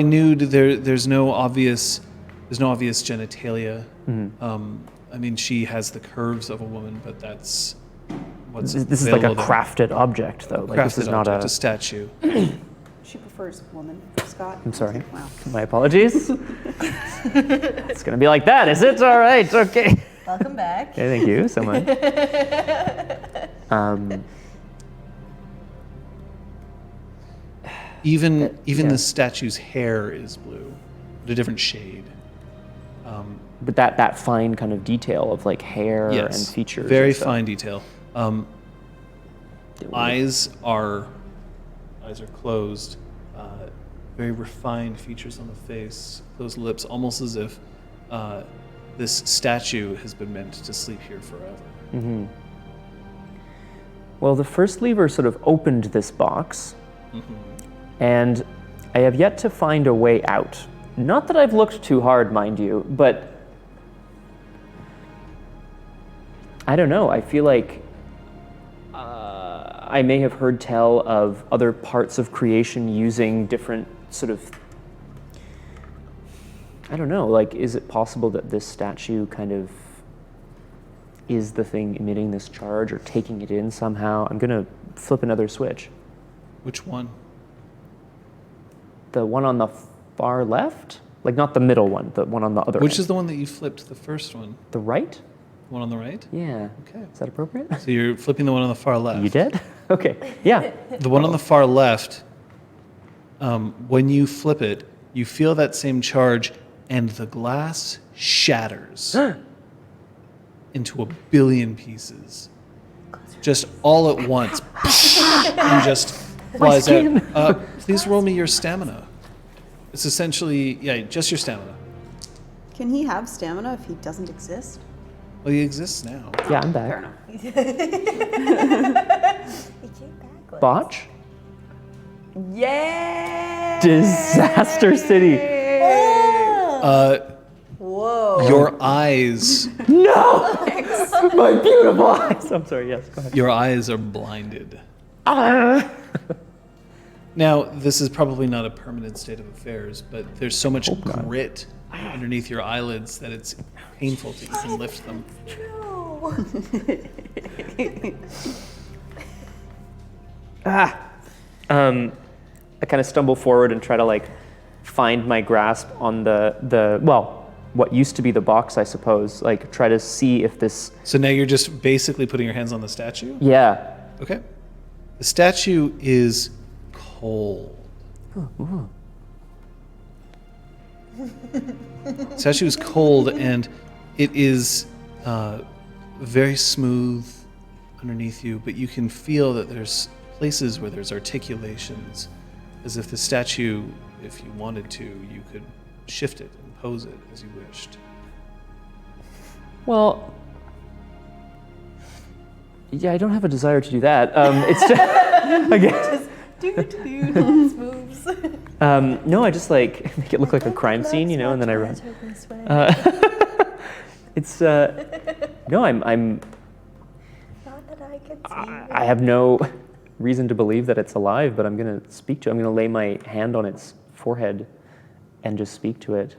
Speaker 1: nude, there's no obvious genitalia. I mean, she has the curves of a woman, but that's what's
Speaker 6: This is like a
Speaker 1: available there.
Speaker 6: crafted object, though. Like, this
Speaker 1: Crafted
Speaker 6: is not
Speaker 1: object,
Speaker 6: a.
Speaker 1: a statue.
Speaker 3: She prefers woman, Scott.
Speaker 6: I'm sorry.
Speaker 3: Wow.
Speaker 6: My apologies. It's gonna be like that, is it? All right. Okay.
Speaker 5: Welcome back.
Speaker 6: Okay, thank you so much.
Speaker 1: Even
Speaker 6: yeah.
Speaker 1: the statue's hair is blue, but a different shade.
Speaker 6: But that fine kind of detail of like hair
Speaker 1: Yes,
Speaker 6: and features.
Speaker 1: very
Speaker 6: and stuff.
Speaker 1: fine detail. Eyes are closed. Very refined features on the face, closed lips, almost as if this statue has been meant to sleep here forever.
Speaker 6: Well, the first lever sort of opened this box, and I have yet to find a way out. Not that I've looked too hard, mind you, but I don't know. I feel like I may have heard tell of other parts of creation using different sort of, I don't know, like, is it possible that this statue kind of is the thing emitting this charge or taking it in somehow? I'm gonna flip another switch.
Speaker 1: Which one?
Speaker 6: The one on the far left? Like, not the middle one, the one on the other
Speaker 1: Which
Speaker 6: end.
Speaker 1: is the one that you flipped, the first one?
Speaker 6: The right?
Speaker 1: The one on the right?
Speaker 6: Yeah.
Speaker 1: Okay.
Speaker 6: Is that appropriate?
Speaker 1: So you're flipping the one on the far left.
Speaker 6: You did? Okay. Yeah.
Speaker 1: The one on the far left, when you flip it, you feel that same charge, and the glass shatters into a billion pieces. Just all at once. And just flies out. Please roll me your stamina. It's essentially, yeah, just your stamina.
Speaker 2: Can he have stamina if he doesn't exist?
Speaker 1: Well, he exists now.
Speaker 6: Yeah, I'm
Speaker 2: Fair
Speaker 6: back.
Speaker 2: enough.
Speaker 5: He came back.
Speaker 6: Botch?
Speaker 2: Yeah.
Speaker 6: Disaster City.
Speaker 5: Whoa.
Speaker 1: Your eyes,
Speaker 6: No! My beautiful eyes. I'm sorry, yes, go ahead.
Speaker 1: your eyes are blinded. Now, this is probably not a permanent state of affairs, but there's so much grit underneath your eyelids that it's painful to even lift them.
Speaker 6: I kind of stumble forward and try to like find my grasp on the well, what used to be the box, I suppose. Like try to see if this.
Speaker 1: So now you're just basically putting your hands on the statue?
Speaker 6: Yeah.
Speaker 1: Okay. The statue is cold. The statue is cold, and it is very smooth underneath you, but you can feel that there's places where there's articulations, as if the statue, if you wanted to, you could shift it and pose it as you wished.
Speaker 6: Well. Yeah, I don't have a desire to do that. It's just, I guess.
Speaker 5: Moves.
Speaker 6: No, I just like make it look like a crime scene, you know, and then I run. It's no, I'm.
Speaker 5: Not that I could see.
Speaker 6: I have no reason to believe that it's alive, but I'm gonna speak to it. I'm gonna lay my hand on its forehead and just speak to it.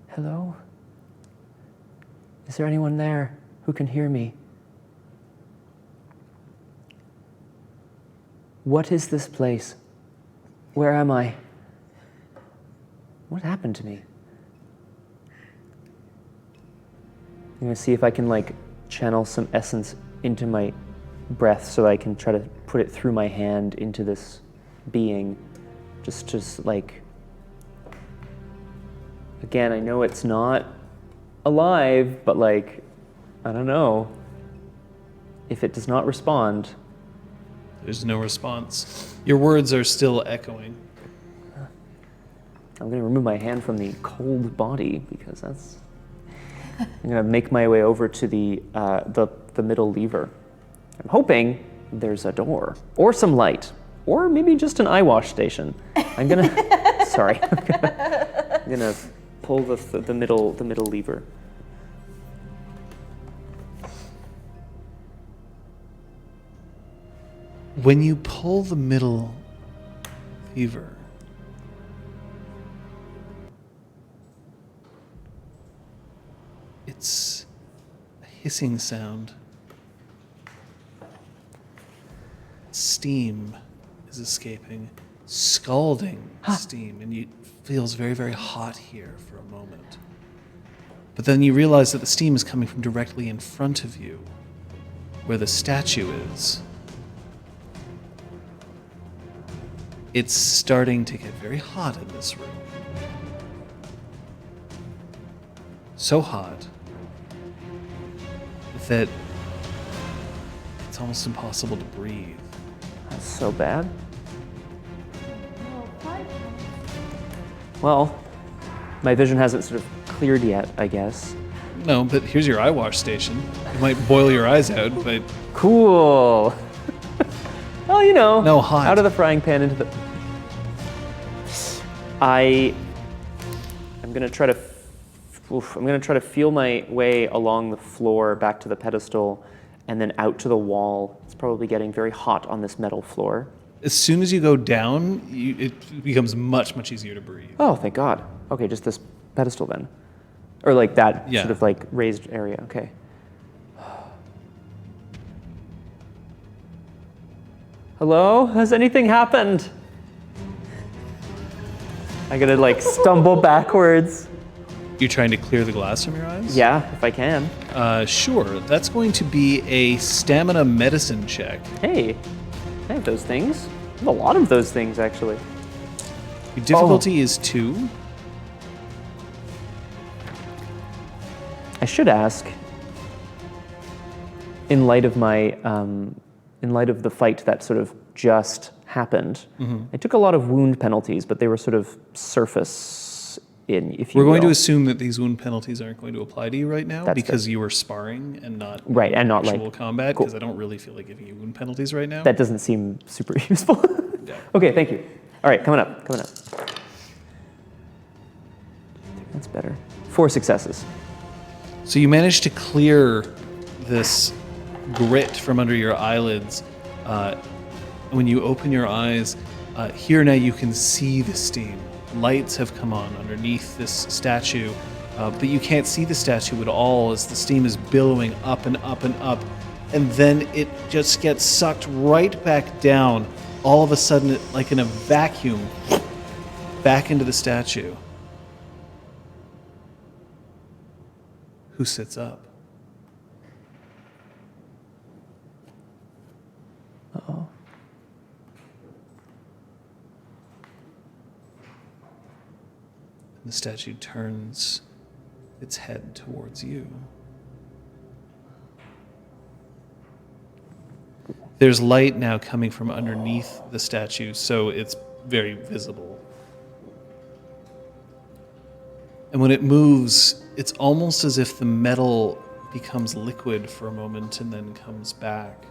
Speaker 6: Hello? Is there anyone there who can hear me? What is this place? Where am I? What happened to me? I'm gonna see if I can like channel some essence into my breath so I can try to put it through my hand into this being. Just like, again, I know it's not alive, but like, I don't know. If it does not respond,
Speaker 1: There's no response. Your words are still echoing.
Speaker 6: I'm gonna remove my hand from the cold body because that's. I'm gonna make my way over to the middle lever. I'm hoping there's a door or some light or maybe just an eye wash station. I'm gonna. Sorry. I'm gonna pull the middle lever.
Speaker 1: When you pull the middle lever, it's a hissing sound. Steam is escaping, scalding steam, and it feels very, very hot here for a moment. But then you realize that the steam is coming from directly in front of you, where the statue is. It's starting to get very hot in this room. So hot that it's almost impossible to breathe.
Speaker 6: That's so bad. Well, my vision hasn't sort of cleared yet, I guess.
Speaker 1: No, but here's your eye wash station. It might boil your eyes out, but
Speaker 6: Cool. Well, you know,
Speaker 1: No, hot.
Speaker 6: out of the frying pan into the. I'm gonna try to. I'm gonna try to feel my way along the floor back to the pedestal, and then out to the wall. It's probably getting very hot on this metal floor.
Speaker 1: as soon as you go down, it becomes much, much easier to breathe.
Speaker 6: Oh, thank God. Okay, just this pedestal then, or like that
Speaker 1: Yeah.
Speaker 6: sort of like raised area. Okay. Hello? Has anything happened? I gotta like stumble backwards.
Speaker 1: You're trying to clear the glass from your eyes?
Speaker 6: Yeah, if I can.
Speaker 1: Sure. That's going to be a stamina medicine check.
Speaker 6: Hey, I have those things. I have a lot of those things actually.
Speaker 1: Your difficulty is 2.
Speaker 6: I should ask, in light of my, in light of the fight that sort of just happened, I took a lot of wound penalties, but they were sort of surface in, if you
Speaker 1: We're going to
Speaker 6: will.
Speaker 1: assume that these wound penalties aren't going to apply to you right now
Speaker 6: That's
Speaker 1: because you were sparring and not
Speaker 6: Right, and not,
Speaker 1: actual
Speaker 6: like-
Speaker 1: combat,
Speaker 6: cool.
Speaker 1: because I don't really feel like giving you wound penalties right now.
Speaker 6: That doesn't seem super useful.
Speaker 1: Yeah.
Speaker 6: Okay, thank you. All right, coming up, coming up. That's better. 4 successes.
Speaker 1: So you managed to clear this grit from under your eyelids. When you open your eyes, here now you can see the steam. Lights have come on underneath this statue, but you can't see the statue at all as the steam is billowing up and up and up. And then it just gets sucked right back down, all of a sudden, like in a vacuum, back into the statue. Who sits up?
Speaker 6: Uh-oh.
Speaker 1: The statue turns its head towards you. There's light now coming from underneath the statue, so it's very visible. And when it moves, it's almost as if the metal becomes liquid for a moment and then comes back.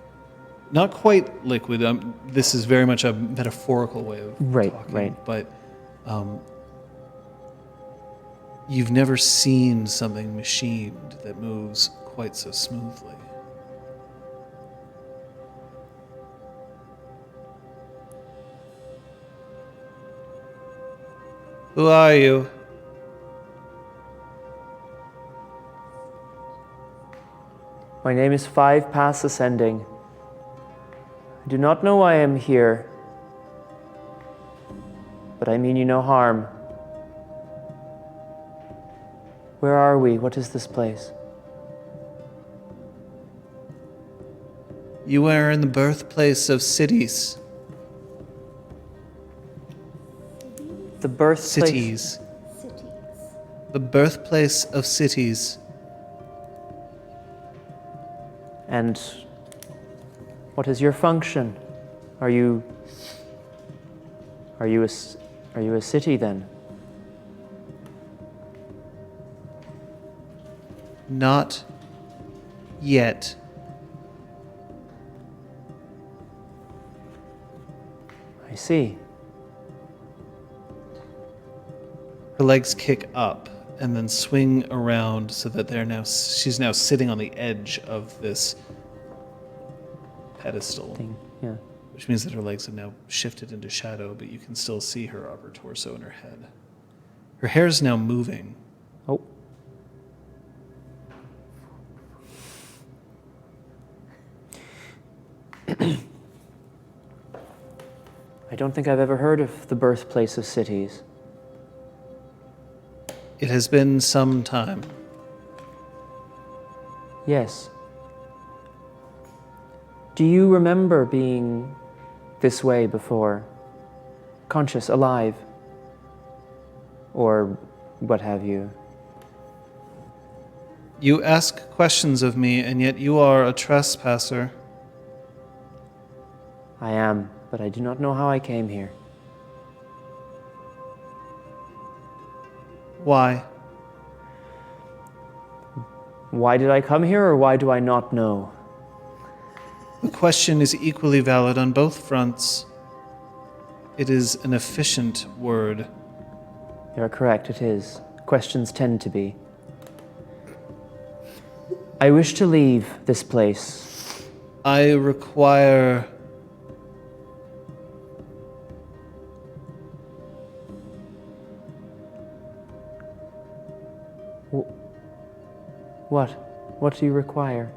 Speaker 1: Not quite liquid. This is very much a metaphorical way of
Speaker 6: Right,
Speaker 1: talking,
Speaker 6: right.
Speaker 1: but you've never seen something machined that moves quite so smoothly. Who are you?
Speaker 6: My name is 5 Pass Ascending. I do not know why I am here, but I mean you no harm. Where are we? What is this place?
Speaker 1: You are in the birthplace of cities.
Speaker 6: The birthplace.
Speaker 1: Cities. The birthplace of cities.
Speaker 6: And what is your function? Are you a city then?
Speaker 1: Not yet.
Speaker 6: I see.
Speaker 1: Her legs kick up and then swing around so that she's now sitting on the edge of this pedestal,
Speaker 6: Thing. Yeah.
Speaker 1: which means that her legs have now shifted into shadow, but you can still see her upper torso and her head. Her hair is now moving.
Speaker 6: Oh. I don't think I've ever heard of the birthplace of cities.
Speaker 1: It has been some time.
Speaker 6: Yes. Do you remember being this way before? Conscious, alive? Or what have you?
Speaker 1: You ask questions of me, and yet you are a trespasser.
Speaker 6: I am, but I do not know how I came here.
Speaker 1: Why?
Speaker 6: Why did I come here, or why do I not know?
Speaker 1: The question is equally valid on both fronts. It is an efficient word.
Speaker 6: You're correct, it is. Questions tend to be. I wish to leave this place.
Speaker 1: I require
Speaker 6: What? What do you require?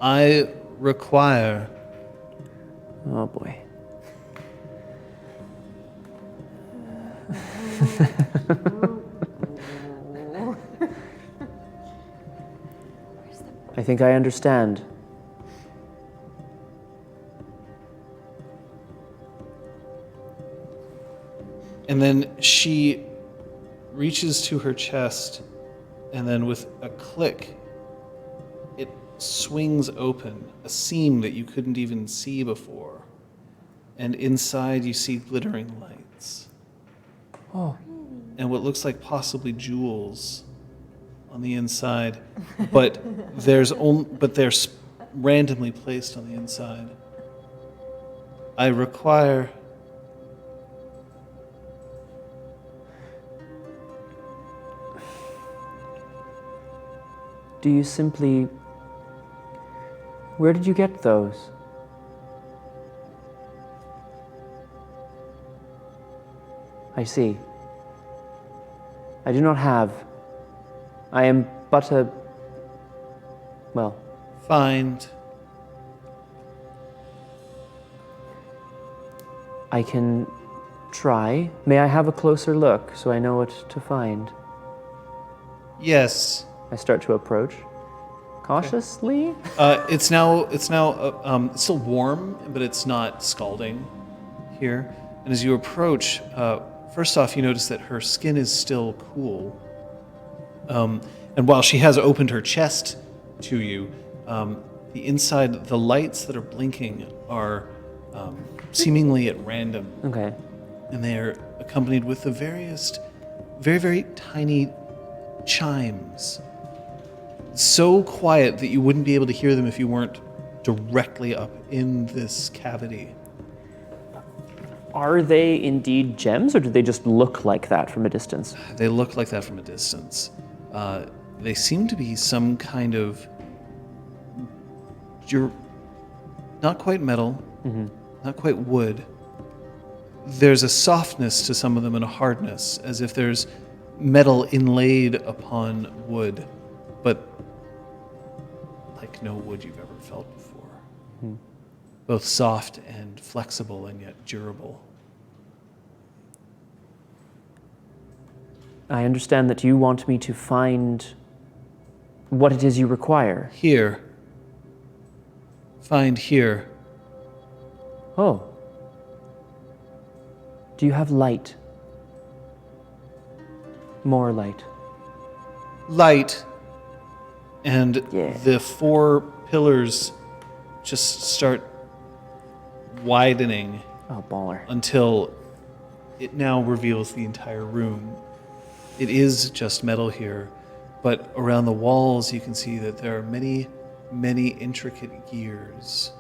Speaker 1: I require
Speaker 6: Oh boy. I think I understand.
Speaker 1: And then she reaches to her chest, and then with a click, it swings open, a seam that you couldn't even see before. And inside you see glittering lights.
Speaker 6: Oh.
Speaker 1: And what looks like possibly jewels on the inside, but they're randomly placed on the inside. I require
Speaker 6: Do you simply... Where did you get those? I see. I do not have. I am but a... Well,
Speaker 1: find.
Speaker 6: I can try. May I have a closer look so I know what to find?
Speaker 1: Yes.
Speaker 6: I start to approach. Cautiously?
Speaker 1: It's still warm, but it's not scalding here. And as you approach, first off, you notice that her skin is still cool. And while she has opened her chest to you, the inside, the lights that are blinking are seemingly at random.
Speaker 6: Okay.
Speaker 1: And they are accompanied with the various, very, very tiny chimes. So quiet that you wouldn't be able to hear them if you weren't directly up in this cavity.
Speaker 6: Are they indeed gems, or do they just look like that from a distance?
Speaker 1: They look like that from a distance. They seem to be some kind of... not quite metal, not quite wood. There's a softness to some of them and a hardness, as if there's metal inlaid upon wood, but like no wood you've ever felt before. Both soft and flexible and yet durable.
Speaker 6: I understand that you want me to find what it is you require.
Speaker 1: Here. Find here.
Speaker 6: Oh. Do you have light? More light.
Speaker 1: Light. And
Speaker 6: Yeah.
Speaker 1: the four pillars just start widening
Speaker 6: Oh, baller.
Speaker 1: until it now reveals the entire room. It is just metal here, but around the walls you can see that there are many, many intricate gears.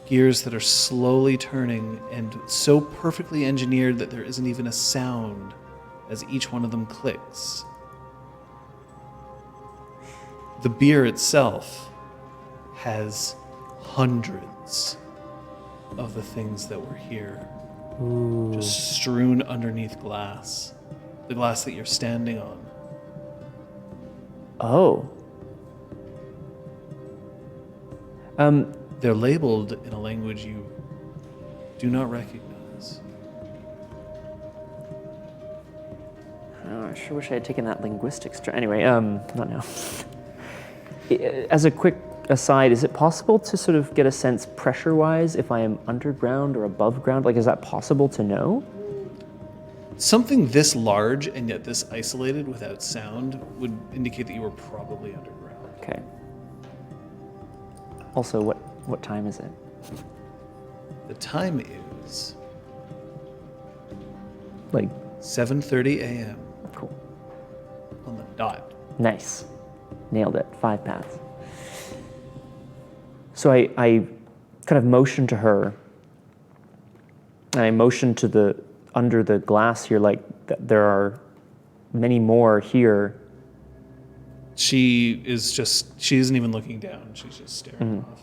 Speaker 1: Gears that are slowly turning and so perfectly engineered that there isn't even a sound as each one of them clicks. The beer itself has hundreds of the things that were here, just strewn underneath glass, the glass that you're standing on.
Speaker 6: Oh.
Speaker 1: They're labeled in a language you do not recognize.
Speaker 6: Oh, I sure wish I had taken that linguistics. Anyway, not now. As a quick aside, is it possible to sort of get a sense pressure-wise if I am underground or above ground? Like, is that possible to know?
Speaker 1: Something this large and yet this isolated without sound would indicate that you were probably underground.
Speaker 6: Okay. Also, what time is it?
Speaker 1: The time is
Speaker 6: Like,
Speaker 1: 7:30 a.m.
Speaker 6: cool.
Speaker 1: on the dot.
Speaker 6: Nice. Nailed it. 5 paths. So I kind of motion to her, and I motion to the under the glass here, like there are many more here.
Speaker 1: She isn't even looking down. She's just staring off.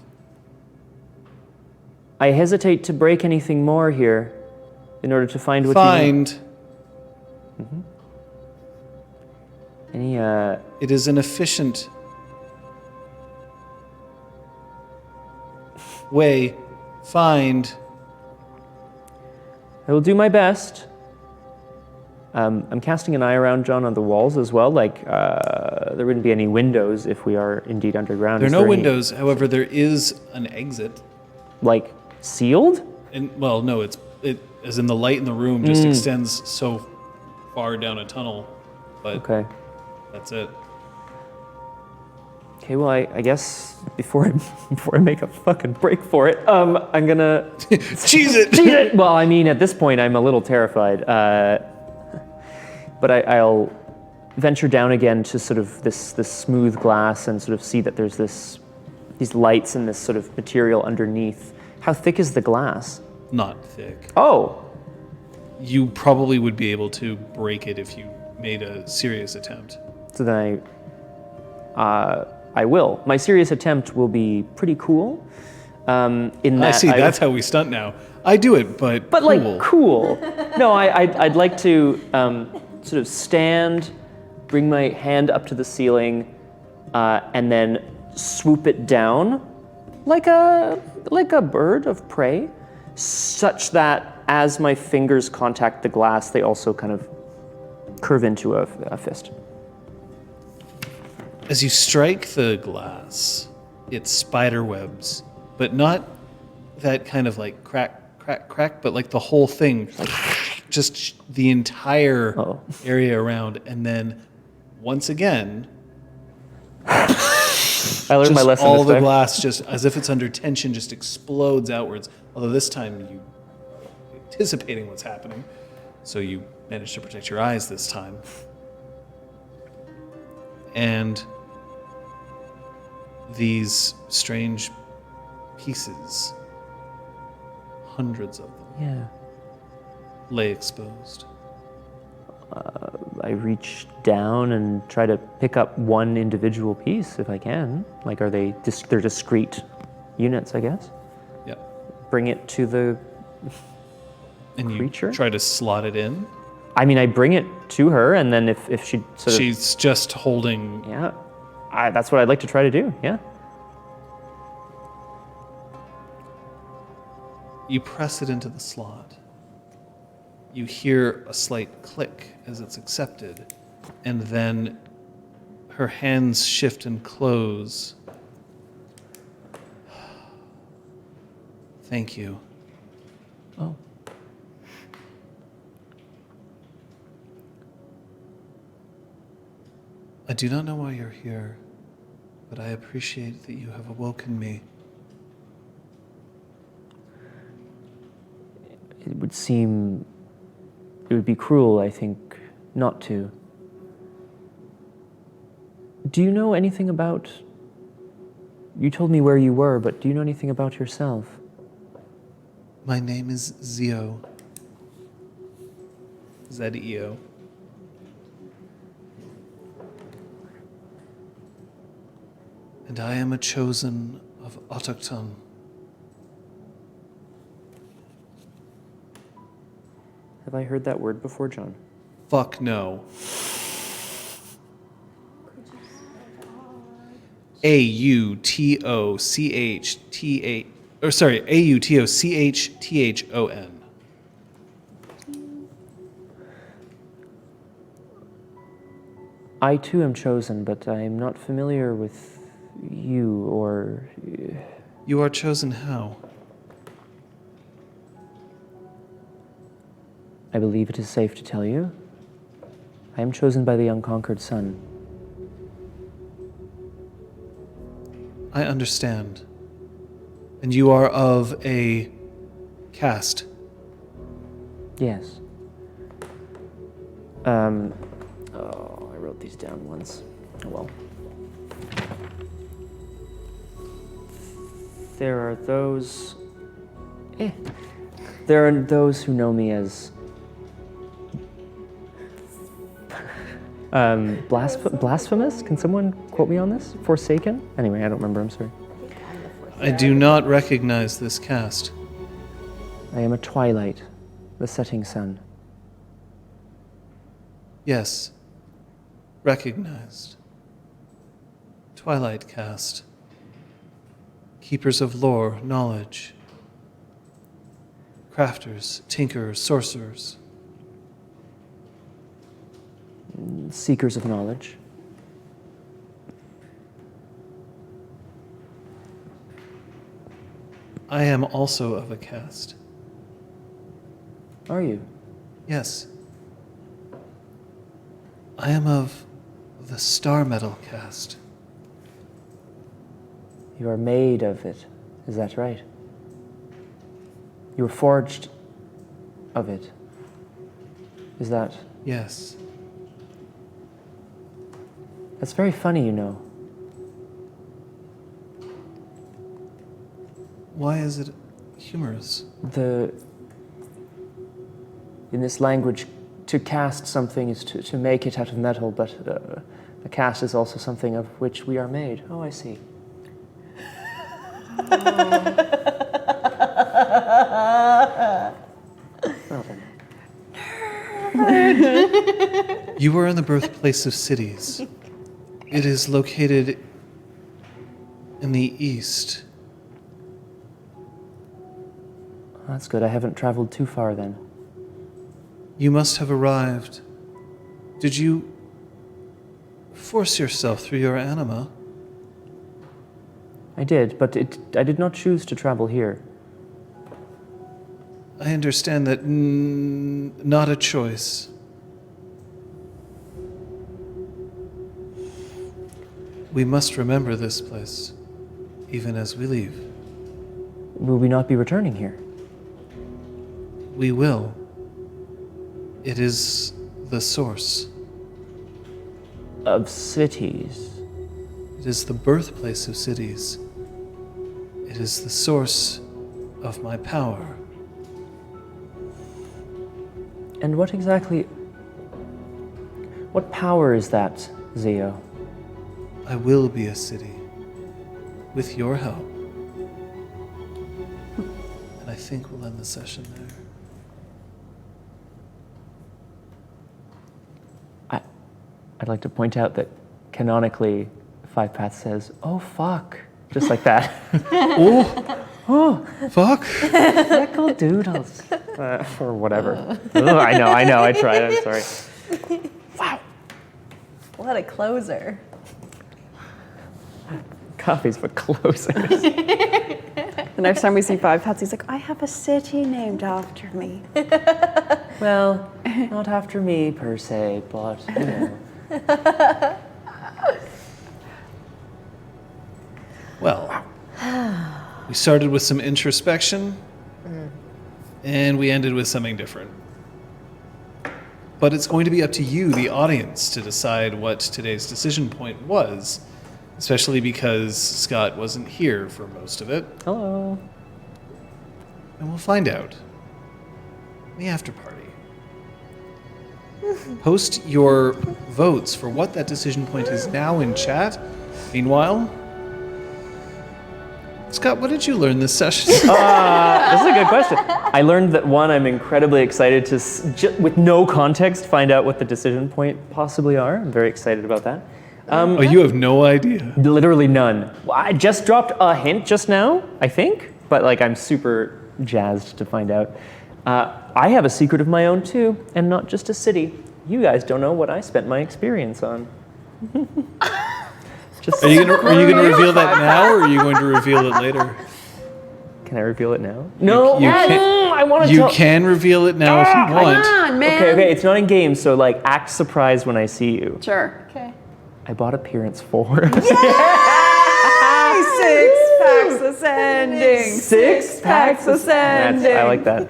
Speaker 6: I hesitate to break anything more here in order to find what you need. Any,
Speaker 1: It is an efficient way. Find.
Speaker 6: I will do my best. I'm casting an eye around, John, on the walls as well. Like, there wouldn't be any windows if we are indeed underground.
Speaker 1: There are
Speaker 6: Is
Speaker 1: no
Speaker 6: any,
Speaker 1: windows. However, there is an exit.
Speaker 6: like, sealed?
Speaker 1: And well, no, it as in the light in the room just extends so far down a tunnel. But
Speaker 6: Okay.
Speaker 1: that's it.
Speaker 6: Okay, well, I guess before I make a fucking break for it, I'm gonna
Speaker 1: Cheese it.
Speaker 6: cheat it. Well, I mean, at this point, I'm a little terrified. But I'll venture down again to sort of this smooth glass and sort of see that there's these lights and this sort of material underneath. How thick is the glass?
Speaker 1: Not thick.
Speaker 6: Oh,
Speaker 1: You probably would be able to break it if you made a serious attempt.
Speaker 6: so then I will. My serious attempt will be pretty cool. In that
Speaker 1: I see. That's how we stunt now. I do it, but cool.
Speaker 6: like cool. No, I'd like to sort of stand, bring my hand up to the ceiling, and then swoop it down like a bird of prey, such that as my fingers contact the glass, they also kind of curve into a fist.
Speaker 1: As you strike the glass, it spider webs, but not that kind of like crack, crack, crack, but like the whole thing, just the entire area around, and then once again,
Speaker 6: I learned my
Speaker 1: just
Speaker 6: lesson
Speaker 1: all
Speaker 6: this
Speaker 1: the
Speaker 6: time.
Speaker 1: glass, just as if it's under tension, just explodes outwards. Although this time you anticipating what's happening, so you managed to protect your eyes this time. And these strange pieces, hundreds of them,
Speaker 6: Yeah.
Speaker 1: lay exposed.
Speaker 6: I reach down and try to pick up one individual piece if I can. Like, are they they're discrete units, I guess?
Speaker 1: Yep.
Speaker 6: Bring it to the
Speaker 1: And
Speaker 6: creature?
Speaker 1: you try to slot it in.
Speaker 6: I mean, I bring it to her, and then if she sort of...
Speaker 1: She's just holding.
Speaker 6: Yeah. That's what I'd like to try to do, yeah.
Speaker 1: You press it into the slot. You hear a slight click as it's accepted, and then her hands shift and close. Thank you.
Speaker 6: Oh.
Speaker 1: I do not know why you're here, but I appreciate that you have awoken me
Speaker 6: it would be cruel, I think, not to. Do you know anything about... You told me where you were, but do you know anything about yourself?
Speaker 1: My name is Zeo. Z-E-O. And I am a chosen of Autochton.
Speaker 6: Have I heard that word before, John?
Speaker 1: Fuck no. A-U-T-O-C-H-T-A... Or sorry, A-U-T-O-C-H-T-H-O-N.
Speaker 6: I too am chosen, but I am not familiar with you or...
Speaker 1: You are chosen how?
Speaker 6: I believe it is safe to tell you. I am chosen by the unconquered sun.
Speaker 1: I understand. And you are of a caste.
Speaker 6: Yes. Oh, I wrote these down once. Oh well. There are those... There are those who know me as... blasphemous? Can someone quote me on this? Forsaken? Anyway, I don't remember, I'm sorry.
Speaker 1: I do not recognize this caste.
Speaker 6: I am a twilight, the setting sun.
Speaker 1: Yes. Recognized. Twilight caste. Keepers of lore, knowledge. Crafters, tinkerers, sorcerers.
Speaker 6: Seekers of knowledge.
Speaker 1: I am also of a caste.
Speaker 6: Are you?
Speaker 1: Yes. I am of the star metal caste.
Speaker 6: You are made of it, is that right? You were forged of it. Is that...
Speaker 1: Yes.
Speaker 6: That's very funny, you know.
Speaker 1: Why is it humorous?
Speaker 6: In this language, to cast something is to make it out of metal, but a cast is also something of which we are made. Oh, I see. Well then.
Speaker 1: You are in the birthplace of cities. It is located in the east.
Speaker 6: That's good. I haven't traveled too far then.
Speaker 1: You must have arrived. Did you force yourself through your anima?
Speaker 6: I did, but I did not choose to travel here.
Speaker 1: I understand that not a choice. We must remember this place, even as we leave.
Speaker 6: Will we not be returning here?
Speaker 1: We will. It is the source.
Speaker 6: Of cities.
Speaker 1: It is the birthplace of cities. It is the source of my power.
Speaker 6: And what exactly... What power is that, Zeo?
Speaker 1: I will be a city. With your help. And I think we'll end the session there.
Speaker 6: I'd like to point out that canonically, Five Paths says, "Oh fuck," just like that.
Speaker 1: Oh, fuck.
Speaker 6: Pickle doodles. Or whatever. Ugh, I know, I tried, I'm sorry. Wow.
Speaker 5: What a closer.
Speaker 6: Coffees for closers.
Speaker 3: The next time we see Five Paths, he's like, I have a city named after me.
Speaker 6: Well, not after me per se, but you know.
Speaker 1: Well, we started with some introspection. and we ended with something different. But it's going to be up to you, the audience, to decide what today's decision point was, especially because Scott wasn't here for most of it.
Speaker 6: Hello.
Speaker 1: And we'll find out in the after party. Post your votes for what that decision point is now in chat. Meanwhile, Scott, what did you learn this session?
Speaker 6: That's a good question. I learned that one, I'm incredibly excited to, with no context, find out what the decision point possibly are. I'm very excited about that.
Speaker 1: Oh, you have no idea.
Speaker 6: Literally none. I just dropped a hint just now, I think, but like I'm super jazzed to find out. I have a secret of my own too, and not just a city. You guys don't know what I spent my experience on.
Speaker 1: Are you gonna reveal that now, or are you going to reveal it later?
Speaker 6: Can I reveal it now? No,
Speaker 1: I want to. You can reveal it now if you want.
Speaker 3: Come on, man.
Speaker 6: Okay, it's not in game, so like act surprised when I see you.
Speaker 3: Sure.
Speaker 2: Okay.
Speaker 6: I bought appearance 4.
Speaker 3: Six packs ascending. Six packs ascending.
Speaker 6: I like that.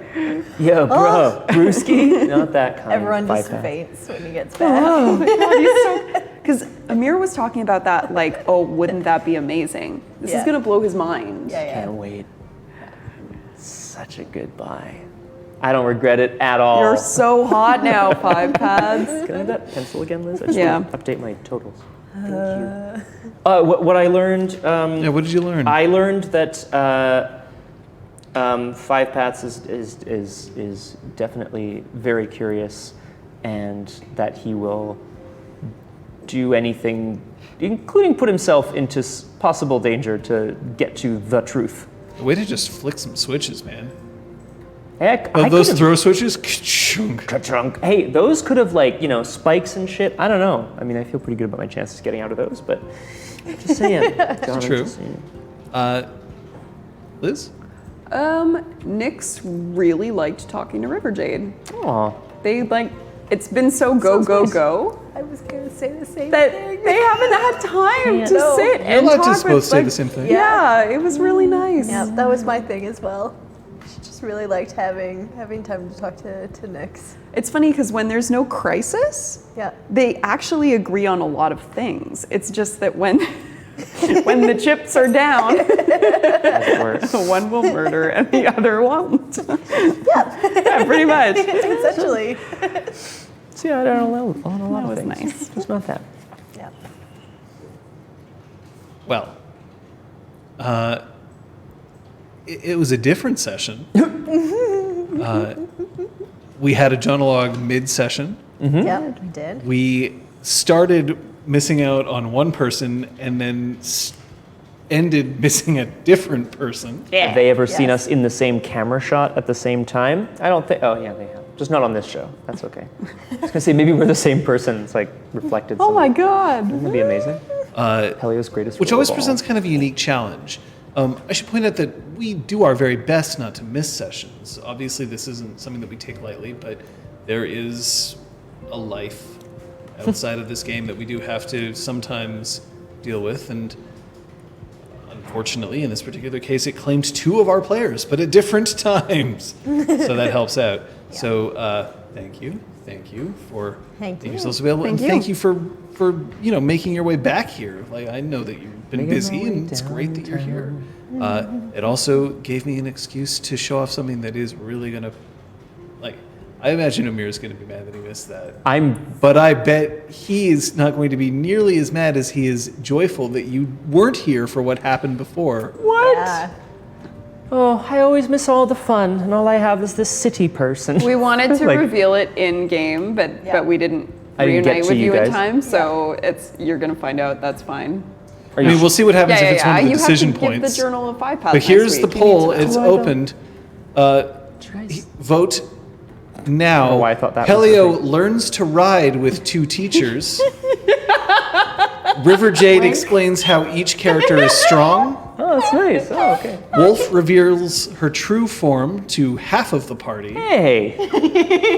Speaker 6: Yo, bro, brewski, not that kind.
Speaker 2: Everyone just
Speaker 6: 5 pack.
Speaker 2: faints when he gets back.
Speaker 3: Oh my God, he's so. Because Amir was talking about that, like, oh, wouldn't that be amazing? This is gonna blow his mind.
Speaker 2: Yeah.
Speaker 6: Can't wait. Such a good buy. I don't regret it at all.
Speaker 3: You're so hot now, 5 pads.
Speaker 6: Can I have that pencil again, Liz? I just
Speaker 3: Yeah.
Speaker 6: want to update my totals. Thank you. What I learned.
Speaker 1: What did you learn?
Speaker 6: I learned that 5 Pats is definitely very curious, and that he will do anything, including put himself into possible danger to get to the truth.
Speaker 1: Way to just flick some switches, man.
Speaker 6: Heck,
Speaker 1: Those throw switches? Ka-chunk.
Speaker 6: Hey, those could have spikes and shit. I don't know. I mean, I feel pretty good about my chances getting out of those, but just saying.
Speaker 1: It's true. Liz?
Speaker 3: Nix really liked talking to River Jade.
Speaker 6: Aw.
Speaker 3: It's been so go.
Speaker 2: I was going to say the same
Speaker 3: That
Speaker 2: thing.
Speaker 3: they haven't had time to sit
Speaker 1: You're
Speaker 3: and
Speaker 1: allowed
Speaker 3: talk
Speaker 1: to both
Speaker 3: with,
Speaker 1: say the same thing.
Speaker 3: Yeah, it was really nice.
Speaker 2: Yeah, that was my thing as well. She just really liked having time to talk to Nix.
Speaker 3: It's funny because when there's no crisis,
Speaker 2: Yeah.
Speaker 3: they actually agree on a lot of things. It's just that when when the chips are down, one will murder and the other won't. Yeah, pretty much.
Speaker 2: Essentially.
Speaker 6: See, I don't know on a lot
Speaker 3: That
Speaker 6: of
Speaker 3: was
Speaker 6: things.
Speaker 3: nice.
Speaker 6: Just not that.
Speaker 2: Yeah.
Speaker 1: Well, it was a different session. We had a journalog mid-session.
Speaker 2: Yeah, we did.
Speaker 1: We started missing out on one person and then ended missing a different person.
Speaker 6: Have they ever seen
Speaker 2: Yes.
Speaker 6: us in the same camera shot at the same time? I don't think. Oh, yeah, they have. Just not on this show. That's okay. I was going to say, maybe we're the same person. It's like reflected.
Speaker 3: Oh my
Speaker 6: somewhere.
Speaker 3: God.
Speaker 6: Wouldn't that be amazing? Pellio's greatest
Speaker 1: Which
Speaker 6: role
Speaker 1: always
Speaker 6: of all.
Speaker 1: presents kind of a unique challenge. I should point out that we do our very best not to miss sessions. Obviously, this isn't something that we take lightly, but there is a life outside of this game that we do have to sometimes deal with. And unfortunately, in this particular case, it claimed 2 of our players, but at different times. So that helps out. Yeah. So thank you for making yourselves available, and thank you for making your way back here. Like, I know that you've been busy, and it's great that you're here. It also gave me an excuse to show off something that is really gonna, like, I imagine Amir's gonna be mad that he missed that. But I bet he is not going to be nearly as mad as he is joyful that you weren't here for what happened before.
Speaker 6: What?
Speaker 2: Yeah.
Speaker 6: Oh, I always miss all the fun, and all I have is this city person.
Speaker 3: We wanted to
Speaker 6: Like-
Speaker 3: reveal it in game, but we didn't
Speaker 6: I didn't get
Speaker 3: reunite
Speaker 6: to
Speaker 3: with
Speaker 6: you
Speaker 3: you in
Speaker 6: guys.
Speaker 3: time. So you're gonna find out. That's fine.
Speaker 1: I mean, we'll see what happens if it's one of the
Speaker 3: You
Speaker 1: decision
Speaker 3: have to
Speaker 1: points.
Speaker 3: give the journal of 5 pads
Speaker 1: But here's
Speaker 3: next
Speaker 1: the
Speaker 3: week. You need
Speaker 1: poll.
Speaker 3: to know.
Speaker 1: It's opened. Vote now.
Speaker 6: Oh, I thought that was
Speaker 1: Pellio
Speaker 6: the thing.
Speaker 1: learns to ride with 2 teachers. River Jade explains how each character is strong.
Speaker 6: Oh, that's nice. Oh, okay.
Speaker 1: Wolf reveals her true form to half of the party,
Speaker 6: Hey,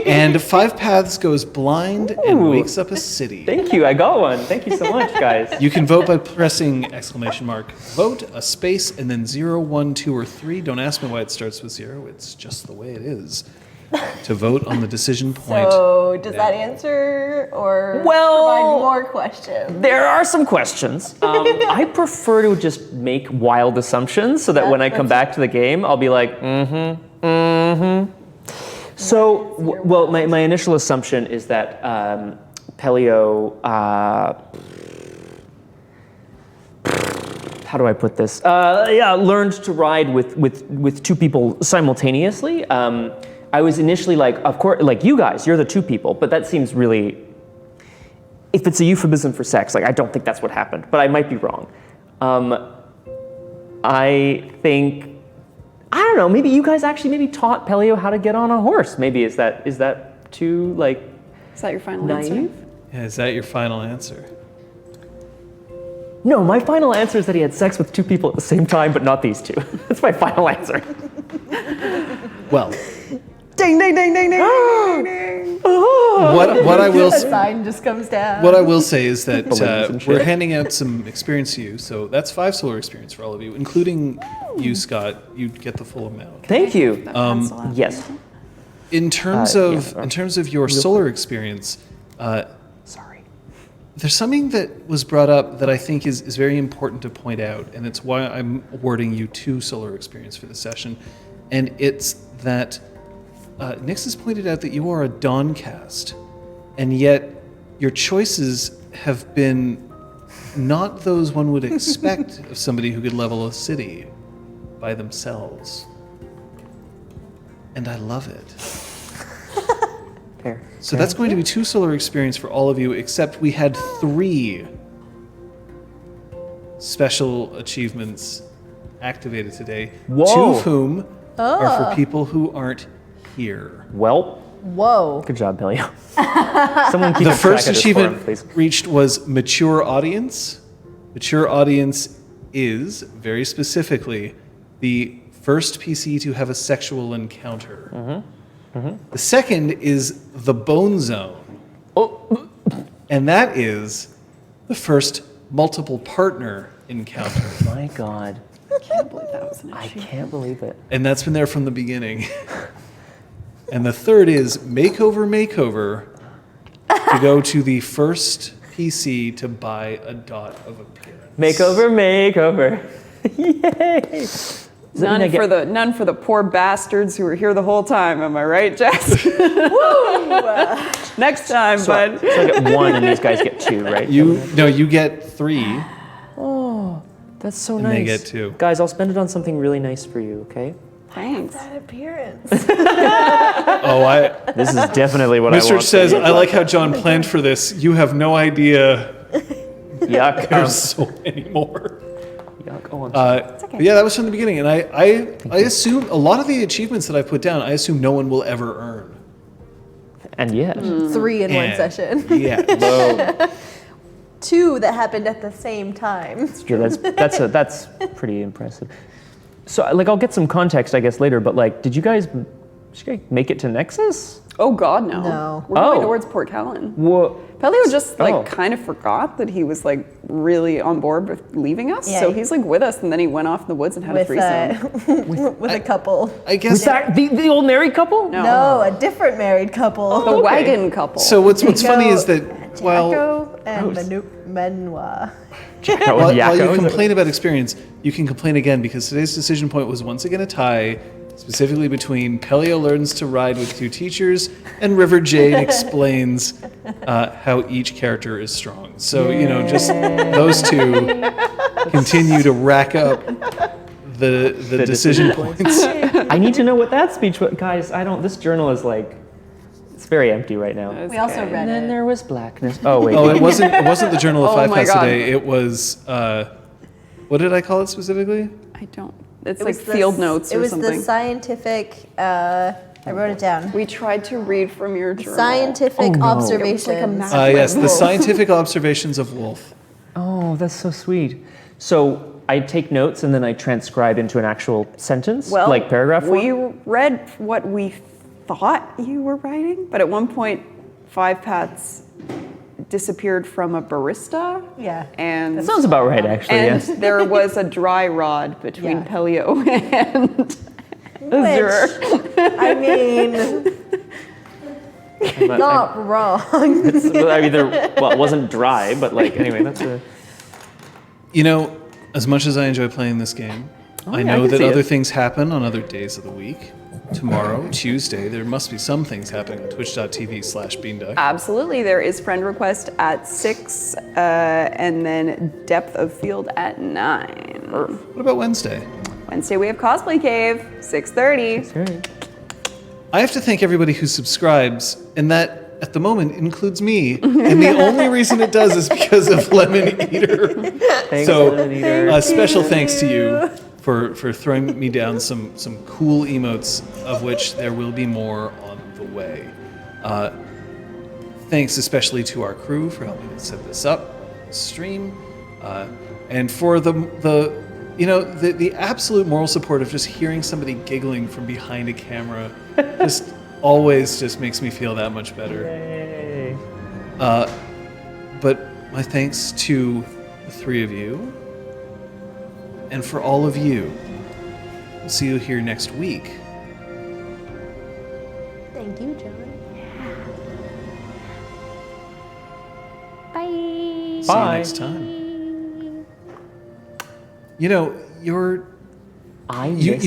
Speaker 1: and Five Paths goes blind and wakes up a city.
Speaker 6: thank you. I got one. Thank you so much, guys.
Speaker 1: You can vote by pressing vote, a space, and then 0, 1, 2, or 3. Don't ask me why it starts with 0. It's just the way it is. To vote on the decision point.
Speaker 2: So, does that answer or
Speaker 6: Well-
Speaker 2: provide more questions?
Speaker 6: There are some questions. I prefer to just make wild assumptions so that when I come back to the game, I'll be like, So, well, my initial assumption is that Pellio, how do I put this? Learned to ride with two people simultaneously. I was initially like, of course, like you guys, you're the two people, but that seems really, if it's a euphemism for sex, like I don't think that's what happened, but I might be wrong. I think, I don't know, maybe you guys actually maybe taught Pellio how to get on a horse. Maybe is that too like
Speaker 3: Is that your final
Speaker 6: naive?
Speaker 3: answer?
Speaker 1: Yeah, is that your final answer?
Speaker 6: No, my final answer is that he had sex with two people at the same time, but not these two. That's my final answer.
Speaker 1: Well,
Speaker 3: Ding, ding, ding, ding, ding, ding, ding.
Speaker 1: what I will
Speaker 2: A sign just comes down.
Speaker 1: what I will say is that
Speaker 6: Balloons and
Speaker 1: we're
Speaker 6: shit.
Speaker 1: handing out some experience to you. So that's 5 solar experience for all of you, including you, Scott. You get the full amount.
Speaker 6: Thank you.
Speaker 3: Pencil out.
Speaker 6: Yes.
Speaker 1: In terms of your solar experience,
Speaker 6: Sorry.
Speaker 1: there's something that was brought up that I think is very important to point out, and it's why I'm awarding you 2 solar experience for the session. And it's that Nyx has pointed out that you are a Dawncast, and yet your choices have been not those one would expect of somebody who could level a city by themselves. And I love it.
Speaker 6: Fair.
Speaker 1: So that's going to be 2 solar experience for all of you, except we had 3 special achievements activated today.
Speaker 6: Whoa.
Speaker 1: 2 of whom are for people who aren't here.
Speaker 6: Well,
Speaker 2: Whoa.
Speaker 6: good job, Pellio. Someone keep
Speaker 1: The
Speaker 6: track
Speaker 1: first
Speaker 6: of this
Speaker 1: achievement
Speaker 6: for him, please.
Speaker 1: reached was mature audience. Mature audience is, very specifically, the first PC to have a sexual encounter. The second is the bone zone. And that is the first multiple partner encounter.
Speaker 6: My God,
Speaker 3: I can't believe that was an
Speaker 6: I
Speaker 3: issue.
Speaker 6: can't believe it.
Speaker 1: And that's been there from the beginning. And the third is makeover to go to the first PC to buy a dot of appearance.
Speaker 6: Makeover. Yay!
Speaker 3: None for the poor bastards who were here the whole time. Am I right, Jess? Next time,
Speaker 6: So I
Speaker 3: bud.
Speaker 6: get 1 and these guys get 2, right?
Speaker 1: You get 3.
Speaker 6: That's so
Speaker 1: And
Speaker 6: nice.
Speaker 1: they get 2.
Speaker 6: Guys, I'll spend it on something really nice for you, okay?
Speaker 3: Thanks.
Speaker 2: That appearance.
Speaker 6: This is definitely what I
Speaker 1: Mr.
Speaker 6: want.
Speaker 1: says, I like how John planned for this. You have no idea
Speaker 6: Yuck.
Speaker 1: there's so many more.
Speaker 6: Yuck. Oh, I'm
Speaker 1: But yeah, that was from the beginning. And I assume a lot of the achievements that I put down, I assume no one will ever earn.
Speaker 6: And yet,
Speaker 2: 3 in one
Speaker 1: And
Speaker 2: session.
Speaker 1: Yeah.
Speaker 2: 2 that happened at the same time.
Speaker 6: Drew, that's pretty impressive. So, like, I'll get some context, I guess, later. But like, did you guys make it to Nexus?
Speaker 3: Oh God, no.
Speaker 2: No.
Speaker 3: We're going
Speaker 6: Oh.
Speaker 3: towards Port Callan.
Speaker 6: Whoa.
Speaker 3: Pellio just like
Speaker 6: Oh.
Speaker 3: kind of forgot that he was like really on board with leaving us.
Speaker 2: Yeah.
Speaker 3: So he's like with us, and then he went off in the woods and had a threesome.
Speaker 2: With a couple.
Speaker 1: I guess.
Speaker 6: Was that the old married couple?
Speaker 2: No, a different married couple.
Speaker 3: The wagon couple.
Speaker 1: So what's funny is that while
Speaker 2: Jacko and Menua.
Speaker 1: while you complain about experience, you can complain again because today's decision point was once again a tie, specifically between Pellio learns to ride with 2 teachers and River Jade explains how each character is strong. So, just those 2 continue to rack up the decision points.
Speaker 6: I need to know what that speech was. Guys, this journal is like, it's very empty right now.
Speaker 3: It's
Speaker 2: We also
Speaker 3: okay.
Speaker 2: read
Speaker 6: And then
Speaker 2: it.
Speaker 6: there was blackness. Oh, wait.
Speaker 1: Oh, it wasn't the Journal of
Speaker 3: Oh
Speaker 1: Five
Speaker 3: my
Speaker 1: Paths
Speaker 3: God.
Speaker 1: today. It was what did I call it specifically?
Speaker 3: I don't. It's
Speaker 2: It
Speaker 3: like
Speaker 2: was the
Speaker 3: field notes
Speaker 2: It
Speaker 3: or
Speaker 2: was
Speaker 3: something.
Speaker 2: the scientific. I wrote it down.
Speaker 3: We tried to read from your journal.
Speaker 2: Scientific
Speaker 6: Oh, no.
Speaker 3: It was like a
Speaker 2: observations.
Speaker 3: massive
Speaker 1: Yes, the
Speaker 3: wolf.
Speaker 1: scientific observations of Wolf.
Speaker 6: Oh, that's so sweet. So I take notes and then I transcribe into an actual sentence,
Speaker 3: Well,
Speaker 6: like paragraph
Speaker 3: we
Speaker 6: form?
Speaker 3: read what we thought you were writing, but at one point, Five Paths disappeared from a barista.
Speaker 5: Yeah.
Speaker 3: And
Speaker 6: That sounds about right, actually.
Speaker 3: and
Speaker 6: Yes.
Speaker 3: there was a dry rod between
Speaker 5: Yeah.
Speaker 3: Pellio and Azure.
Speaker 5: I mean, not wrong.
Speaker 6: It wasn't dry, but like anyway, that's a.
Speaker 1: You know, as much as I enjoy playing this game, I
Speaker 3: yeah, I
Speaker 1: know
Speaker 3: can
Speaker 1: that
Speaker 3: see
Speaker 1: other
Speaker 3: it.
Speaker 1: things happen on other days of the week. Tomorrow, Tuesday, there must be some things happening on twitch.tv/Beanduck.
Speaker 3: Absolutely, there is friend request at 6, and then depth of field at 9.
Speaker 1: What about Wednesday?
Speaker 3: Wednesday we have Cosplay Cave, 6:30.
Speaker 1: I have to thank everybody who subscribes, and that at the moment includes me. And the only reason it does is because of Lemon Eater.
Speaker 6: Thanks,
Speaker 1: So,
Speaker 6: Lemon Eater.
Speaker 1: special thanks to you for throwing me down some cool emotes, of which there will be more on the way. Thanks especially to our crew for helping us set this up, stream, and for the absolute moral support of just hearing somebody giggling from behind a camera. Just always just makes me feel that much better.
Speaker 6: Yay.
Speaker 1: But my thanks to the three of you, and for all of you. We'll see you here next week.
Speaker 5: Thank you, John. Bye.
Speaker 1: See you
Speaker 6: Bye.
Speaker 1: next time. You know, you're you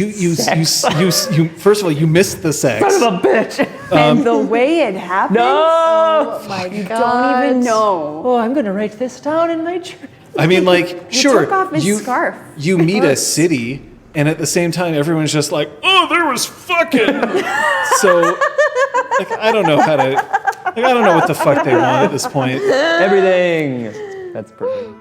Speaker 1: first of all, you missed the sex.
Speaker 6: Son of a bitch!
Speaker 3: And the way it happened,
Speaker 6: No!
Speaker 5: Oh my
Speaker 3: you
Speaker 5: god.
Speaker 3: don't even know.
Speaker 6: Oh, I'm gonna write this down in my journal.
Speaker 1: I mean, like, sure,
Speaker 3: took off his scarf.
Speaker 1: you meet a city, and at the same time, everyone's just like, "Oh, there was fucking." So, like, I don't know what the fuck they want at this point.
Speaker 6: Everything. That's perfect.